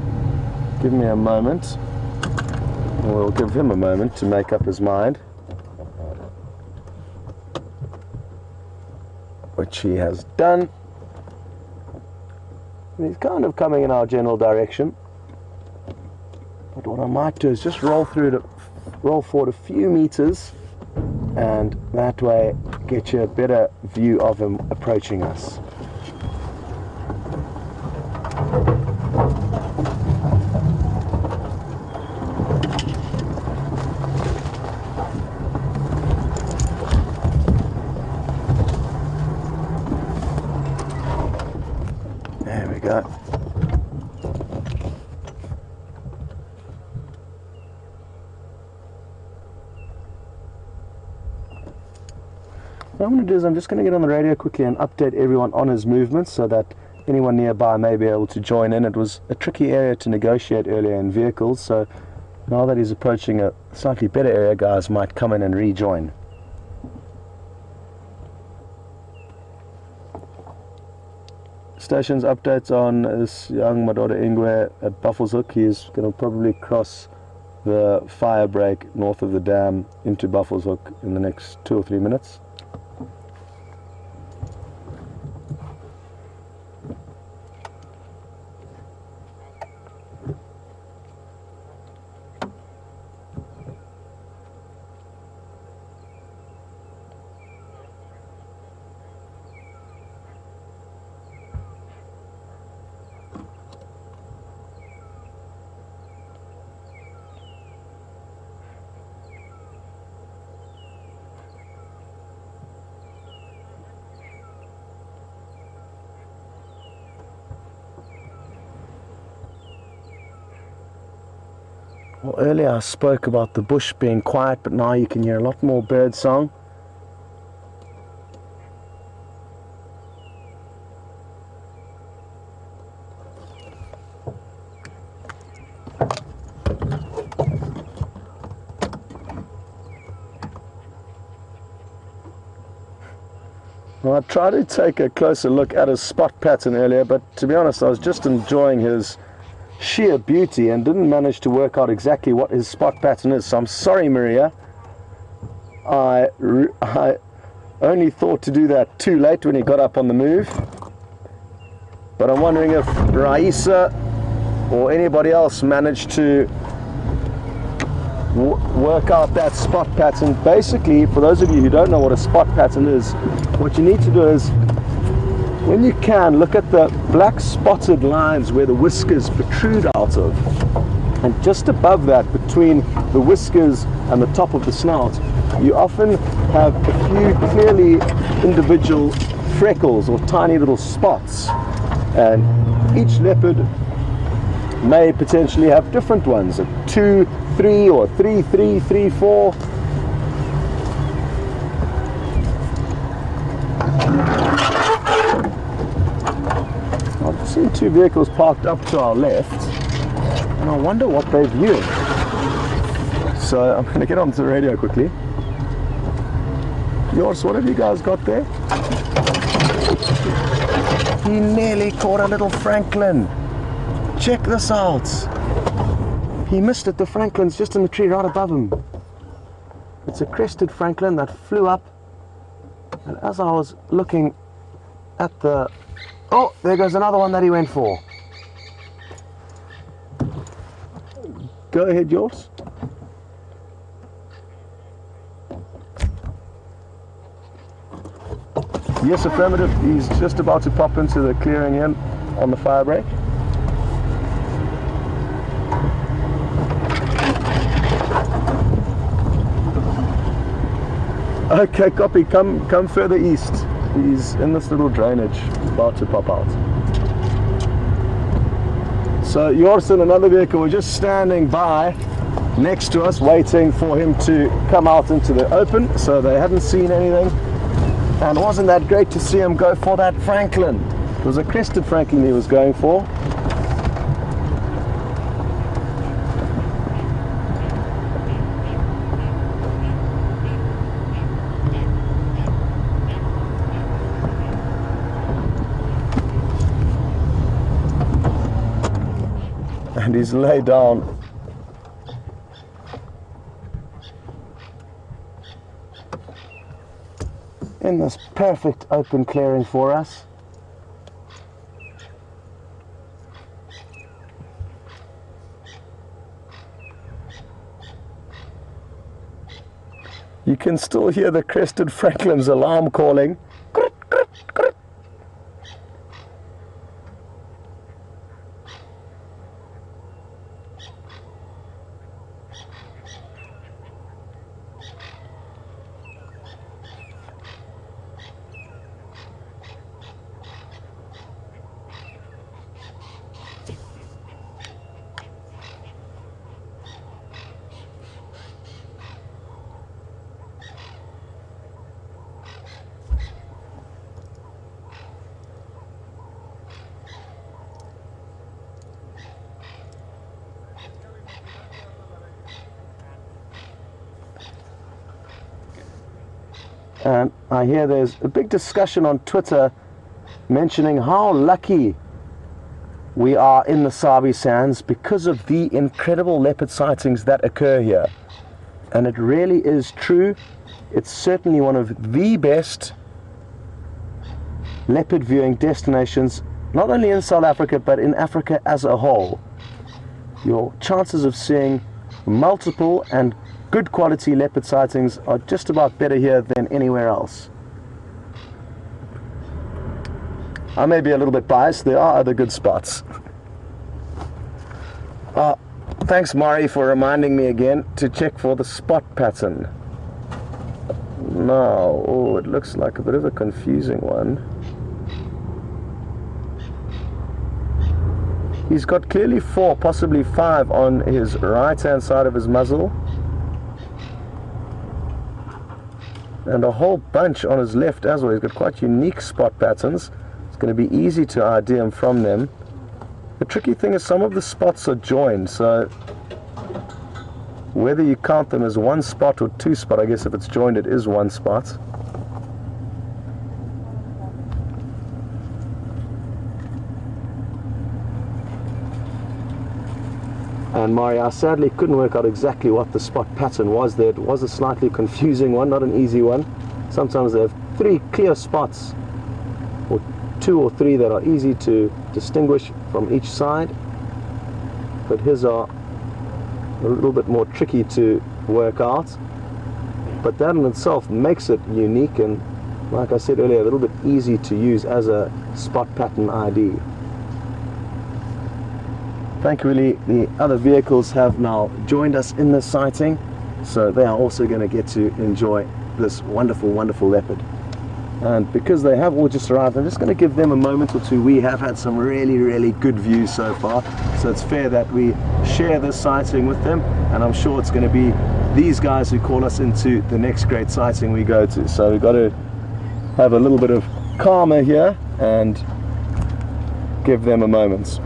give me a moment. We'll give him a moment to make up his mind, which he has done. And he's kind of coming in our general direction. But what I might do is just roll forward a few meters, and that way get you a better view of him approaching us. There we go. What I'm going to do is I'm just going to get on the radio quickly and update everyone on his movements so that anyone nearby may be able to join in. It was a tricky area to negotiate earlier in vehicles, so now that he's approaching a slightly better area, guys might come in and rejoin. Stations updates on this young Madoda Ingwe at Buffelshoek. He's going to probably cross the fire break north of the dam into Buffelshoek in the next 2 or 3 minutes. Well, earlier I spoke about the bush being quiet, but now you can hear a lot more bird song. Well, I tried to take a closer look at his spot pattern earlier, but to be honest, I was just enjoying his sheer beauty and didn't manage to work out exactly what his spot pattern is. So I'm sorry, Maria. I only thought to do that too late when he got up on the move. But I'm wondering if Raisa or anybody else managed to work out that spot pattern. Basically, for those of you who don't know what a spot pattern is, what you need to do is, when you can, look at the black spotted lines where the whiskers protrude out of, and just above that, between the whiskers and the top of the snout, you often have a few clearly individual freckles or tiny little spots, and each leopard may potentially have different ones, a 2, 3 or 3, 3, 3, 4. I've seen 2 vehicles parked up to our left, and I wonder what they're viewing. So I'm going to get onto the radio quickly. Yours, what have you guys got there? He nearly caught a little Franklin. Check this out. He missed it. The Franklin's just in the tree right above him. It's a crested Franklin that flew up, and as I was looking at the... Oh, there goes another one that he went for. Go ahead, yours. Yes, affirmative. He's just about to pop into the clearing in on the fire break. Okay, copy. Come further east. He's in this little drainage, about to pop out. So yours and another vehicle were just standing by next to us waiting for him to come out into the open, so they hadn't seen anything. And wasn't that great to see him go for that Franklin? It was a crested Franklin he was going for. And he's laid down in this perfect open clearing for us. You can still hear the crested Franklin's alarm calling. And I hear there's a big discussion on Twitter mentioning how lucky we are in the Sabi Sands because of the incredible leopard sightings that occur here. And it really is true. It's certainly one of the best leopard viewing destinations, not only in South Africa, but in Africa as a whole. Your chances of seeing multiple and good quality leopard sightings are just about better here than anywhere else. I may be a little bit biased, there are other good spots. Thanks Mari for reminding me again to check for the spot pattern. No, oh, it looks like a bit of a confusing one. He's got clearly 4, possibly 5 on his right hand side of his muzzle. And a whole bunch on his left as well. He's got quite unique spot patterns. It's going to be easy to ID him from them. The tricky thing is some of the spots are joined, so whether you count them as 1 spot or 2 spot, I guess if it's joined it is 1 spot. And Mari, I sadly couldn't work out exactly what the spot pattern was there. It was a slightly confusing one, not an easy one. Sometimes they have 3 clear spots, or 2 or 3 that are easy to distinguish from each side. But his are a little bit more tricky to work out. But that in itself makes it unique and, like I said earlier, a little bit easy to use as a spot pattern ID. Thankfully, the other vehicles have now joined us in this sighting, so they are also going to get to enjoy this wonderful, wonderful leopard. And because they have all just arrived, I'm just going to give them a moment or two. We have had some really, really good views so far, so it's fair that we share this sighting with them, and I'm sure it's going to be these guys who call us into the next great sighting we go to. So we've got to have a little bit of calmer here and give them a moment.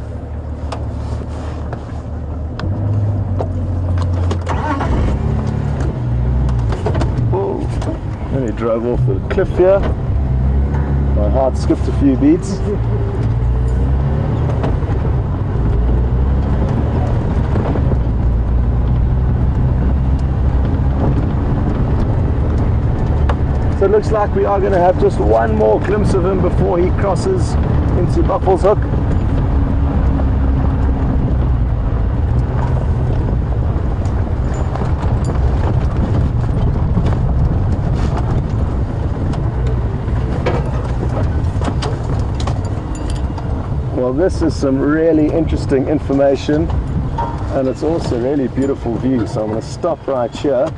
And he drove off the cliff here. My heart skipped a few beats. So it looks like we are going to have just one more glimpse of him before he crosses into Buffalo's Hook. Well, this is some really interesting information, and it's also a really beautiful view. So I'm going to stop right here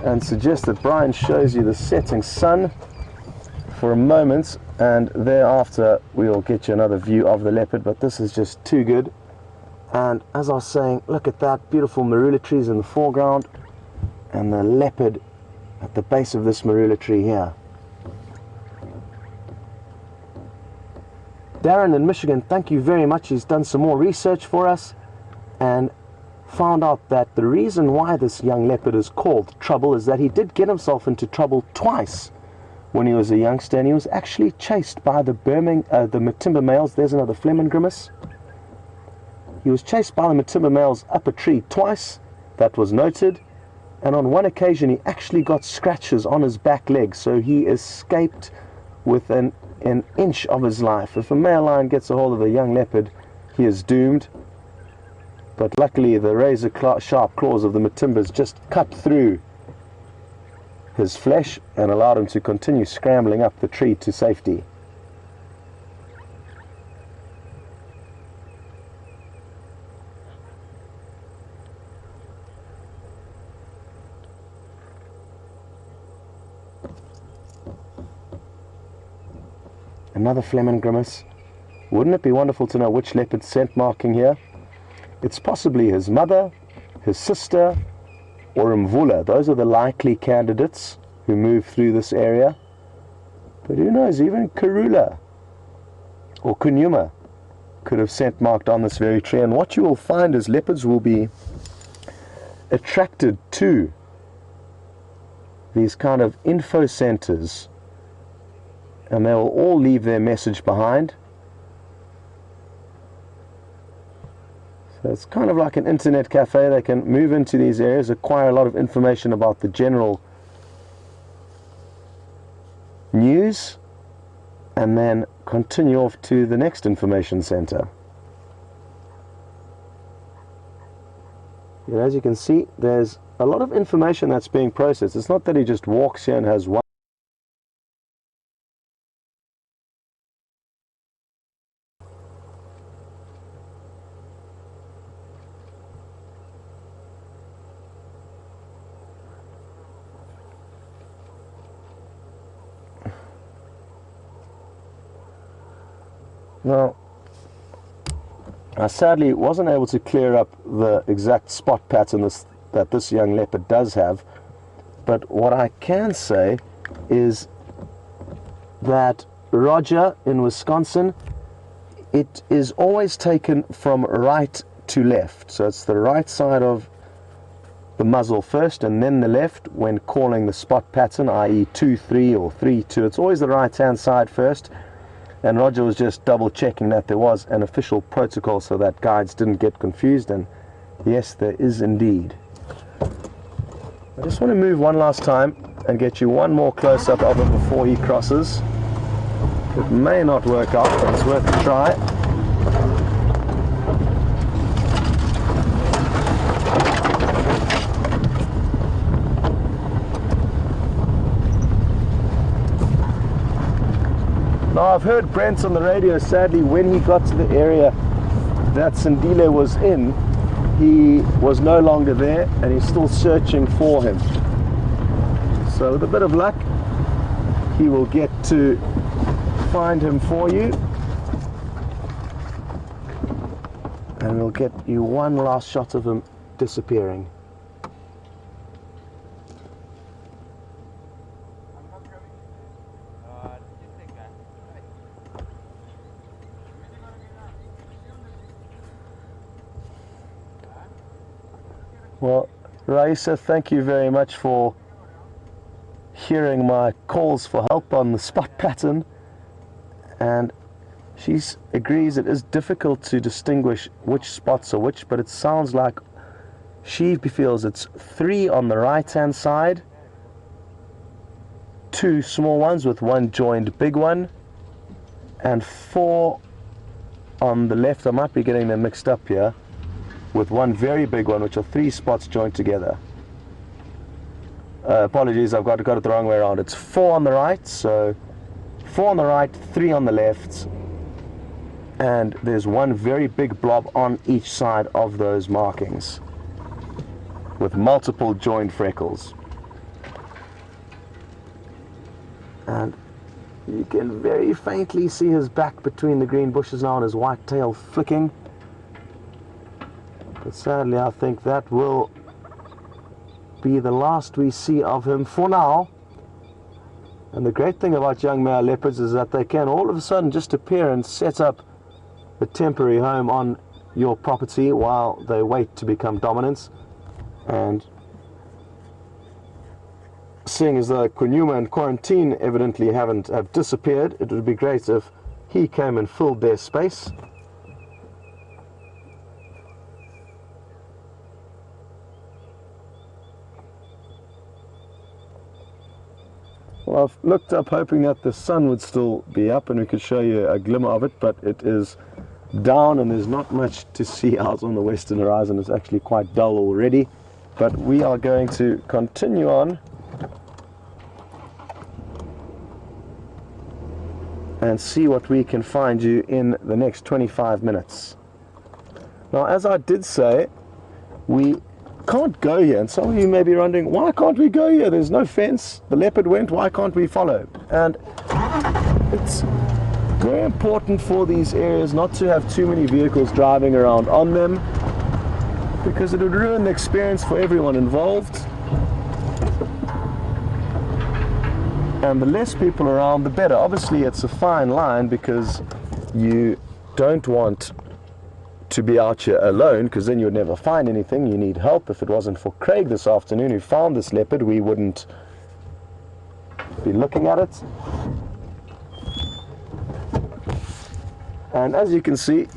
and suggest that Brian shows you the setting sun for a moment, and thereafter we'll get you another view of the leopard. But this is just too good. And as I was saying, look at that, beautiful marula trees in the foreground and the leopard at the base of this marula tree here. Darren in Michigan, thank you very much. He's done some more research for us and found out that the reason why this young leopard is called Trouble is that he did get himself into trouble twice when he was a youngster, and he was actually chased by the Matimba males. There's another Fleming grimace. He was chased by the Matimba males up a tree twice, that was noted, and on one occasion he actually got scratches on his back leg, so he escaped with an inch of his life. If a male lion gets a hold of a young leopard, he is doomed. But luckily the razor sharp claws of the Matimbas just cut through his flesh and allowed him to continue scrambling up the tree to safety. Another Fleming grimace. Wouldn't it be wonderful to know which leopard's scent marking here? It's possibly his mother, his sister, or Mvula. Those are the likely candidates who move through this area. But who knows, even Karula or Kunyuma could have scent marked on this very tree. And what you will find is leopards will be attracted to these kind of info centers, and they will all leave their message behind. So it's kind of like an internet cafe. They can move into these areas, acquire a lot of information about the general news, and then continue off to the next information center. And as you can see, there's a lot of information that's being processed. It's not that he just walks here and has one. Now, I sadly wasn't able to clear up the exact spot pattern that this young leopard does have, but what I can say is that Roger in Wisconsin, it is always taken from right to left. So it's the right side of the muzzle first and then the left when calling the spot pattern, i.e. 2-3 or 3-2. It's always the right hand side first. And Roger was just double checking that there was an official protocol so that guides didn't get confused, and yes, there is indeed. I just want to move one last time and get you one more close-up of him before he crosses. It may not work out, but it's worth a try. Now, I've heard Brent on the radio, sadly, when he got to the area that Sandile was in, he was no longer there and he's still searching for him. So with a bit of luck, he will get to find him for you. And we'll get you one last shot of him disappearing. Well, Raisa, thank you very much for hearing my calls for help on the spot pattern, and she agrees it is difficult to distinguish which spots are which, but it sounds like she feels it's 3 on the right hand side, 2 small ones with 1 joined big one, and 4 on the left. I might be getting them mixed up here, with 1 very big one, which are 3 spots joined together. Apologies, I've got it the wrong way around. It's 4 on the right, so 4 on the right, 3 on the left, and there's 1 very big blob on each side of those markings with multiple joined freckles. And you can very faintly see his back between the green bushes now and his white tail flicking. But sadly, I think that will be the last we see of him for now. And the great thing about young male leopards is that they can all of a sudden just appear and set up a temporary home on your property while they wait to become dominants. And seeing as though Kunyuma and Quarantine evidently have disappeared, it would be great if he came and filled their space. Well, I've looked up hoping that the sun would still be up and we could show you a glimmer of it, but it is down and there's not much to see out on the western horizon. It's actually quite dull already, but we are going to continue on and see what we can find you in the next 25 minutes. Now, as I did say, we can't go here, and some of you may be wondering, why can't we go here? There's no fence. The leopard went, why can't we follow? And it's very important for these areas not to have too many vehicles driving around on them, because it would ruin the experience for everyone involved. And the less people around, the better. Obviously, it's a fine line because you don't want to be out here alone, because then you would never find anything. You need help. If it wasn't for Craig this afternoon who found this leopard, we wouldn't be looking at it. And as you can see,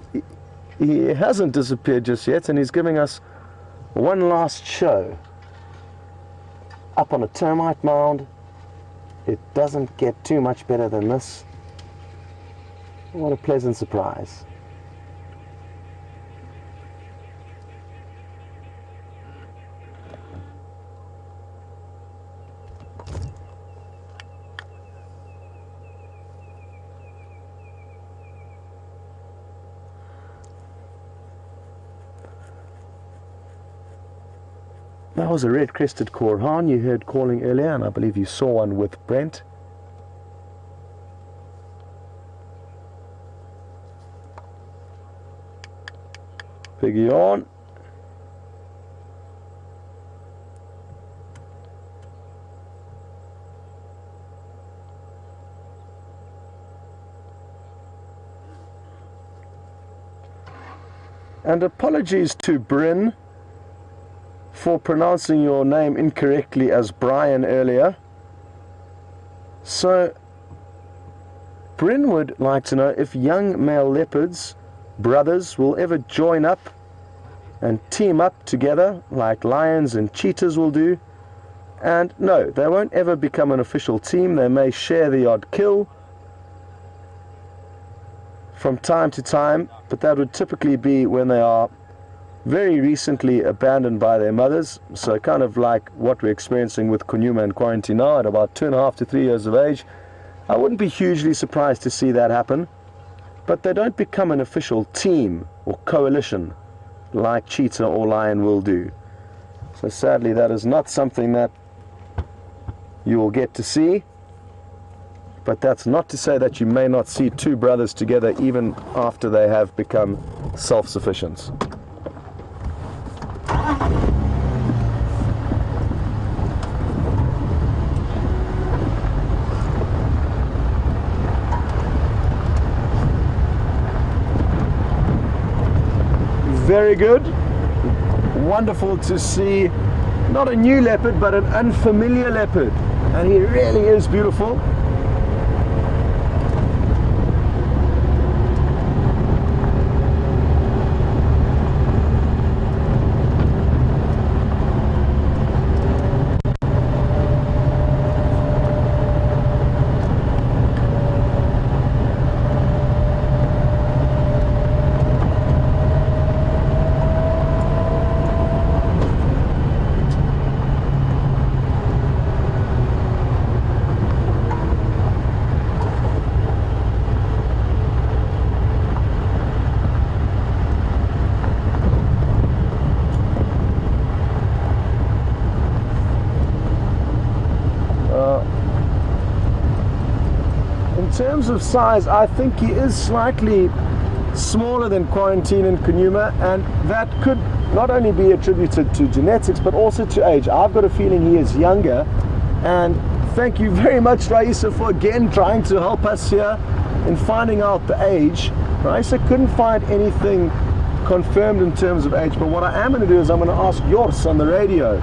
he hasn't disappeared just yet, and he's giving us one last show up on a termite mound. It doesn't get too much better than this. What a pleasant surprise. That was a red-crested korhaan you heard calling earlier, and I believe you saw one with Brent. Big yawn. And apologies to Bryn for pronouncing your name incorrectly as Brian earlier. So, Bryn would like to know if young male leopards, brothers, will ever join up and team up together like lions and cheetahs will do. And no, they won't ever become an official team. They may share the odd kill from time to time, but that would typically be when they are very recently abandoned by their mothers, so kind of like what we're experiencing with Kunyuma and Quarantine now at about 2.5 to 3 years of age. I wouldn't be hugely surprised to see that happen, but they don't become an official team or coalition like cheetah or lion will do. So sadly, that is not something that you will get to see, but that's not to say that you may not see two brothers together even after they have become self-sufficient. Very good. Wonderful to see not a new leopard but an unfamiliar leopard, and he really is beautiful. In terms of size, I think he is slightly smaller than Quarantine and Kanyuma, and that could not only be attributed to genetics but also to age. I've got a feeling he is younger, and thank you very much, Raisa, for again trying to help us here in finding out the age. Raisa couldn't find anything confirmed in terms of age, but what I am going to do is I'm going to ask Jors on the radio,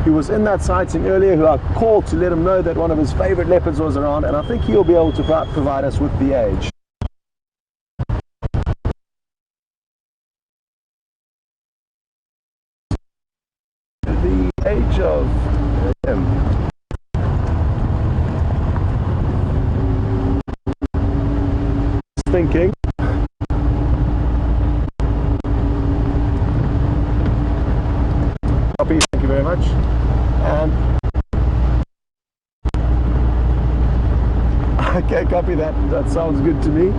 who was in that sighting earlier, who I called to let him know that one of his favorite leopards was around, and I think he'll be able to provide us with the age. The age of him. Thinking. Copy, thank you very much. And okay, copy that. That sounds good to me.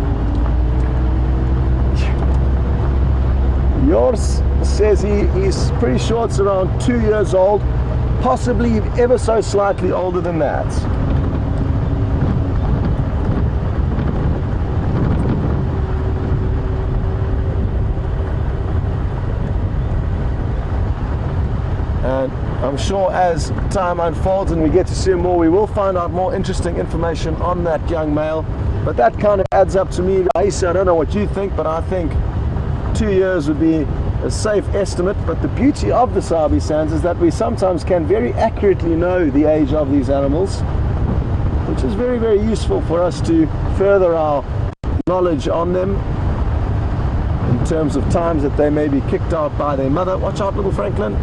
Yours says he's pretty sure it's around 2 years old, possibly ever so slightly older than that. And I'm sure as time unfolds and we get to see more, we will find out more interesting information on that young male. But that kind of adds up to me. Aisa, I don't know what you think, but I think 2 years would be a safe estimate. But the beauty of the Sabi Sands is that we sometimes can very accurately know the age of these animals, which is very, very useful for us to further our knowledge on them in terms of times that they may be kicked out by their mother. Watch out, little Franklin.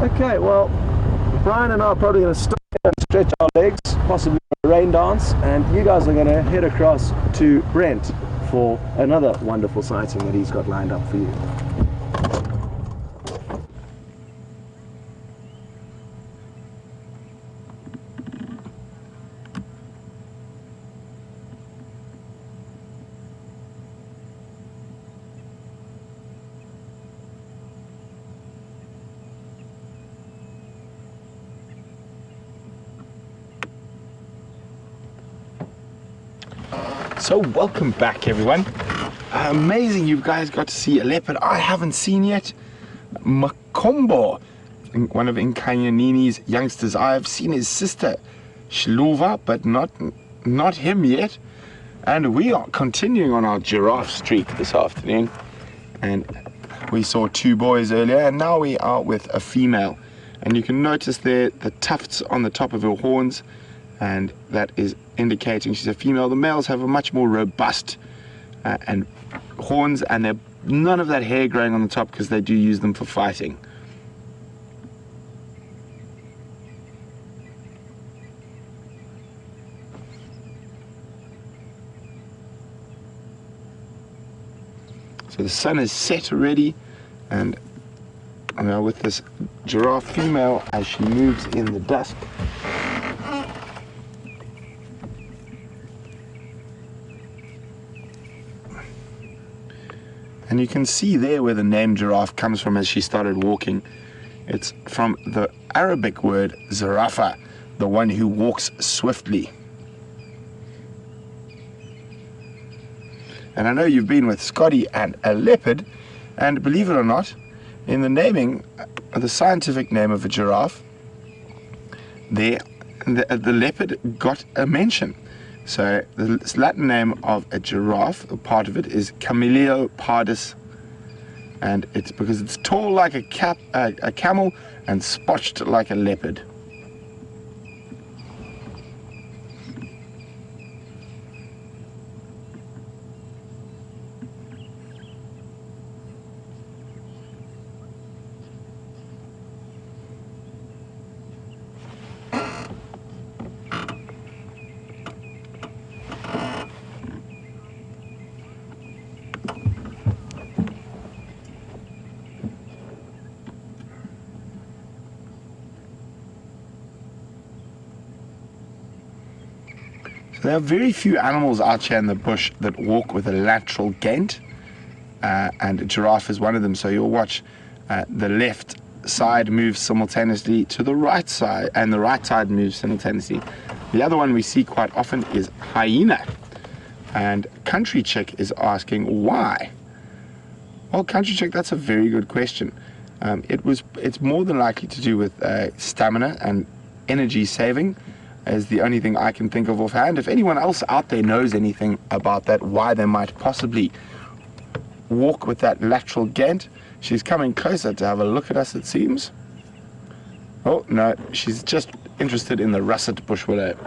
Okay, well, Brian and I are probably going to stop and stretch our legs, possibly a rain dance, and you guys are going to head across to Brent for another wonderful sighting that he's got lined up for you.
So welcome back, everyone. Amazing you guys got to see a leopard I haven't seen yet. Makhombo, one of Inkanyeni's youngsters. I've seen his sister Shluva, but not him yet. And we are continuing on our giraffe streak this afternoon. And we saw 2 boys earlier, and now we are with a female. And you can notice there the tufts on the top of her horns, and that is indicating she's a female. The males have a much more robust and horns, and they're none of that hair growing on the top because they do use them for fighting. So the sun is set already, and we are with this giraffe female as she moves in the dusk. And you can see there where the name giraffe comes from as she started walking. It's from the Arabic word zarafa, the one who walks swiftly. And I know you've been with Scotty and a leopard, and believe it or not, in the naming, the scientific name of a giraffe, the leopard got a mention. So the Latin name of a giraffe, a part of it, is Cameleo pardus, and it's because it's tall like a camel and spotched like a leopard. There are very few animals out here in the bush that walk with a lateral gait, and a giraffe is one of them. So you'll watch the left side moves simultaneously to the right side, and the right side moves simultaneously. The other one we see quite often is hyena. And Country Chick is asking why. Well, Country Chick, that's a very good question. It's more than likely to do with stamina and energy saving, is the only thing I can think of offhand. If anyone else out there knows anything about that, why they might possibly walk with that lateral gait. She's coming closer to have a look at us, it seems. Oh, no, she's just interested in the russet bush willow.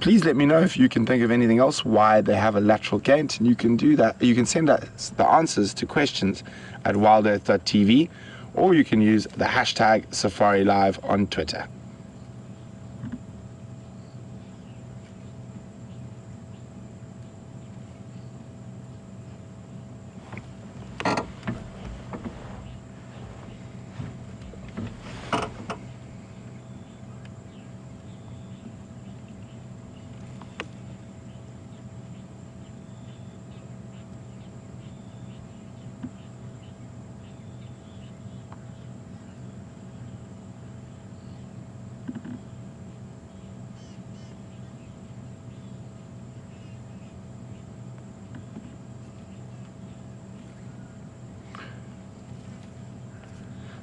Please let me know if you can think of anything else why they have a lateral gait, and you can do that. You can send us the answers to questions at wildearth.tv, or you can use the hashtag Safari Live on Twitter.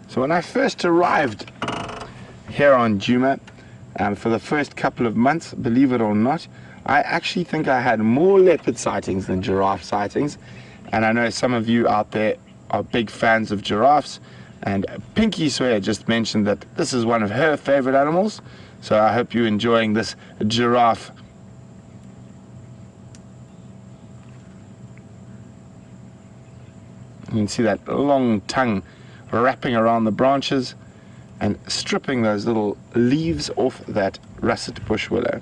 So when I first arrived here on Djuma, for the first couple of months, believe it or not, I actually think I had more leopard sightings than giraffe sightings. And I know some of you out there are big fans of giraffes, and Pinky Swear just mentioned that this is one of her favorite animals. So I hope you're enjoying this giraffe. You can see that long tongue wrapping around the branches and stripping those little leaves off that russet bush willow.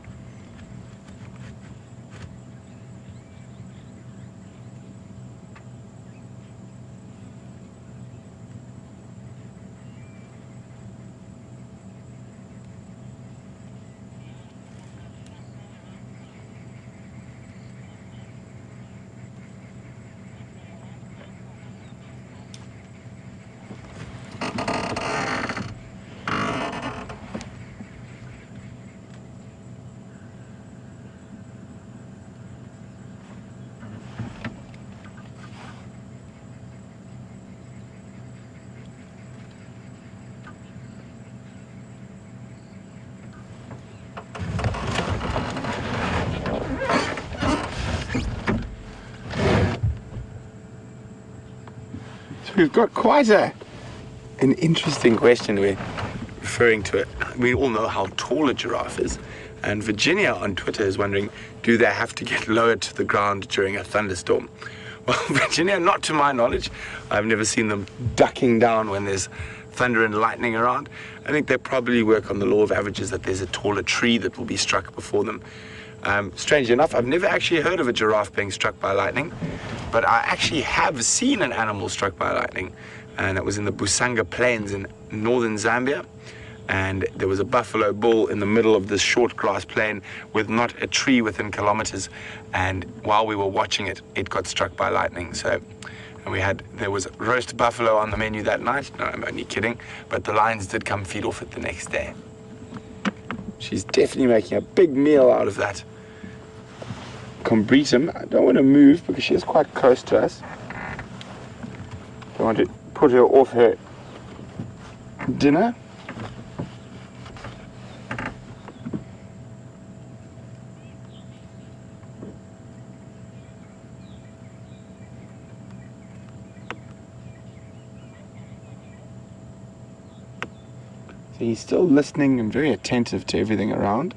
We've got quite an interesting question. We're referring to it. We all know how tall a giraffe is. And Virginia on Twitter is wondering, do they have to get lowered to the ground during a thunderstorm? Well, Virginia, not to my knowledge. I've never seen them ducking down when there's thunder and lightning around. I think they probably work on the law of averages, that there's a taller tree that will be struck before them. Strangely enough, I've never actually heard of a giraffe being struck by lightning, but I actually have seen an animal struck by lightning, and it was in the Busanga Plains in northern Zambia. And there was a buffalo bull in the middle of this short grass plain with not a tree within kilometers, and while we were watching it, it got struck by lightning. So, and there was roast buffalo on the menu that night. No, I'm only kidding, but the lions did come feed off it the next day. She's definitely making a big meal out of that Combretum. I don't want to move because she is quite close to us. Don't want to put her off her dinner. So he's still listening and very attentive to everything around.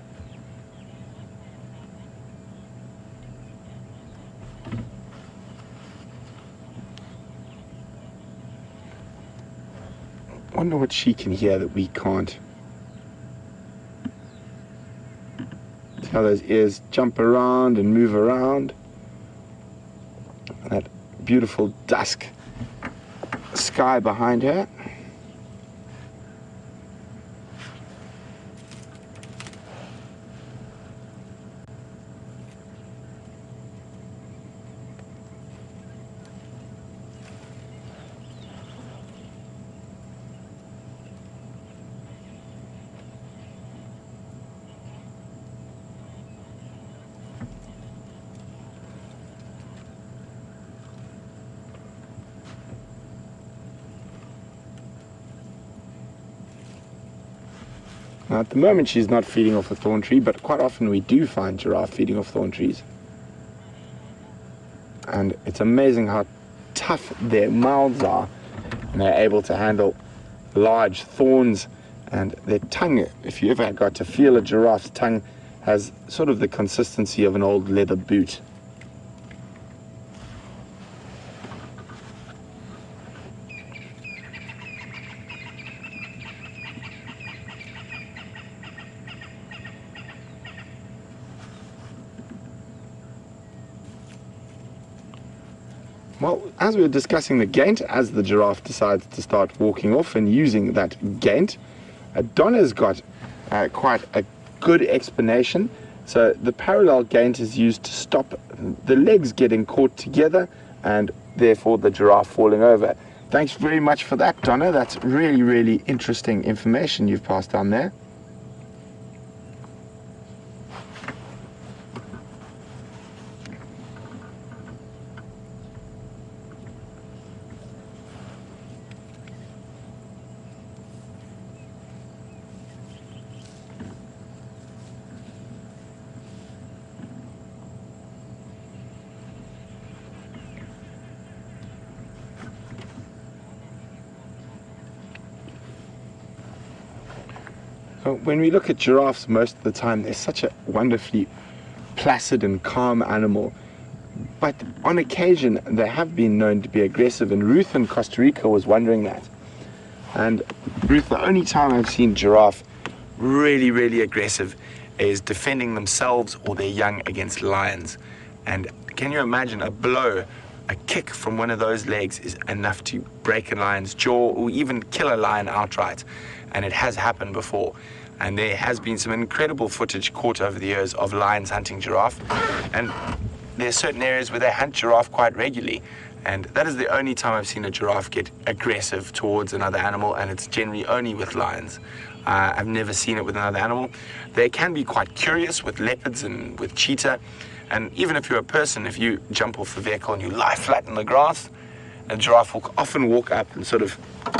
Wonder what she can hear that we can't. See how those ears jump around and move around. That beautiful dusk sky behind her. Now, at the moment she's not feeding off a thorn tree, but quite often we do find giraffe feeding off thorn trees. And it's amazing how tough their mouths are, and they're able to handle large thorns. And their tongue, if you ever got to feel a giraffe's tongue, has sort of the consistency of an old leather boot. Well, as we were discussing the gait, as the giraffe decides to start walking off and using that gait, Donna's got quite a good explanation. So the parallel gait is used to stop the legs getting caught together and therefore the giraffe falling over. Thanks very much for that, Donna. That's really, really interesting information you've passed down there. When we look at giraffes, most of the time they're such a wonderfully placid and calm animal, but on occasion they have been known to be aggressive, and Ruth in Costa Rica was wondering that. And Ruth, the only time I've seen giraffe really, really aggressive is defending themselves or their young against lions. And can you imagine a blow, a kick from one of those legs is enough to break a lion's jaw or even kill a lion outright? And it has happened before. And there has been some incredible footage caught over the years of lions hunting giraffe. And there are certain areas where they hunt giraffe quite regularly. And that is the only time I've seen a giraffe get aggressive towards another animal, and it's generally only with lions. I've never seen it with another animal. They can be quite curious with leopards and with cheetah. And even if you're a person, if you jump off the vehicle and you lie flat in the grass, a giraffe will often walk up and sort of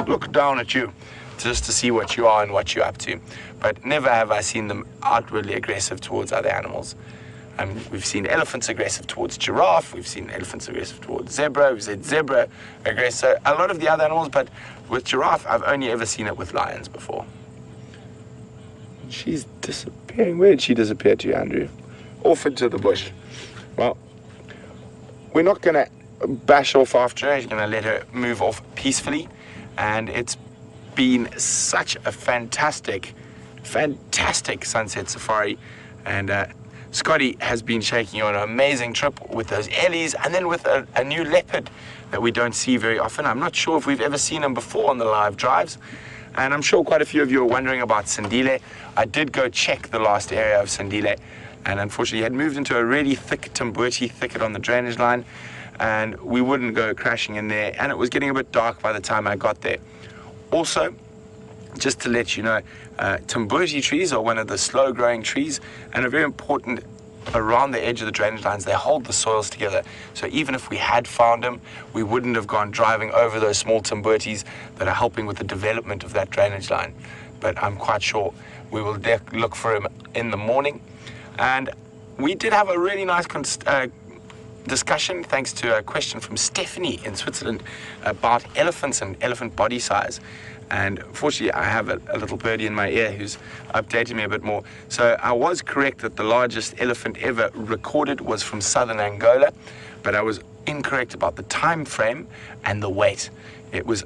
look down at you just to see what you are and what you're up to. But never have I seen them outwardly aggressive towards other animals. We've seen elephants aggressive towards giraffe, we've seen elephants aggressive towards zebra, we've seen zebra aggressive, a lot of the other animals, but with giraffe, I've only ever seen it with lions before. She's disappearing. Where did she disappear to, Andrew? Off into the bush. Well, we're not going to bash off after her. We're going to let her move off peacefully. And it's been such a fantastic sunset safari. And Scotty has been shaking on an amazing trip with those ellies, and then with a new leopard that we don't see very often. I'm not sure if we've ever seen him before on the live drives. And I'm sure quite a few of you are wondering about Sandile. I did go check the last area of Sandile, and unfortunately he had moved into a really thick Timbuti thicket on the drainage line, and we wouldn't go crashing in there, and it was getting a bit dark by the time I got there. Also, just to let you know, Timbuti trees are one of the slow growing trees and are very important around the edge of the drainage lines. They hold the soils together. So even if we had found them, we wouldn't have gone driving over those small Timbutis that are helping with the development of that drainage line. But I'm quite sure we will look for him in the morning. And we did have a really nice discussion, thanks to a question from Stephanie in Switzerland about elephants and elephant body size. And fortunately, I have a little birdie in my ear who's updated me a bit more. So I was correct that the largest elephant ever recorded was from southern Angola, but I was incorrect about the time frame and the weight. It was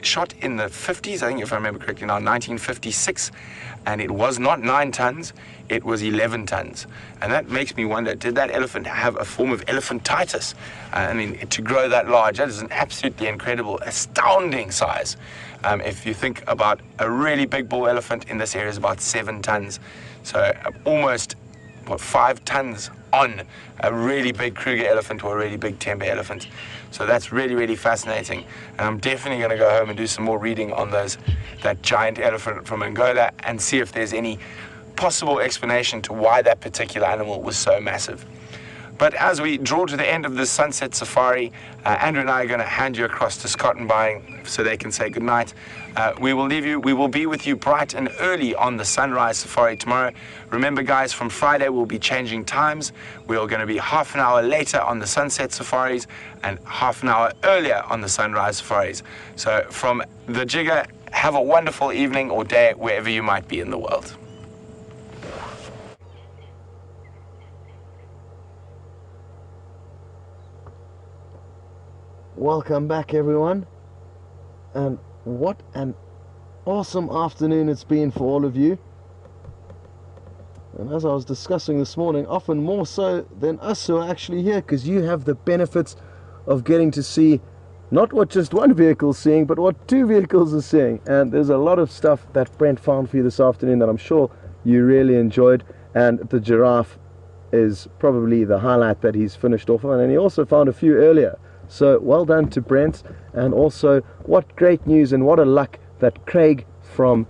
shot in the 50s, I think, if I remember correctly now, 1956, and it was not 9 tons, it was 11 tons. And that makes me wonder, did that elephant have a form of elephantitis? I mean, to grow that large, that is an absolutely incredible, astounding size. If you think about a really big bull elephant in this area is about 7 tons. So almost, 5 tons on a really big Kruger elephant or a really big Tembe elephant. So that's really, really fascinating. And I'm definitely going to go home and do some more reading on that giant elephant from Angola and see if there's any possible explanation to why that particular animal was so massive. But as we draw to the end of this sunset safari, Andrew and I are going to hand you across to Scott and Buying so they can say goodnight. We will leave you. We will be with you bright and early on the sunrise safari tomorrow. Remember, guys, from Friday we'll be changing times. We are going to be half an hour later on the sunset safaris and half an hour earlier on the sunrise safaris. So from the Jigger, have a wonderful evening or day wherever you might be in the world.
Welcome back, everyone, and what an awesome afternoon it's been for all of you. And as I was discussing this morning, often more so than us who are actually here, because you have the benefits of getting to see not what just one vehicle is seeing, but what two vehicles are seeing. And there's a lot of stuff that Brent found for you this afternoon that I'm sure you really enjoyed, and the giraffe is probably the highlight that he's finished off on, and he also found a few earlier. So well done to Brent, and also what great news and what a luck that Craig from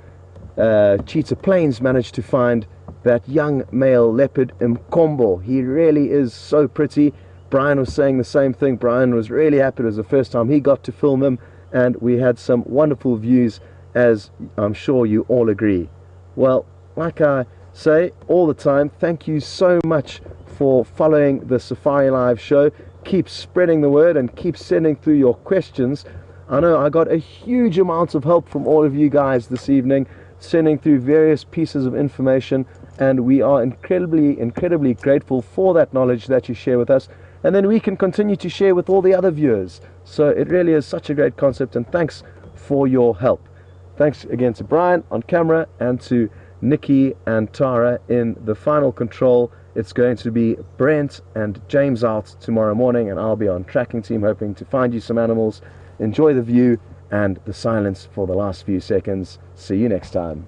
Cheetah Plains managed to find that young male leopard Makhombo. He really is so pretty. Brian was saying the same thing. Brian was really happy. It was the first time he got to film him, and we had some wonderful views, as I'm sure you all agree. Well, like I say all the time, thank you so much for following the Safari Live show. Keep spreading the word and keep sending through your questions. I know I got a huge amount of help from all of you guys this evening, sending through various pieces of information, and we are incredibly grateful for that knowledge that you share with us, and then we can continue to share with all the other viewers. So it really is such a great concept, and thanks for your help. Thanks again to Brian on camera, and to Nikki and Tara in the final control. It's going to be Brent and James out tomorrow morning, and I'll be on tracking team hoping to find you some animals. Enjoy the view and the silence for the last few seconds. See you next time.